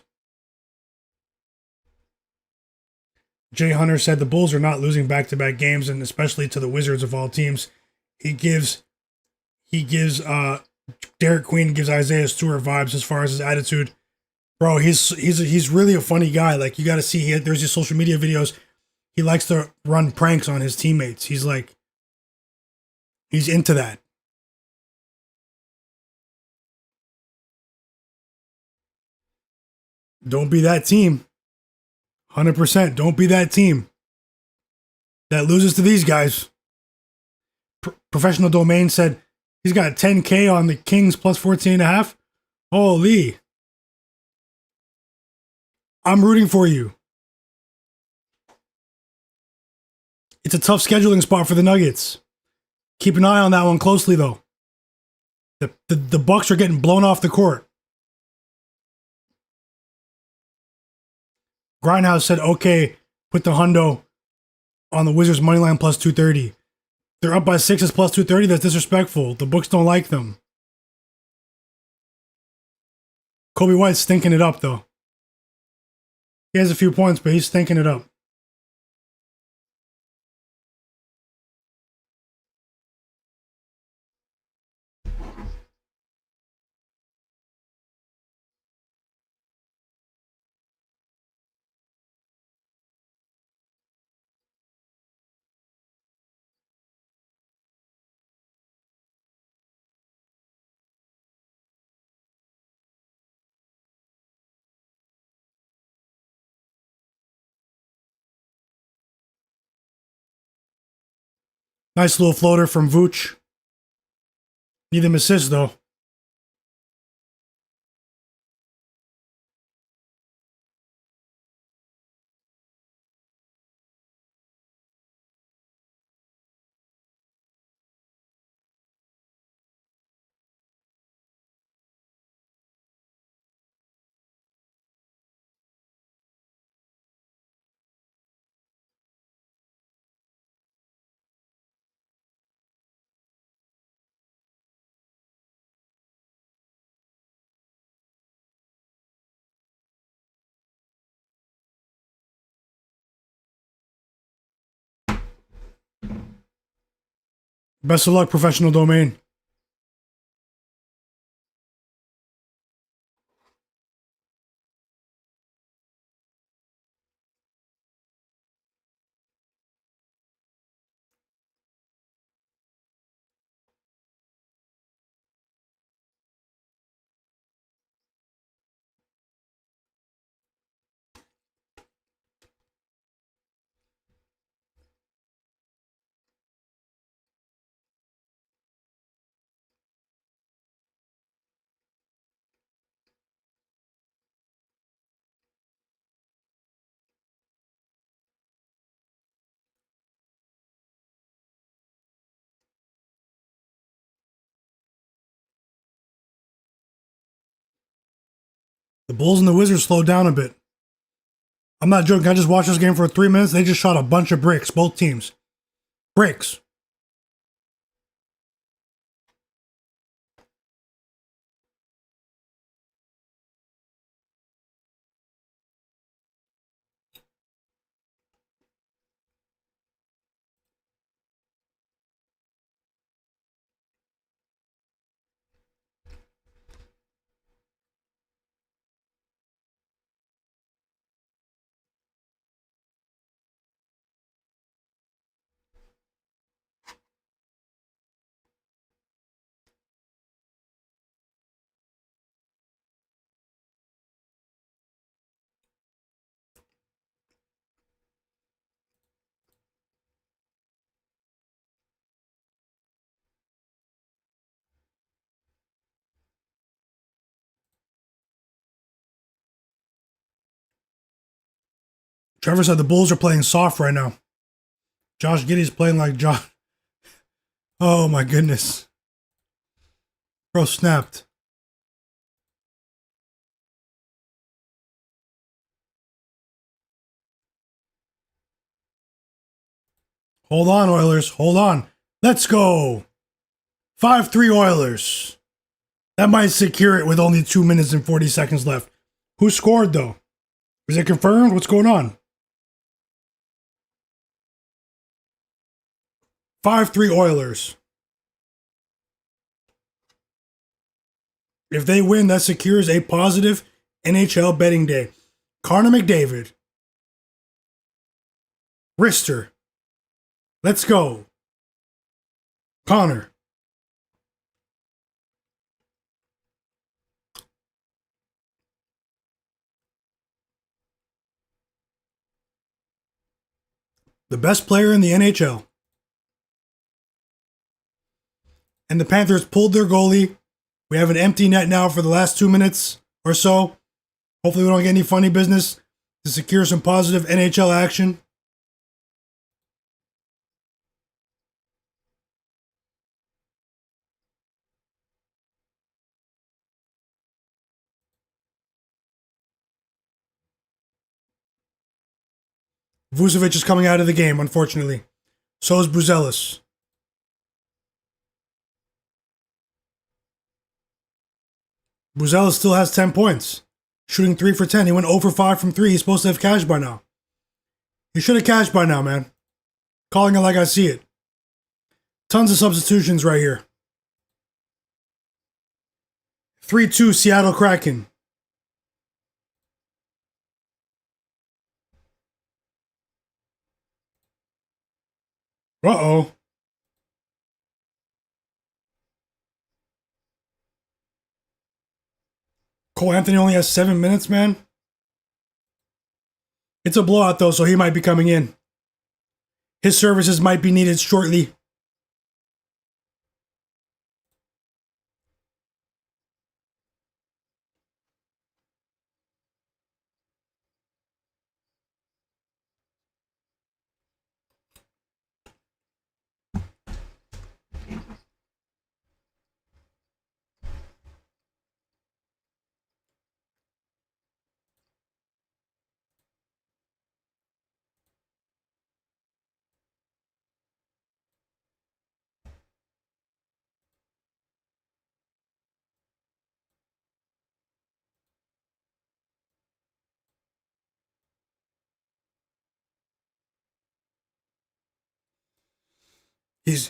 Jay Hunter said the Bulls are not losing back-to-back games, and especially to the Wizards of all teams. He gives Derek Queen gives Isaiah Stewart vibes as far as his attitude. Bro, he's really a funny guy. Like, you got to see, there's his social media videos. He likes to run pranks on his teammates. He's into that. Don't be that team. 100%. Don't be that team that loses to these guys. Professional Domain said he's got 10K on the Kings plus 14.5. Holy. I'm rooting for you. It's a tough scheduling spot for the Nuggets. Keep an eye on that one closely, though. The Bucks are getting blown off the court. Grindhouse said, okay, put the hundo on the Wizards money line plus 230. They're up by 6 as plus 230. That's disrespectful. The books don't like them. Kobe White's stinking it up, though. He has a few points, but he's stinking it up. Nice little floater from Vooch. Need him assist, though. Best of luck, professional domain. The Bulls and the Wizards slowed down a bit. I'm not joking. I just watched this game for 3 minutes. They just shot a bunch of bricks, both teams. Bricks. Trevor said the Bulls are playing soft right now. Josh Giddey's playing like Josh. Oh my goodness. Bro snapped. Hold on, Oilers. Hold on. Let's go. 5-3 Oilers. That might secure it with only 2 minutes and 40 seconds left. Who scored, though? Is it confirmed? What's going on? 5-3 Oilers. If they win, that secures a positive NHL betting day. Connor McDavid. Rister. Let's go. Connor. The best player in the NHL. And the Panthers pulled their goalie. We have an empty net now for the last 2 minutes or so. Hopefully we don't get any funny business to secure some positive NHL action. Vucevic is coming out of the game, unfortunately. So is Buzelis. Buzelis still has 10 points. Shooting 3 for 10. He went 0 for 5 from 3. He's supposed to have cashed by now. He should have cashed by now, man. Calling it like I see it. Tons of substitutions right here. 3-2 Seattle Kraken. Uh-oh. Cole-Anthony only has 7 minutes, man. It's a blowout, though, so he might be coming in. His services might be needed shortly.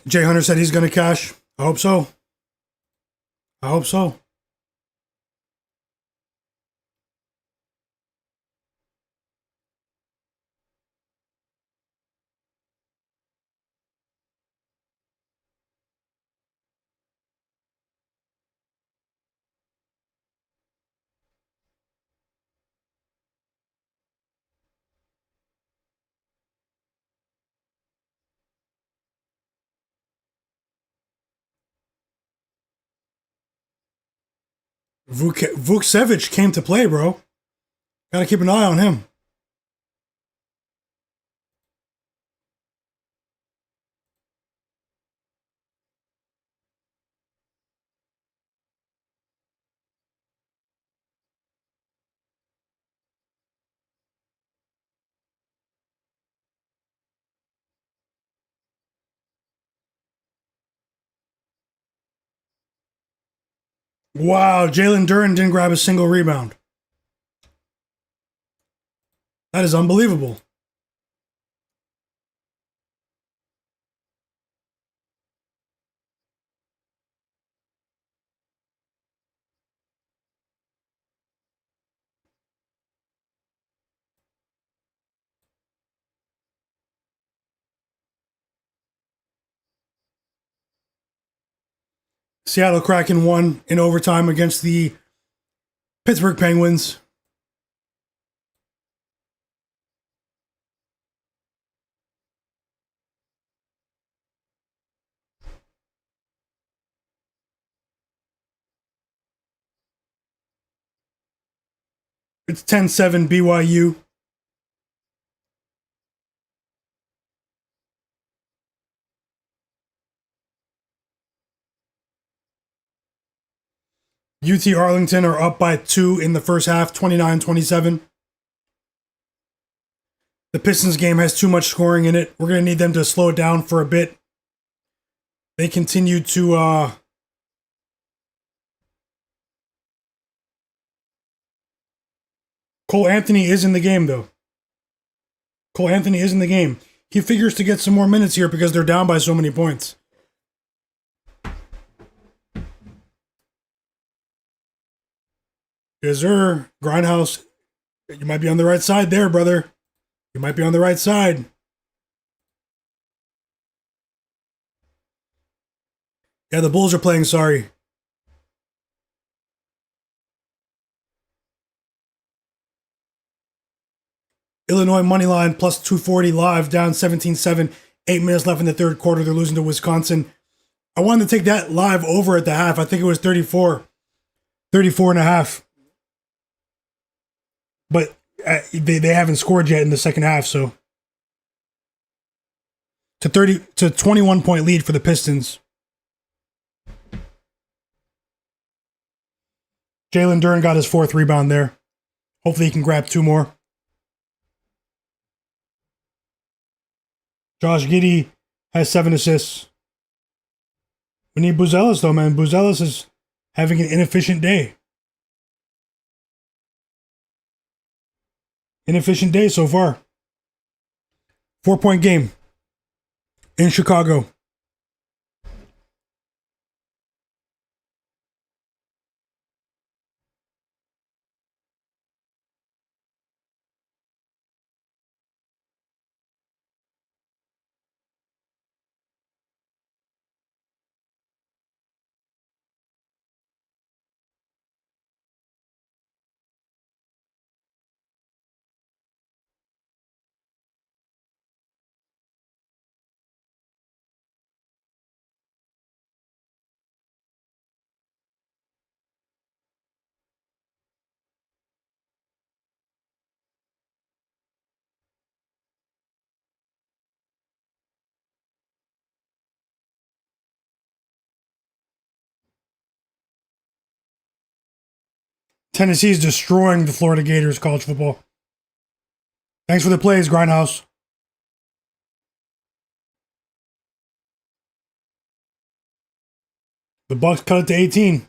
Jay Hunter said he's going to cash. I hope so. I hope so. Vucevic came to play, bro. Gotta keep an eye on him. Wow, Jalen Duren didn't grab a single rebound. That is unbelievable. Seattle Kraken won in overtime against the Pittsburgh Penguins. It's 10-7 BYU. UT Arlington are up by 2 in the first half, 29-27. The Pistons game has too much scoring in it. We're going to need them to slow it down for a bit. They continue to Cole-Anthony is in the game, though. Cole-Anthony is in the game. He figures to get some more minutes here because they're down by so many points. Yes, sir. Grindhouse, you might be on the right side there, brother. You might be on the right side. Yeah, the Bulls are playing sorry. Illinois money line plus 240 live, down 17-7. 8 minutes left in the third quarter. They're losing to Wisconsin. I wanted to take that live over at the half. I think it was 34 and a half. But they haven't scored yet in the second half, so to 21 point lead for the Pistons. Jalen Duren got his 4th rebound there. Hopefully he can grab 2 more. Josh Giddey has 7 assists. We need Buzelis though, man. Buzelis is having an inefficient day. Inefficient day so far. 4-point game in Chicago. Tennessee's destroying the Florida Gators college football. Thanks for the plays, Grindhouse. The Bucks cut it to 18.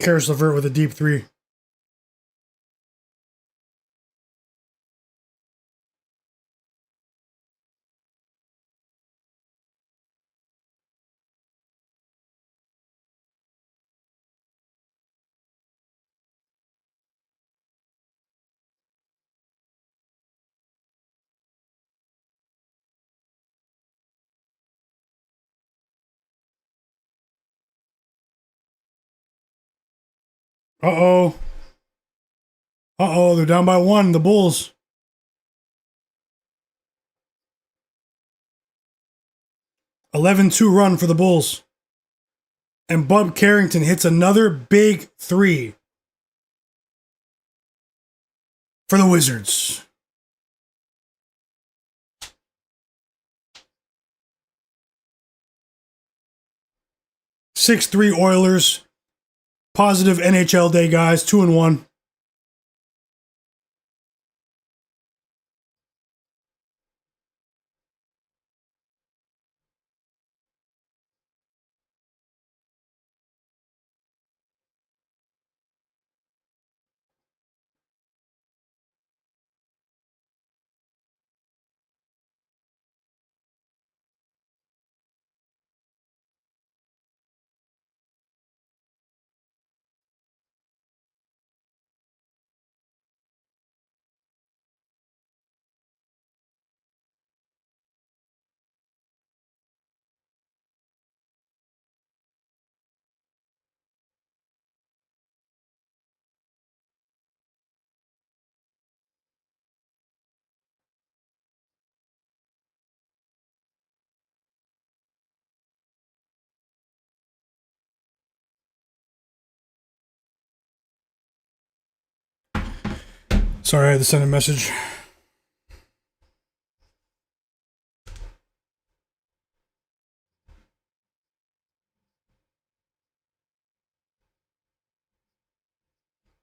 Karis LeVert with a deep three. Uh-oh. Uh-oh, they're down by 1, the Bulls. (11-2) run for the Bulls. And Bub Carrington hits another big three for the Wizards. (6-3) Oilers. Positive NHL day, guys. 2-1. Sorry, I had to send a message.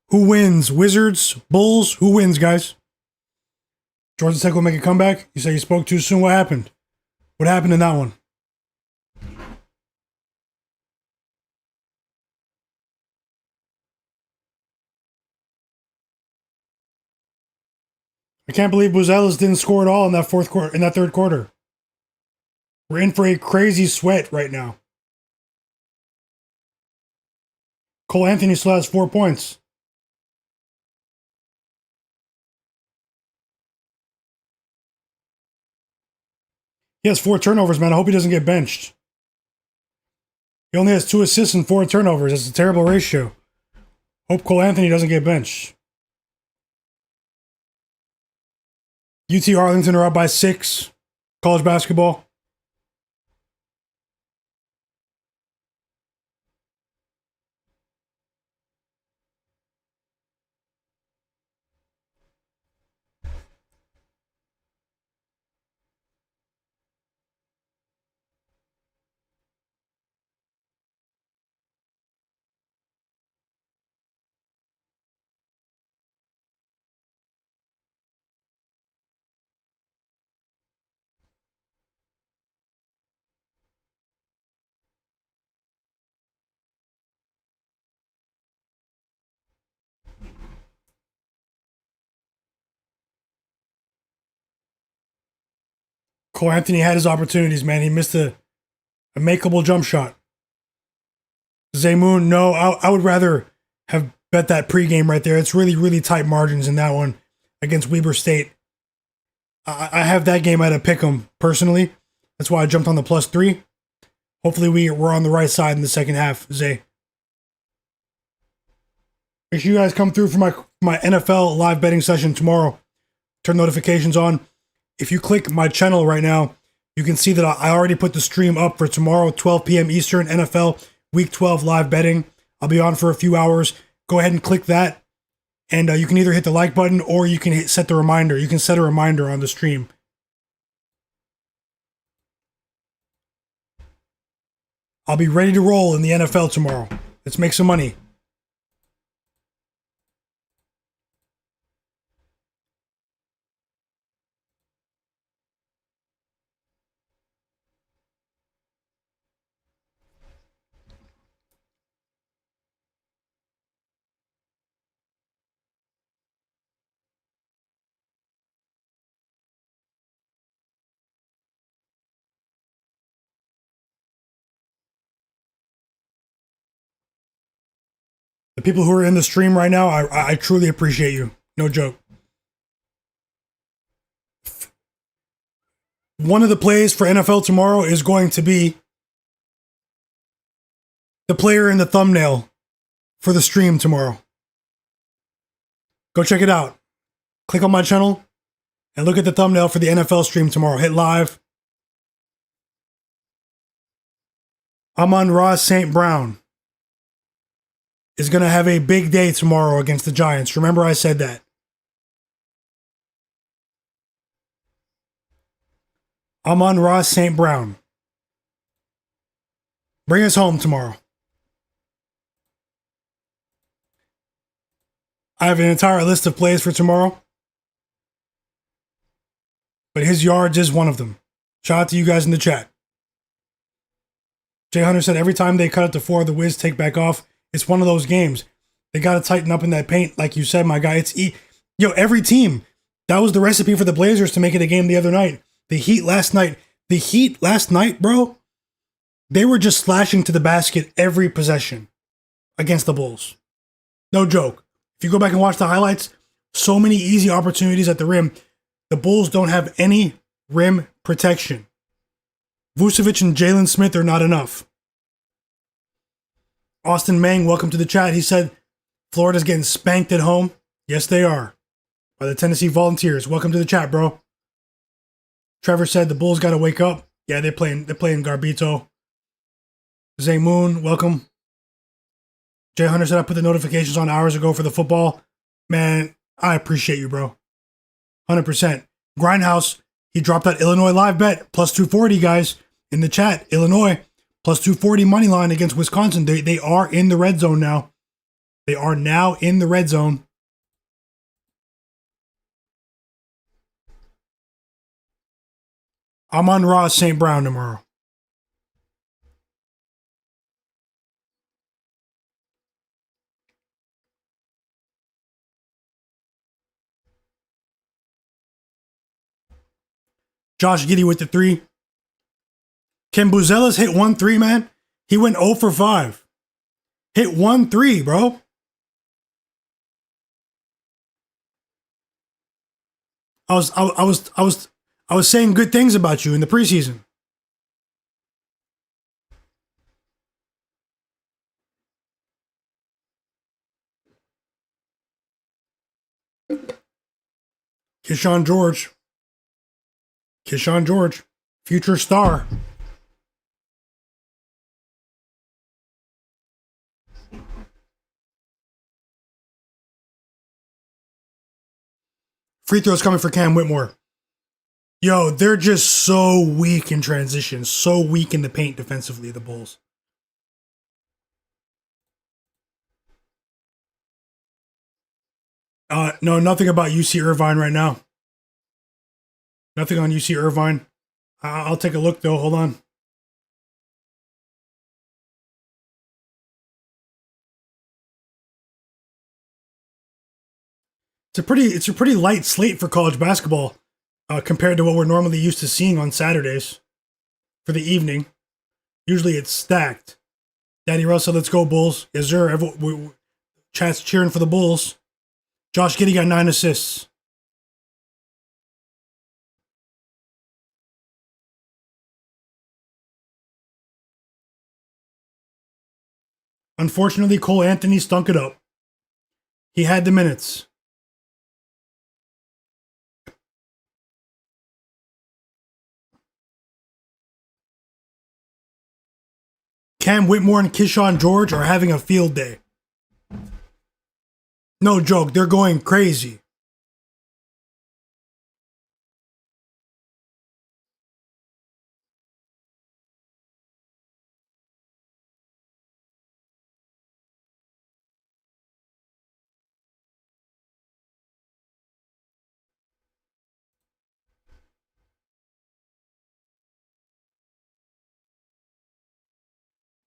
Who wins? Wizards? Bulls? Who wins, guys? Georgia Tech will make a comeback? You say you spoke too soon? What happened? What happened in that one? I can't believe Buzelis didn't score at all in that third quarter. We're in for a crazy sweat right now. Karl-Anthony still has 4 points. He has 4 turnovers, man. I hope he doesn't get benched. He only has 2 assists and 4 turnovers. That's a terrible ratio. Hope Karl-Anthony doesn't get benched. UT Arlington are up by 6. College basketball. Karl-Anthony had his opportunities, man. He missed a makeable jump shot. Zaymoon, no, I would rather have bet that pregame right there. It's really, really tight margins in that one against Weber State. I have that game at a pick'em personally. That's why I jumped on the +3. Hopefully we're on the right side in the second half, Zay. Make sure you guys come through for my NFL live betting session tomorrow. Turn notifications on. If you click my channel right now, you can see that I already put the stream up for tomorrow, 12 p.m. Eastern, NFL Week 12 live betting. I'll be on for a few hours. Go ahead and click that. And you can either hit the like button or you can set the reminder. You can set a reminder on the stream. I'll be ready to roll in the NFL tomorrow. Let's make some money. The people who are in the stream right now, I truly appreciate you. No joke. One of the plays for NFL tomorrow is going to be the player in the thumbnail for the stream tomorrow. Go check it out. Click on my channel and look at the thumbnail for the NFL stream tomorrow. Hit live. Amon-Ra St. Brown is going to have a big day tomorrow against the Giants. Remember I said that. Amon-Ra St. Brown. Bring us home tomorrow. I have an entire list of plays for tomorrow, but his yards is one of them. Shout out to you guys in the chat. Jay Hunter said every time they cut it to 4, the Wiz take back off. It's one of those games. They got to tighten up in that paint, like you said, my guy. Every team. That was the recipe for the Blazers to make it a game the other night. The Heat last night, bro, they were just slashing to the basket every possession against the Bulls. No joke. If you go back and watch the highlights, so many easy opportunities at the rim. The Bulls don't have any rim protection. Vucevic and Jalen Smith are not enough. Austin Mang, welcome to the chat. He said, Florida's getting spanked at home. Yes, they are. By the Tennessee Volunteers. Welcome to the chat, bro. Trevor said the Bulls got to wake up. Yeah, they're playing Garbito. Zay Moon, welcome. Jay Hunter said I put the notifications on hours ago for the football. Man, I appreciate you, bro. 100%. Grindhouse, he dropped that Illinois live bet. +240, guys, in the chat. Illinois, +240 money line against Wisconsin. They are in the red zone now. They are now in the red zone. Amon-Ra St. Brown tomorrow. Josh Giddey with the 3. Can Buzelis hit 1 3, man? He went 0 for 5. Hit 1 3, bro. I was saying good things about you in the preseason. Keyshawn George, future star. Free throws coming for Cam Whitmore. Yo, they're just so weak in transition, so weak in the paint defensively, the Bulls. No, nothing about UC Irvine right now. Nothing on UC Irvine. I'll take a look though. Hold on. It's a pretty light slate for college basketball compared to what we're normally used to seeing on Saturdays for the evening. Usually it's stacked. Danny Russell, let's go Bulls. Yes, sir. Chat's cheering for the Bulls. Josh Giddey got 9 assists. Unfortunately, Cole Anthony stunk it up. He had the minutes. Cam Whitmore and Keyshawn George are having a field day. No joke, they're going crazy.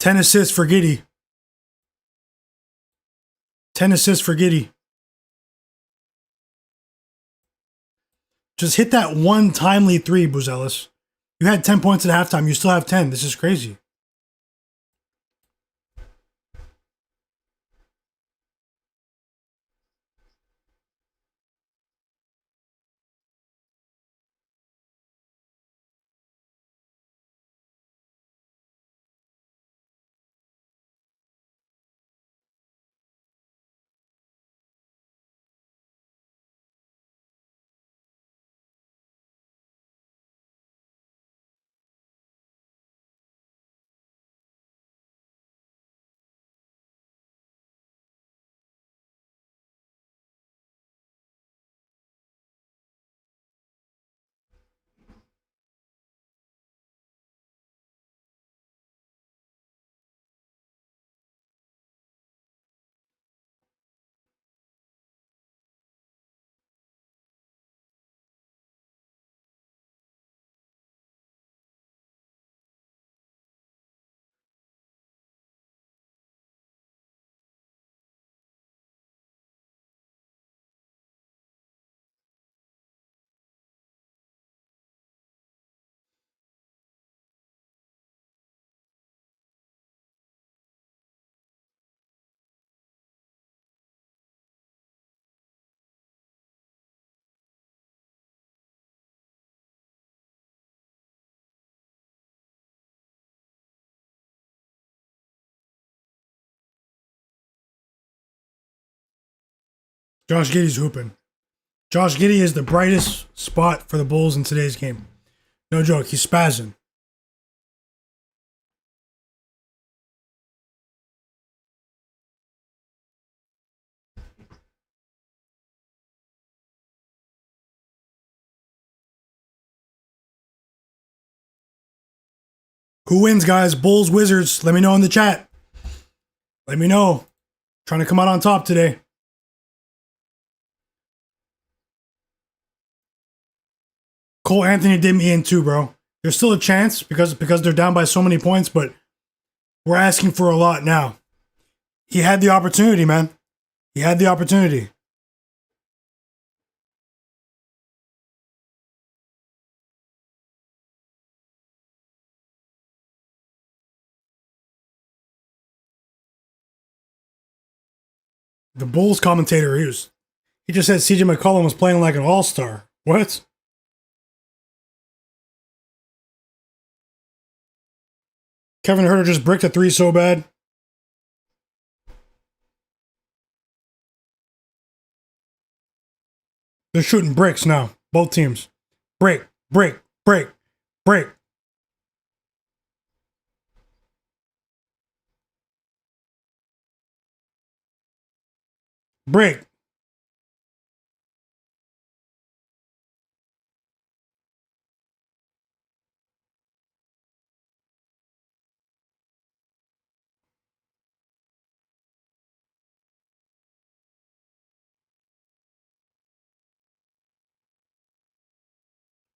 Ten assists for Giddey. 10 assists for Giddey. Just hit that one timely 3, Buzelis. You had 10 points at halftime. You still have 10. This is crazy. Josh Giddey's hooping. Josh Giddey is the brightest spot for the Bulls in today's game. No joke, he's spazzing. Who wins, guys? Bulls, Wizards? Let me know in the chat. Let me know. Trying to come out on top today. Cole Anthony did me in too, bro. There's still a chance because they're down by so many points, but we're asking for a lot now. He had the opportunity, man. He had the opportunity. The Bulls commentator, he just said CJ McCollum was playing like an all-star. What? Kevin Huerter just bricked a 3 so bad. They're shooting bricks now. Both teams. Break, break, break, break. Break.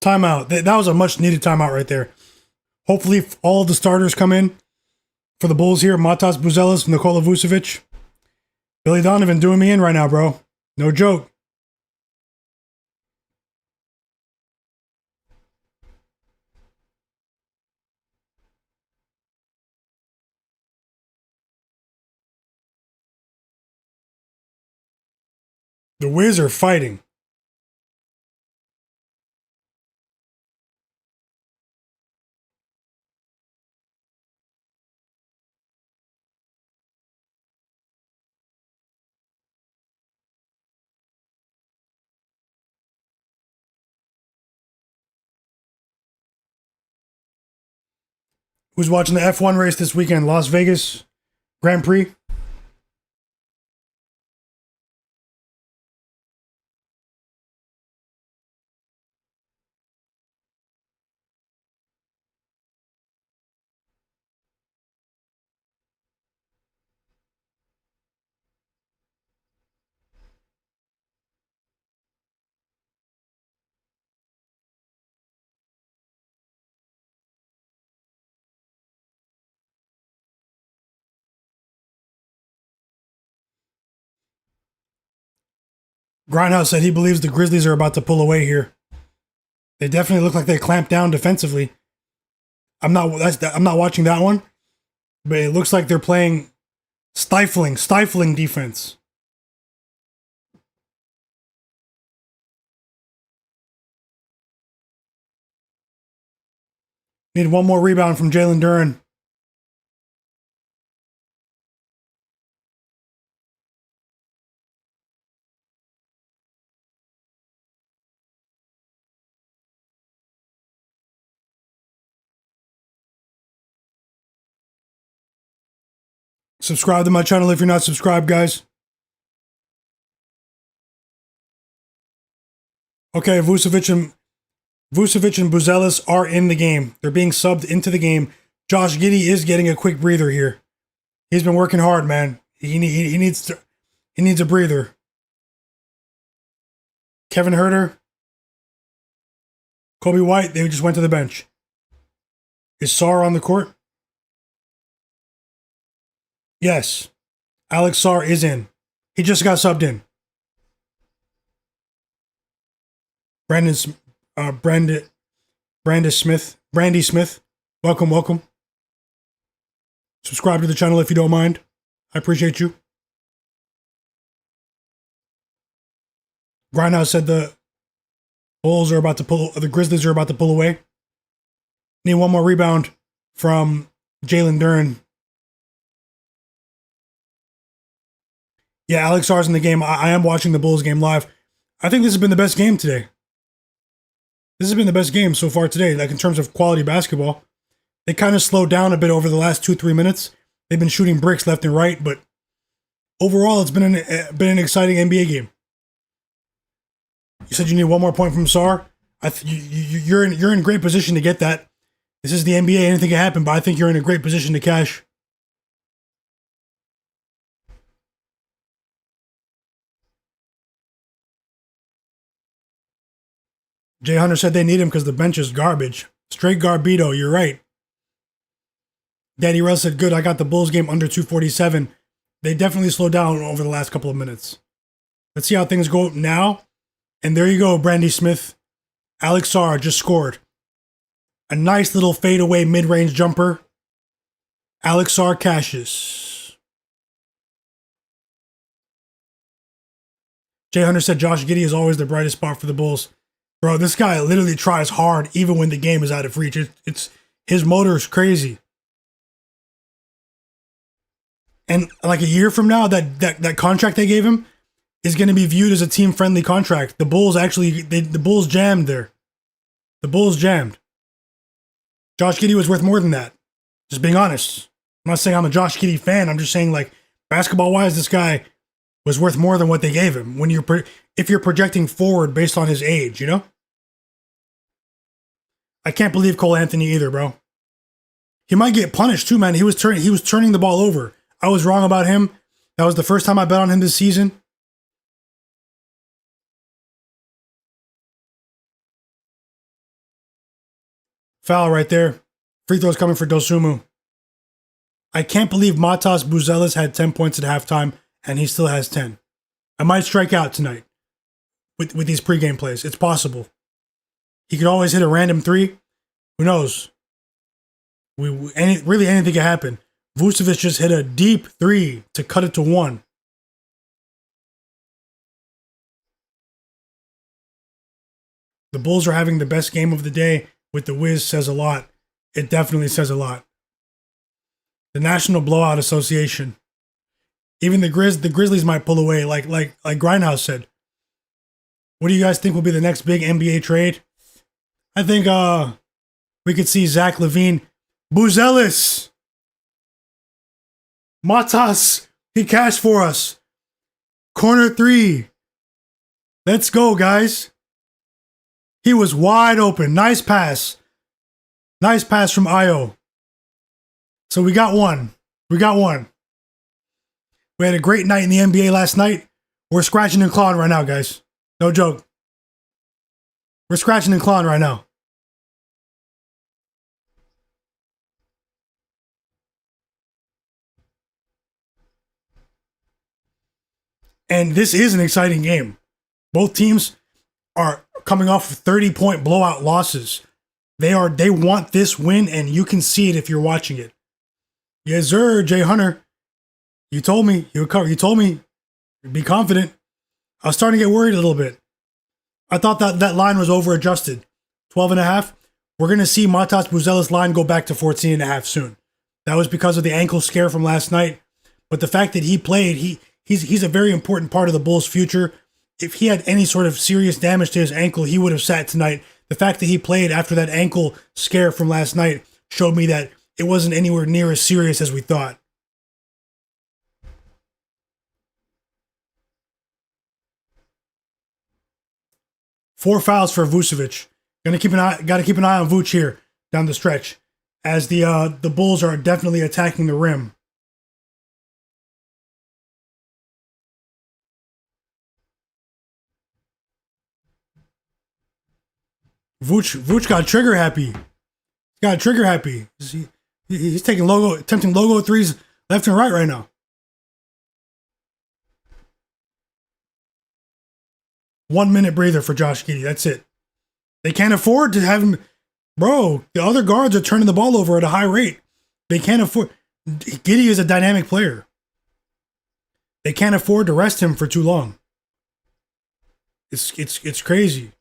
Timeout. That was a much needed timeout right there. Hopefully all the starters come in for the Bulls here. Matas Buzelis, Nikola Vucevic. Billy Donovan doing me in right now, bro. No joke. The Wiz are fighting. Who's watching the F1 race this weekend? Las Vegas Grand Prix. Grindhouse said he believes the Grizzlies are about to pull away here. They definitely look like they clamped down defensively. I'm not watching that one, but it looks like they're playing stifling defense. Need one more rebound from Jalen Duren. Subscribe to my channel if you're not subscribed, guys. Okay, Vucevic and Buzelis are in the game. They're being subbed into the game. Josh Giddey is getting a quick breather here. He's been working hard, man. He needs a breather. Kevin Huerter, Kobe White, they just went to the bench. Is Sarr on the court? Yes. Alex Sarr is in. He just got subbed in. Brandy Smith. Welcome. Subscribe to the channel if you don't mind. I appreciate you. Grindhouse said the Grizzlies are about to pull away. Need one more rebound from Jalen Duren. Yeah, Alex Sarr's in the game. I am watching the Bulls game live. I think this has been the best game today. This has been the best game so far today, like in terms of quality basketball. They kind of slowed down a bit over the last 2-3 minutes. They've been shooting bricks left and right, but overall, it's been an exciting NBA game. You said you need one more point from Sarr. You're in great position to get that. This is the NBA. Anything can happen, but I think you're in a great position to cash. Jay Hunter said they need him because the bench is garbage. Straight Garbito, you're right. Daddy Russ said, good, I got the Bulls game under 247. They definitely slowed down over the last couple of minutes. Let's see how things go now. And there you go, Brandy Smith. Alex Sarr just scored. A nice little fadeaway mid-range jumper. Alex Sarr cashes. Jay Hunter said Josh Giddey is always the brightest spot for the Bulls. Bro, this guy literally tries hard even when the game is out of reach. It's his motor is crazy. And like a year from now, that contract they gave him is going to be viewed as a team-friendly contract. The Bulls actually, the Bulls jammed there. The Bulls jammed. Josh Giddey was worth more than that. Just being honest. I'm not saying I'm a Josh Giddey fan. I'm just saying, like, basketball-wise, this guy was worth more than what they gave him. If you're projecting forward based on his age, you know? I can't believe Karl-Anthony either, bro. He might get punished too, man. He was turning the ball over. I was wrong about him. That was the first time I bet on him this season. Foul right there. Free throws coming for Dosunmu. I can't believe Matas Buzelis had 10 points at halftime, and he still has 10. I might strike out tonight with these pregame plays. It's possible. He could always hit a random three. Who knows? Really anything can happen. Vucevic just hit a deep three to cut it to 1. The Bulls are having the best game of the day with the Wiz says a lot. It definitely says a lot. The National Blowout Association. Even the Grizzlies might pull away, like Grindhouse said. What do you guys think will be the next big NBA trade? I think we could see Zach LaVine. Buzelis! Matas! He cashed for us. Corner 3. Let's go, guys. He was wide open. Nice pass. Nice pass from Io. So we got one. We had a great night in the NBA last night. We're scratching and clawing right now, guys. No joke. We're scratching and clawing right now. And this is an exciting game. Both teams are coming off of 30-point blowout losses. They want this win, and you can see it if you're watching it. Yes, sir, Jay Hunter. You told me. You told me. Be confident. I was starting to get worried a little bit. I thought that line was over-adjusted. 12.5. We're going to see Matas Buzelis' line go back to 14.5 soon. That was because of the ankle scare from last night. But the fact that he played, he's a very important part of the Bulls' future. If he had any sort of serious damage to his ankle, he would have sat tonight. The fact that he played after that ankle scare from last night showed me that it wasn't anywhere near as serious as we thought. Four fouls for Vucevic. Got to keep an eye on Vuce here down the stretch, as the Bulls are definitely attacking the rim. Vuce got trigger happy. He's attempting logo threes left and right now. 1 minute breather for Josh Giddey. That's it. They can't afford to have him. Bro, the other guards are turning the ball over at a high rate. They can't afford. Giddey is a dynamic player. They can't afford to rest him for too long. It's crazy.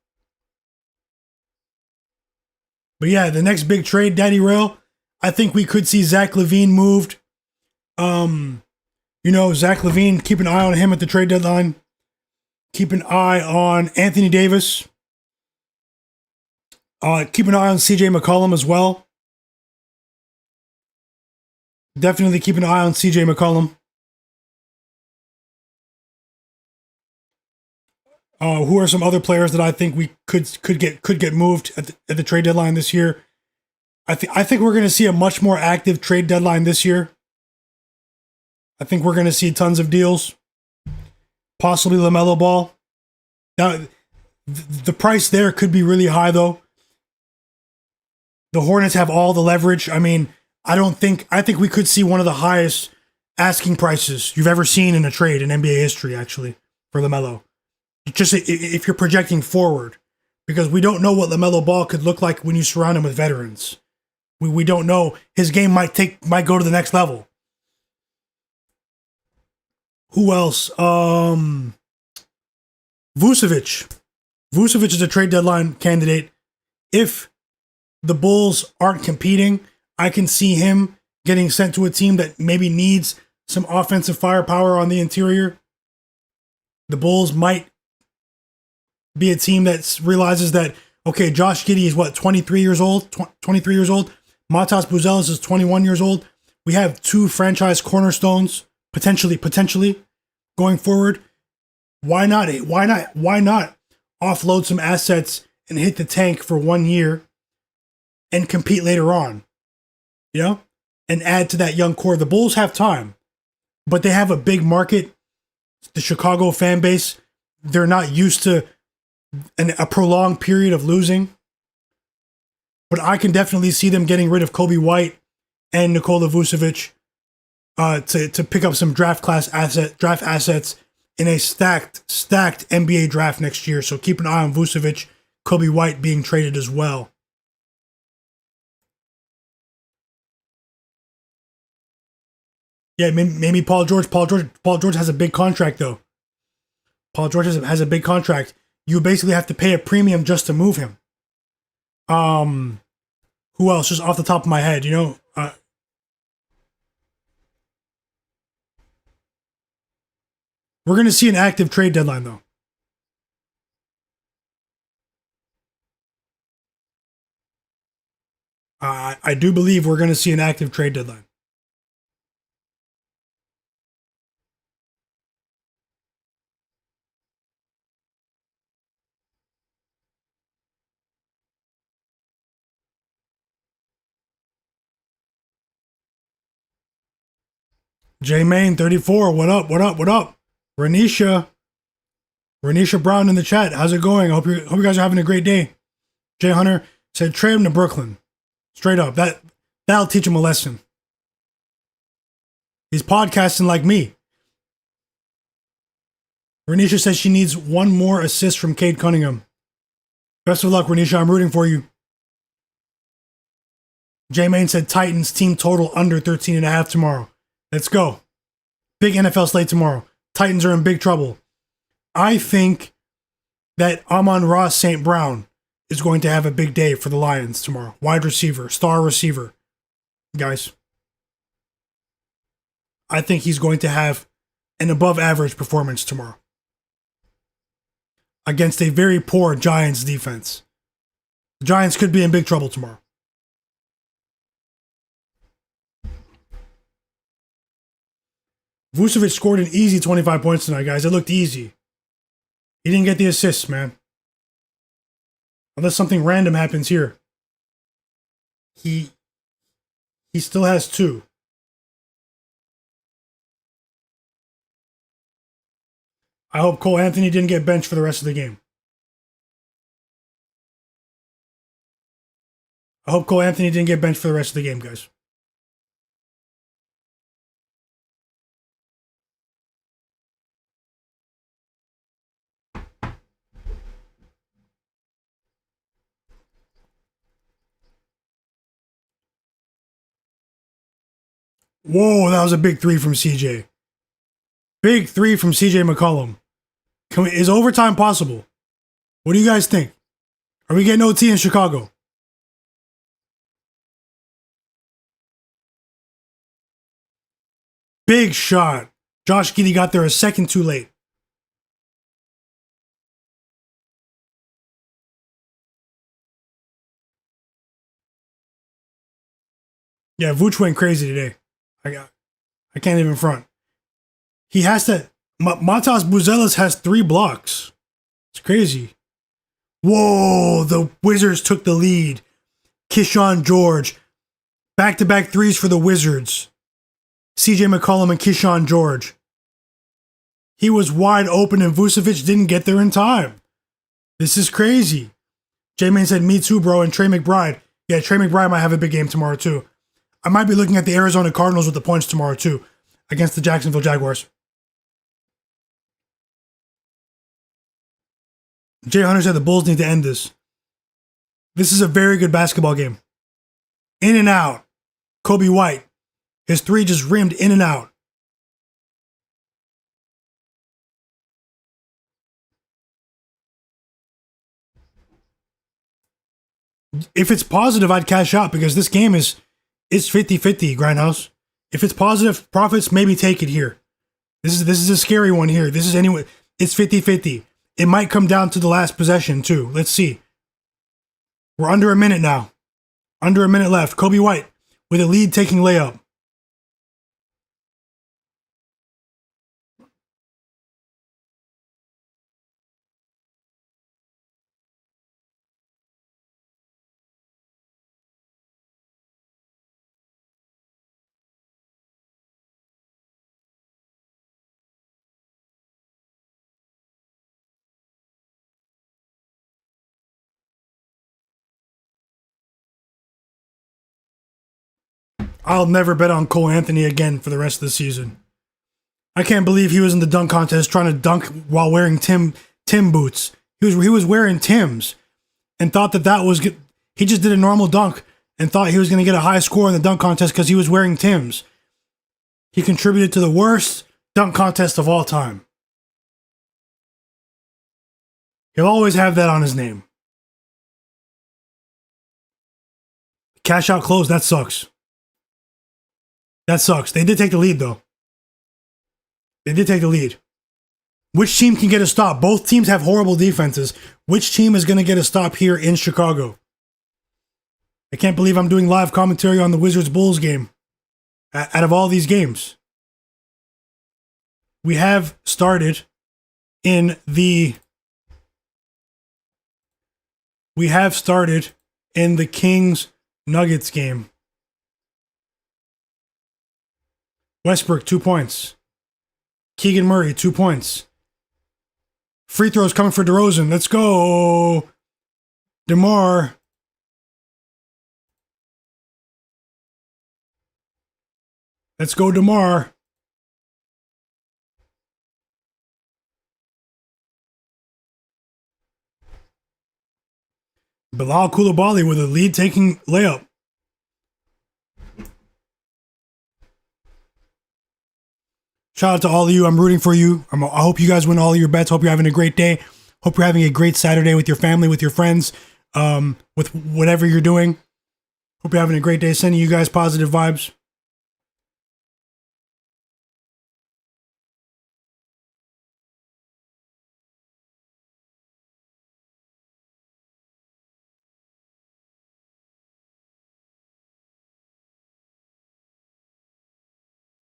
But yeah, the next big trade, Daddy Rail, I think we could see Zach LaVine moved. Zach LaVine, keep an eye on him at the trade deadline. Keep an eye on Anthony Davis. Keep an eye on CJ McCollum as well. Definitely keep an eye on CJ McCollum. Who are some other players that I think we could get moved at the trade deadline this year? I think we're going to see a much more active trade deadline this year. I think we're going to see tons of deals. Possibly LaMelo Ball. Now, the price there could be really high, though. The Hornets have all the leverage. I mean, I think we could see one of the highest asking prices you've ever seen in a trade in NBA history, actually, for LaMelo. Just if you're projecting forward, because we don't know what LaMelo Ball could look like when you surround him with veterans. We don't know. His game might go to the next level. Who else? Vucevic. Vucevic is a trade deadline candidate. If the Bulls aren't competing, I can see him getting sent to a team that maybe needs some offensive firepower on the interior. The Bulls might be a team that realizes that, okay, Josh Giddey is 23 years old? 23 years old. Matas Buzelis is 21 years old. We have two franchise cornerstones potentially going forward. Why not offload some assets and hit the tank for 1 year and compete later on, and add to that young core? The Bulls have time, but they have a big market. The Chicago fan base, they're not used to a prolonged period of losing. But I can definitely see them getting rid of Kobe White and Nikola Vucevic to pick up some draft assets in a stacked NBA draft next year. So keep an eye on Vucevic, Kobe White being traded as well. Yeah, maybe Paul George. Paul George has a big contract though. Paul George has a big contract. You basically have to pay a premium just to move him. Who else? Just off the top of my head, we're going to see an active trade deadline, though. I do believe we're going to see an active trade deadline. J-Main 34, what up? Renisha Brown in the chat, how's it going? I hope you guys are having a great day. Jay Hunter said trade him to Brooklyn. Straight up, that'll teach him a lesson. He's podcasting like me. Renisha says she needs one more assist from Cade Cunningham. Best of luck, Renisha. I'm rooting for you. J-Main said Titans team total under 13.5 tomorrow. Let's go. Big NFL slate tomorrow. Titans are in big trouble. I think that Amon-Ra St. Brown is going to have a big day for the Lions tomorrow. Wide receiver, star receiver. Guys, I think he's going to have an above average performance tomorrow against a very poor Giants defense. The Giants could be in big trouble tomorrow. Vucevic scored an easy 25 points tonight, guys. It looked easy. He didn't get the assists, man. Unless something random happens here. He still has 2. I hope Karl-Anthony didn't get benched for the rest of the game. I hope Karl-Anthony didn't get benched for the rest of the game, guys. Whoa, that was a big 3 from CJ. Big 3 from CJ McCollum. Is overtime possible? What do you guys think? Are we getting OT in Chicago? Big shot. Josh Giddey got there a second too late. Yeah, Vooch went crazy today. I can't even front. He has to. Matas Buzelis has 3 blocks. It's crazy. Whoa, the Wizards took the lead. Keyshawn George. Back-to-back 3s for the Wizards. CJ McCollum and Keyshawn George. He was wide open and Vucevic didn't get there in time. This is crazy. J-Man said, me too, bro. And Trey McBride. Yeah, Trey McBride might have a big game tomorrow, too. I might be looking at the Arizona Cardinals with the points tomorrow, too, against the Jacksonville Jaguars. Jay Hunter said the Bulls need to end this. This is a very good basketball game. In and out. Kobe White. His 3 just rimmed in and out. If it's positive, I'd cash out because this game is 50-50, Grindhouse. If it's positive profits, maybe take it here. This is a scary one here. This is anyway. It's 50-50. It might come down to the last possession too. Let's see. We're under a minute now. Under a minute left. Kobe White with a lead taking layup. I'll never bet on Karl-Anthony again for the rest of the season. I can't believe he was in the dunk contest trying to dunk while wearing Tim boots. He was wearing Tims and thought that was good. He just did a normal dunk and thought he was going to get a high score in the dunk contest because he was wearing Tims. He contributed to the worst dunk contest of all time. He'll always have that on his name. Cash out close, that sucks. That sucks. They did take the lead, though. They did take the lead. Which team can get a stop? Both teams have horrible defenses. Which team is going to get a stop here in Chicago? I can't believe I'm doing live commentary on the Wizards-Bulls game. Out of all these games. We have started in the Kings-Nuggets game. Westbrook, 2 points. Keegan Murray, 2 points. Free throws coming for DeRozan. Let's go. DeMar. Let's go, DeMar. Bilal Coulibaly with a lead-taking layup. Shout out to all of you. I'm rooting for you. I hope you guys win all of your bets. Hope you're having a great day. Hope you're having a great Saturday with your family, with your friends, with whatever you're doing. Hope you're having a great day. Sending you guys positive vibes.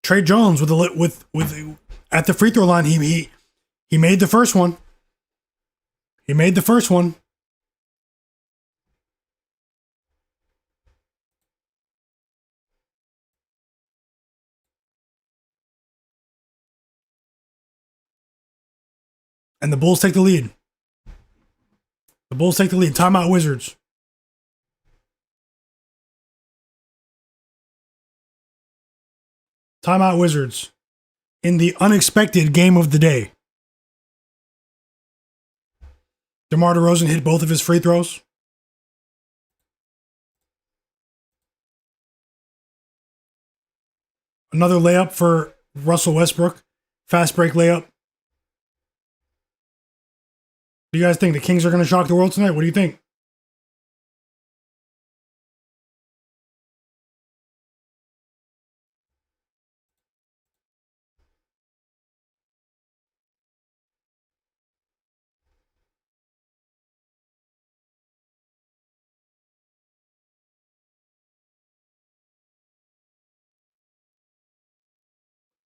Trey Jones at the free throw line. He made the first one. He made the first one. And the Bulls take the lead. The Bulls take the lead. Timeout, Wizards. Timeout, Wizards. In the unexpected game of the day. DeMar DeRozan hit both of his free throws. Another layup for Russell Westbrook. Fast break layup. What do you guys think? The Kings are going to shock the world tonight? What do you think?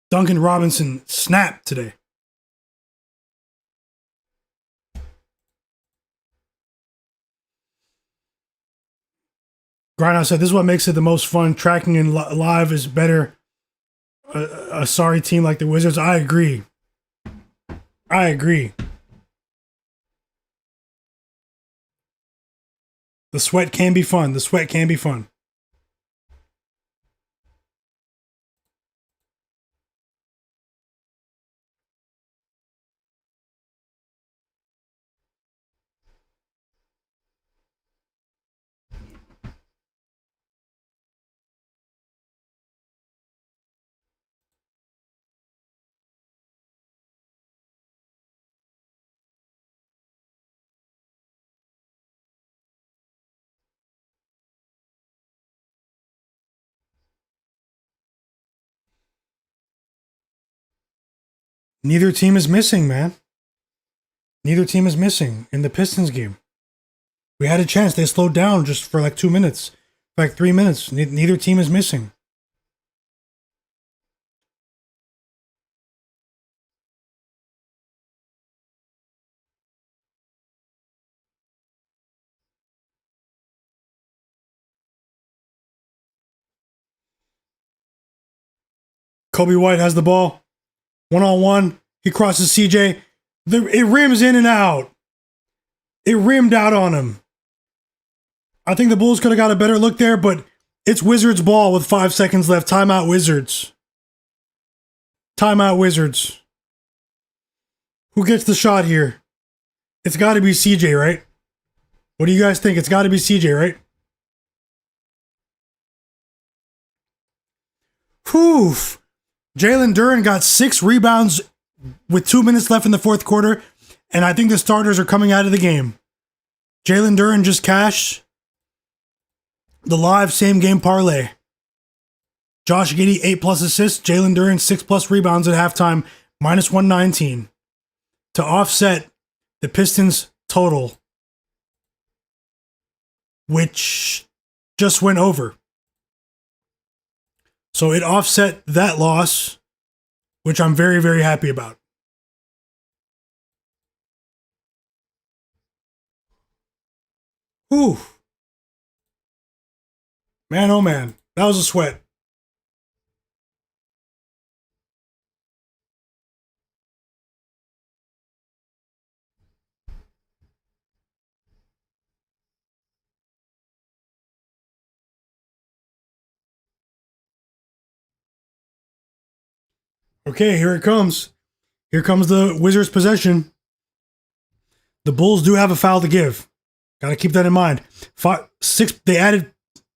Duncan Robinson snapped today. Grindhouse said, this is what makes it the most fun. Tracking and live is better. A sorry team like the Wizards. I agree. I agree. The sweat can be fun. The sweat can be fun. Neither team is missing, man. Neither team is missing in the Pistons game. We had a chance. They slowed down just for like 2 minutes, like 3 minutes. Neither team is missing. Kobe White has the ball. 1-on-1. He crosses CJ. It rims in and out. It rimmed out on him. I think the Bulls could have got a better look there, but it's Wizards ball with 5 seconds left. Timeout Wizards. Timeout Wizards. Who gets the shot here? It's got to be CJ, right? What do you guys think? It's got to be CJ, right? Whew. Jalen Duren got 6 rebounds with 2 minutes left in the fourth quarter, and I think the starters are coming out of the game. Jalen Duren just cashed the live same game parlay. Josh Giddey 8+ assists, Jalen Duren 6+ rebounds at halftime, -119 to offset the Pistons total, which just went over. So it offset that loss, which I'm very, very happy about. Whew. Man, oh man, that was a sweat. Okay, here it comes. Here comes the Wizards' possession. The Bulls do have a foul to give. Got to keep that in mind. They added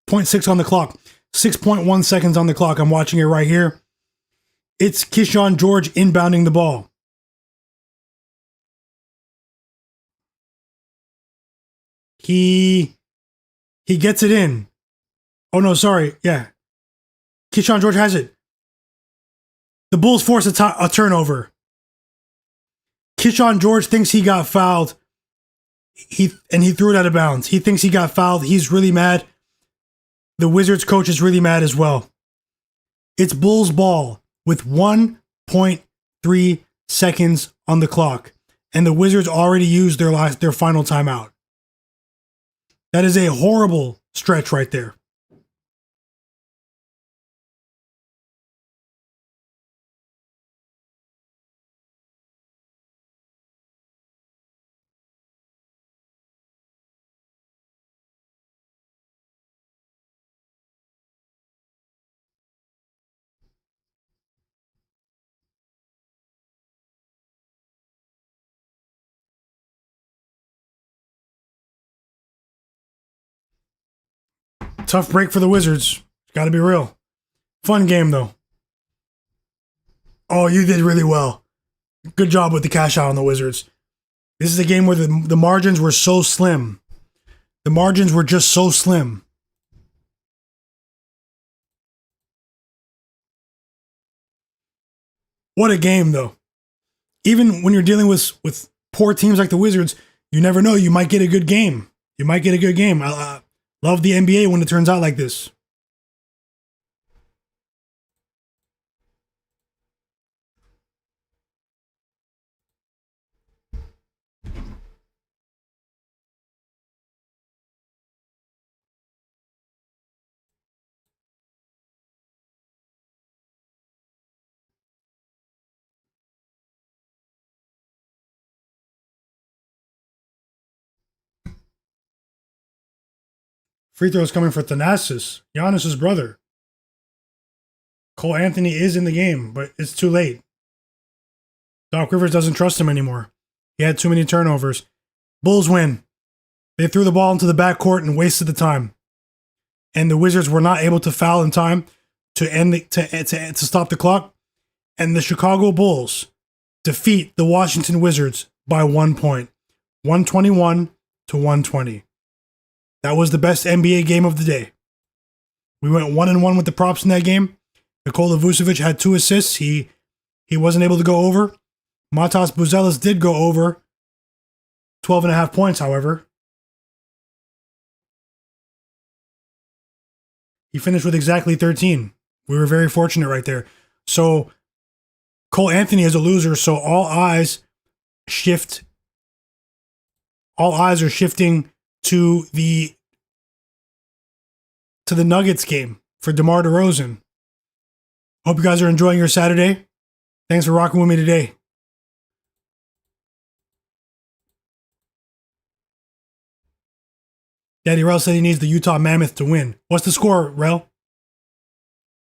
0.6 on the clock. 6.1 seconds on the clock. I'm watching it right here. It's Keyshawn George inbounding the ball. He gets it in. Oh, no, sorry. Yeah. Keyshawn George has it. The Bulls force a turnover. Keyshawn George thinks he got fouled. He threw it out of bounds. He thinks he got fouled. He's really mad. The Wizards coach is really mad as well. It's Bulls ball with 1.3 seconds on the clock, and the Wizards already used their final timeout. That is a horrible stretch right there. Tough break for the Wizards. Got to be real. Fun game, though. Oh, you did really well. Good job with the cash out on the Wizards. This is a game where the margins were so slim. The margins were just so slim. What a game, though. Even when you're dealing with poor teams like the Wizards, you never know. You might get a good game. You might get a good game. I love the NBA when it turns out like this. Free throws coming for Thanasis, Giannis's brother. Karl-Anthony is in the game, but it's too late. Doc Rivers doesn't trust him anymore. He had too many turnovers. Bulls win. They threw the ball into the backcourt and wasted the time. And the Wizards were not able to foul in time to stop the clock. And the Chicago Bulls defeat the Washington Wizards by 1 point, 121-120. That was the best NBA game of the day. We went 1-1 with the props in that game. Nikola Vucevic had 2 assists. He wasn't able to go over. Matas Buzelis did go over 12.5 points, however. He finished with exactly 13. We were very fortunate right there. So Cole Anthony is a loser, so all eyes are shifting to the Nuggets game for DeMar DeRozan. Hope you guys are enjoying your Saturday. Thanks for rocking with me today. Daddy Rel said he needs the Utah Mammoth to win. What's the score, Rel?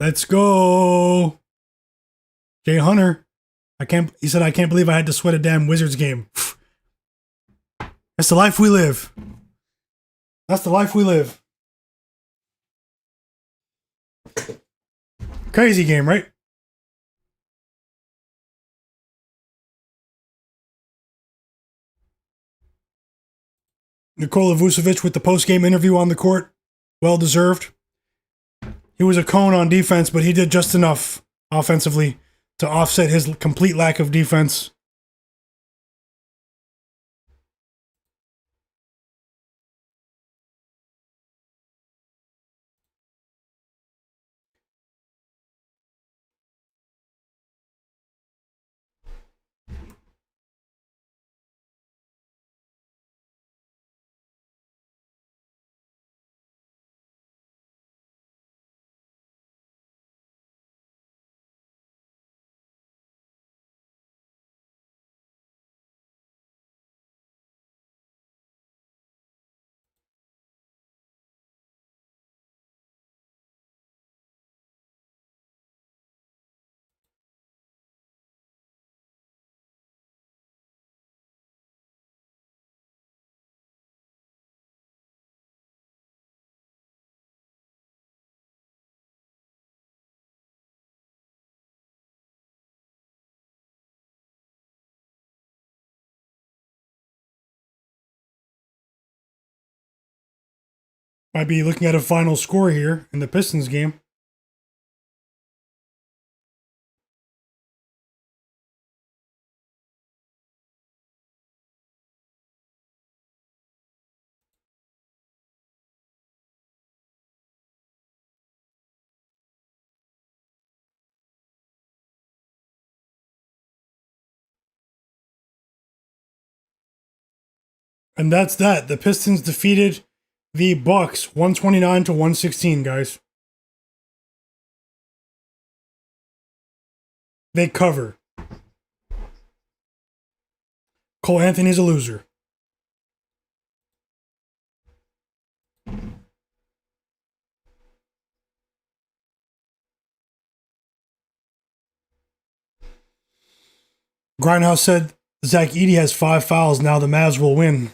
Let's go. Jay Hunter. He said, I can't believe I had to sweat a damn Wizards game. That's the life we live. That's the life we live. Crazy game, right? Nikola Vucevic with the post-game interview on the court. Well deserved. He was a cone on defense, but he did just enough offensively to offset his complete lack of defense. Might be looking at a final score here in the Pistons game. And that's that. The Pistons defeated the Bucks 129 to 116, guys. They cover. Cole Anthony's a loser. Grindhouse said Zach Edey has 5 fouls. Now the Mavs will win.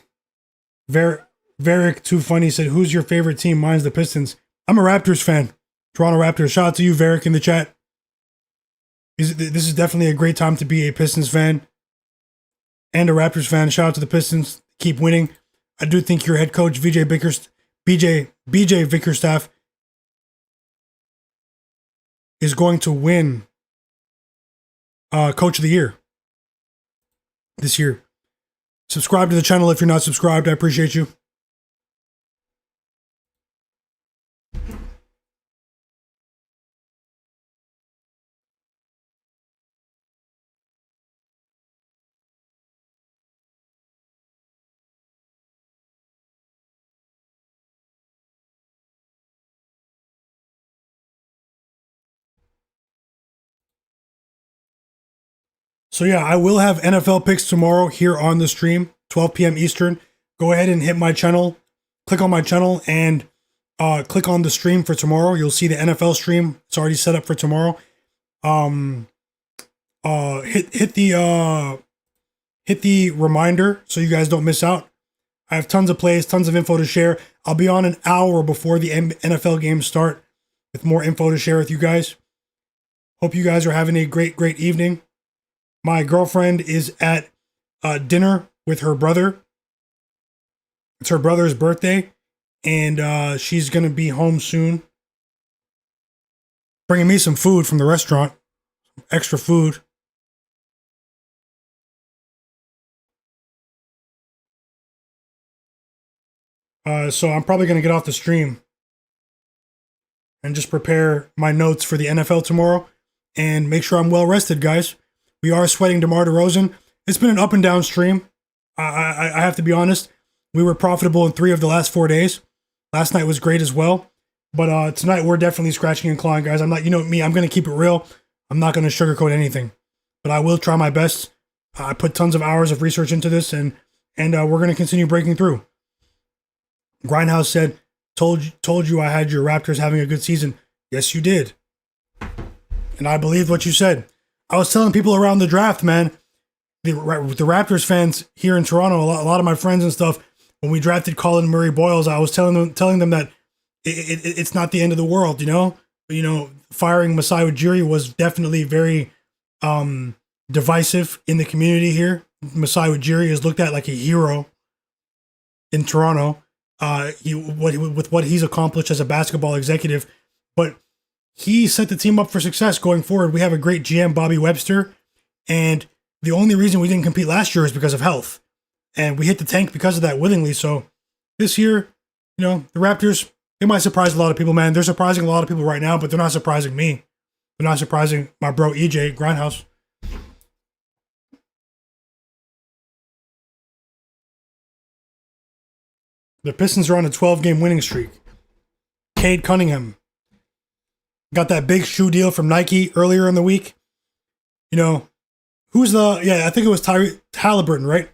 Varick, too funny, said, who's your favorite team? Mine's the Pistons. I'm a Raptors fan. Toronto Raptors. Shout out to you, Varick, in the chat. This is definitely a great time to be a Pistons fan and a Raptors fan. Shout out to the Pistons. Keep winning. I do think your head coach, BJ Bickerstaff, is going to win Coach of the Year this year. Subscribe to the channel if you're not subscribed. I appreciate you. So yeah, I will have NFL picks tomorrow here on the stream, 12 p.m. Eastern. Go ahead and hit my channel, click on my channel, and click on the stream for tomorrow. You'll see the NFL stream. It's already set up for tomorrow. Hit the reminder so you guys don't miss out. I have tons of plays, tons of info to share. I'll be on an hour before the NFL games start with more info to share with you guys. Hope you guys are having a great evening. My girlfriend is at dinner with her brother. It's her brother's birthday, and she's going to be home soon. Bringing me some food from the restaurant, extra food. So I'm probably going to get off the stream and just prepare my notes for the NFL tomorrow and make sure I'm well rested, guys. We are sweating DeMar DeRozan. It's been an up and down stream. I have to be honest. We were profitable in 3 of the last 4 days. Last night was great as well. But tonight we're definitely scratching and clawing, guys. I'm not, me, I'm going to keep it real. I'm not going to sugarcoat anything. But I will try my best. I put tons of hours of research into this, and we're going to continue breaking through. Grindhouse said, told you I had your Raptors having a good season. Yes, you did. And I believed what you said. I was telling people around the draft, man, the Raptors fans here in Toronto, a lot of my friends and stuff, when we drafted Colin Murray Boyles, I was telling them that it's not the end of the world, firing Masai Ujiri was definitely very divisive in the community here. Masai Ujiri is looked at like a hero in Toronto. With what he's accomplished as a basketball executive, but he set the team up for success going forward. We have a great GM, Bobby Webster, and the only reason we didn't compete last year is because of health, and we hit the tank because of that willingly. So this year, the Raptors, they might surprise a lot of people, man. They're surprising a lot of people right now, but they're not surprising me. They're not surprising my bro EJ Grindhouse. The Pistons are on a 12-game winning streak. Cade Cunningham got that big shoe deal from Nike earlier in the week. Who's I think it was Halliburton, right?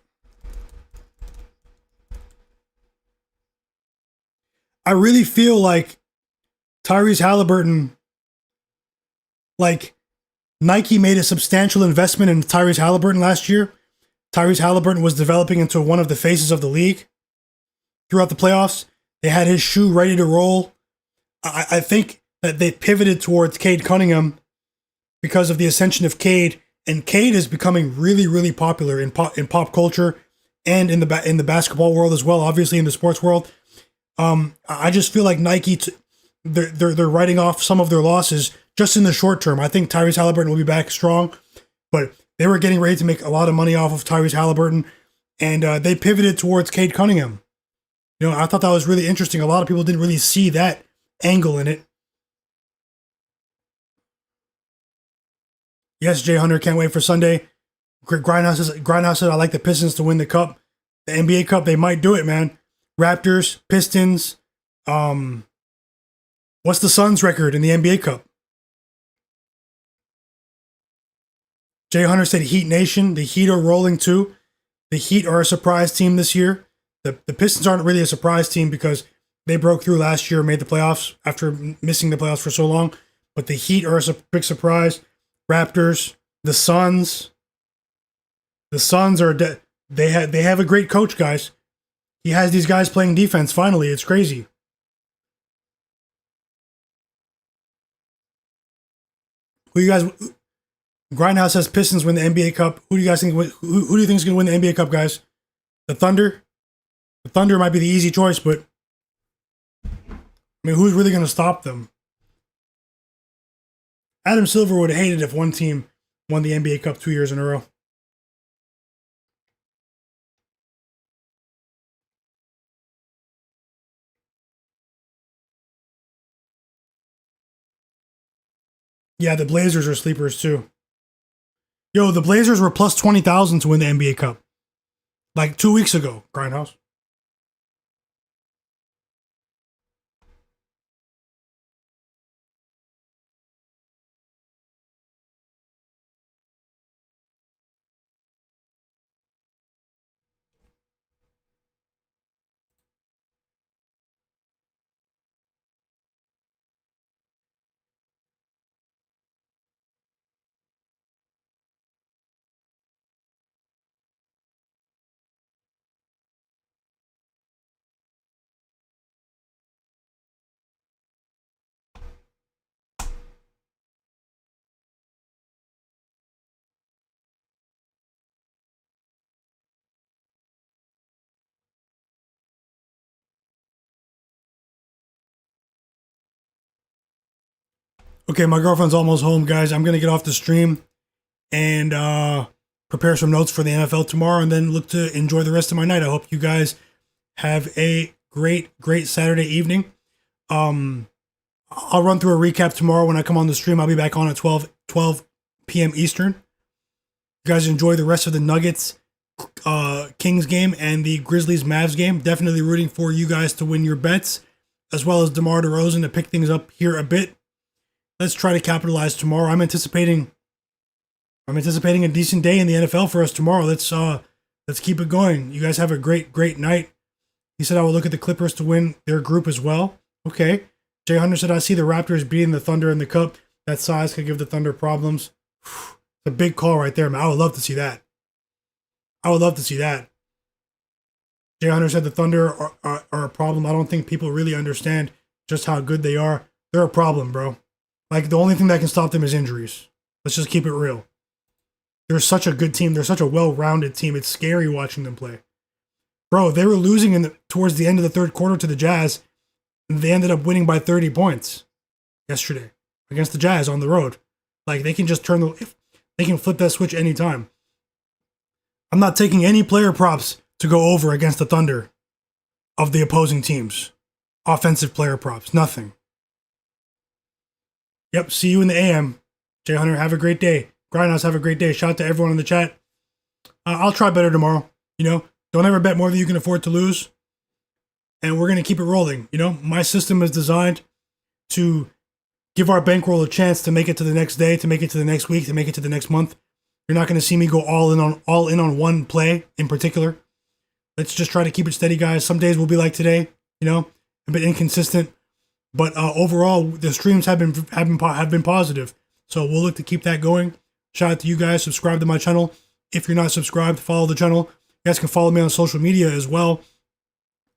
I really feel like Tyrese Halliburton, like Nike made a substantial investment in Tyrese Halliburton last year. Tyrese Halliburton was developing into one of the faces of the league. Throughout the playoffs, they had his shoe ready to roll. I think that they pivoted towards Cade Cunningham because of the ascension of Cade, and Cade is becoming really, really popular in pop culture and in the basketball world as well. Obviously, in the sports world, I just feel like Nike they're writing off some of their losses just in the short term. I think Tyrese Halliburton will be back strong, but they were getting ready to make a lot of money off of Tyrese Halliburton, and they pivoted towards Cade Cunningham. I thought that was really interesting. A lot of people didn't really see that angle in it. Yes, Jay Hunter, can't wait for Sunday. Grindhouse said, I like the Pistons to win the cup. The NBA Cup, they might do it, man. Raptors, Pistons. What's the Suns' record in the NBA Cup? Jay Hunter said Heat Nation. The Heat are rolling too. The Heat are a surprise team this year. The Pistons aren't really a surprise team because they broke through last year and made the playoffs after missing the playoffs for so long. But the Heat are a big surprise. Raptors, the Suns. The Suns are they have a great coach, guys. He has these guys playing defense. Finally, it's crazy. Who you guys? Grindhouse says Pistons win the NBA Cup. Who do you guys think? Who do you think is going to win the NBA Cup, guys? The Thunder. The Thunder might be the easy choice, but who's really going to stop them? Adam Silver would have hated if one team won the NBA Cup 2 years in a row. Yeah, the Blazers are sleepers too. Yo, the Blazers were plus 20,000 to win the NBA Cup. Like 2 weeks ago, Grindhouse. Okay, my girlfriend's almost home, guys. I'm going to get off the stream and prepare some notes for the NFL tomorrow and then look to enjoy the rest of my night. I hope you guys have a great Saturday evening. I'll run through a recap tomorrow when I come on the stream. I'll be back on at 12 p.m. Eastern. You guys enjoy the rest of the Nuggets Kings game and the Grizzlies Mavs game. Definitely rooting for you guys to win your bets, as well as DeMar DeRozan to pick things up here a bit. Let's try to capitalize tomorrow. I'm anticipating a decent day in the NFL for us tomorrow. Let's keep it going. You guys have a great night. He said I will look at the Clippers to win their group as well. Okay. Jay Hunter said I see the Raptors beating the Thunder in the Cup. That size could give the Thunder problems. It's a big call right there, man. I would love to see that. Jay Hunter said the Thunder are a problem. I don't think people really understand just how good they are. They're a problem, bro. Like, the only thing that can stop them is injuries. Let's just keep it real. They're such a good team. They're such a well-rounded team. It's scary watching them play. Bro, they were losing towards the end of the third quarter to the Jazz. And they ended up winning by 30 points yesterday against the Jazz on the road. Like, they can just they can flip that switch anytime. I'm not taking any player props to go over against the Thunder of the opposing teams. Offensive player props, nothing. Yep, see you in the AM. Jay Hunter, have a great day. Grindhouse, have a great day. Shout out to everyone in the chat. I'll try better tomorrow. Don't ever bet more than you can afford to lose. And we're going to keep it rolling. My system is designed to give our bankroll a chance to make it to the next day, to make it to the next week, to make it to the next month. You're not going to see me go all in on one play in particular. Let's just try to keep it steady, guys. Some days will be like today, a bit inconsistent. But overall, the streams have been positive. So we'll look to keep that going. Shout out to you guys. Subscribe to my channel. If you're not subscribed, follow the channel. You guys can follow me on social media as well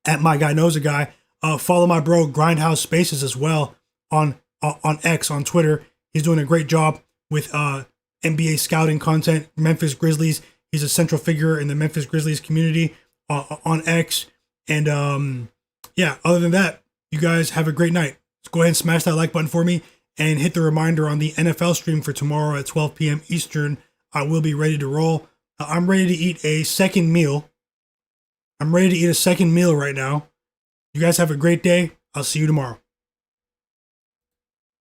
at Myguyknowsaguy. Follow my bro Grindhouse Spaces as well on X, on Twitter. He's doing a great job with NBA scouting content. Memphis Grizzlies. He's a central figure in the Memphis Grizzlies community on X. And other than that, you guys have a great night. Let's go ahead and smash that like button for me and hit the reminder on the NFL stream for tomorrow at 12 p.m. Eastern. I will be ready to roll. I'm ready to eat a second meal. right now. You guys have a great day. I'll see you tomorrow.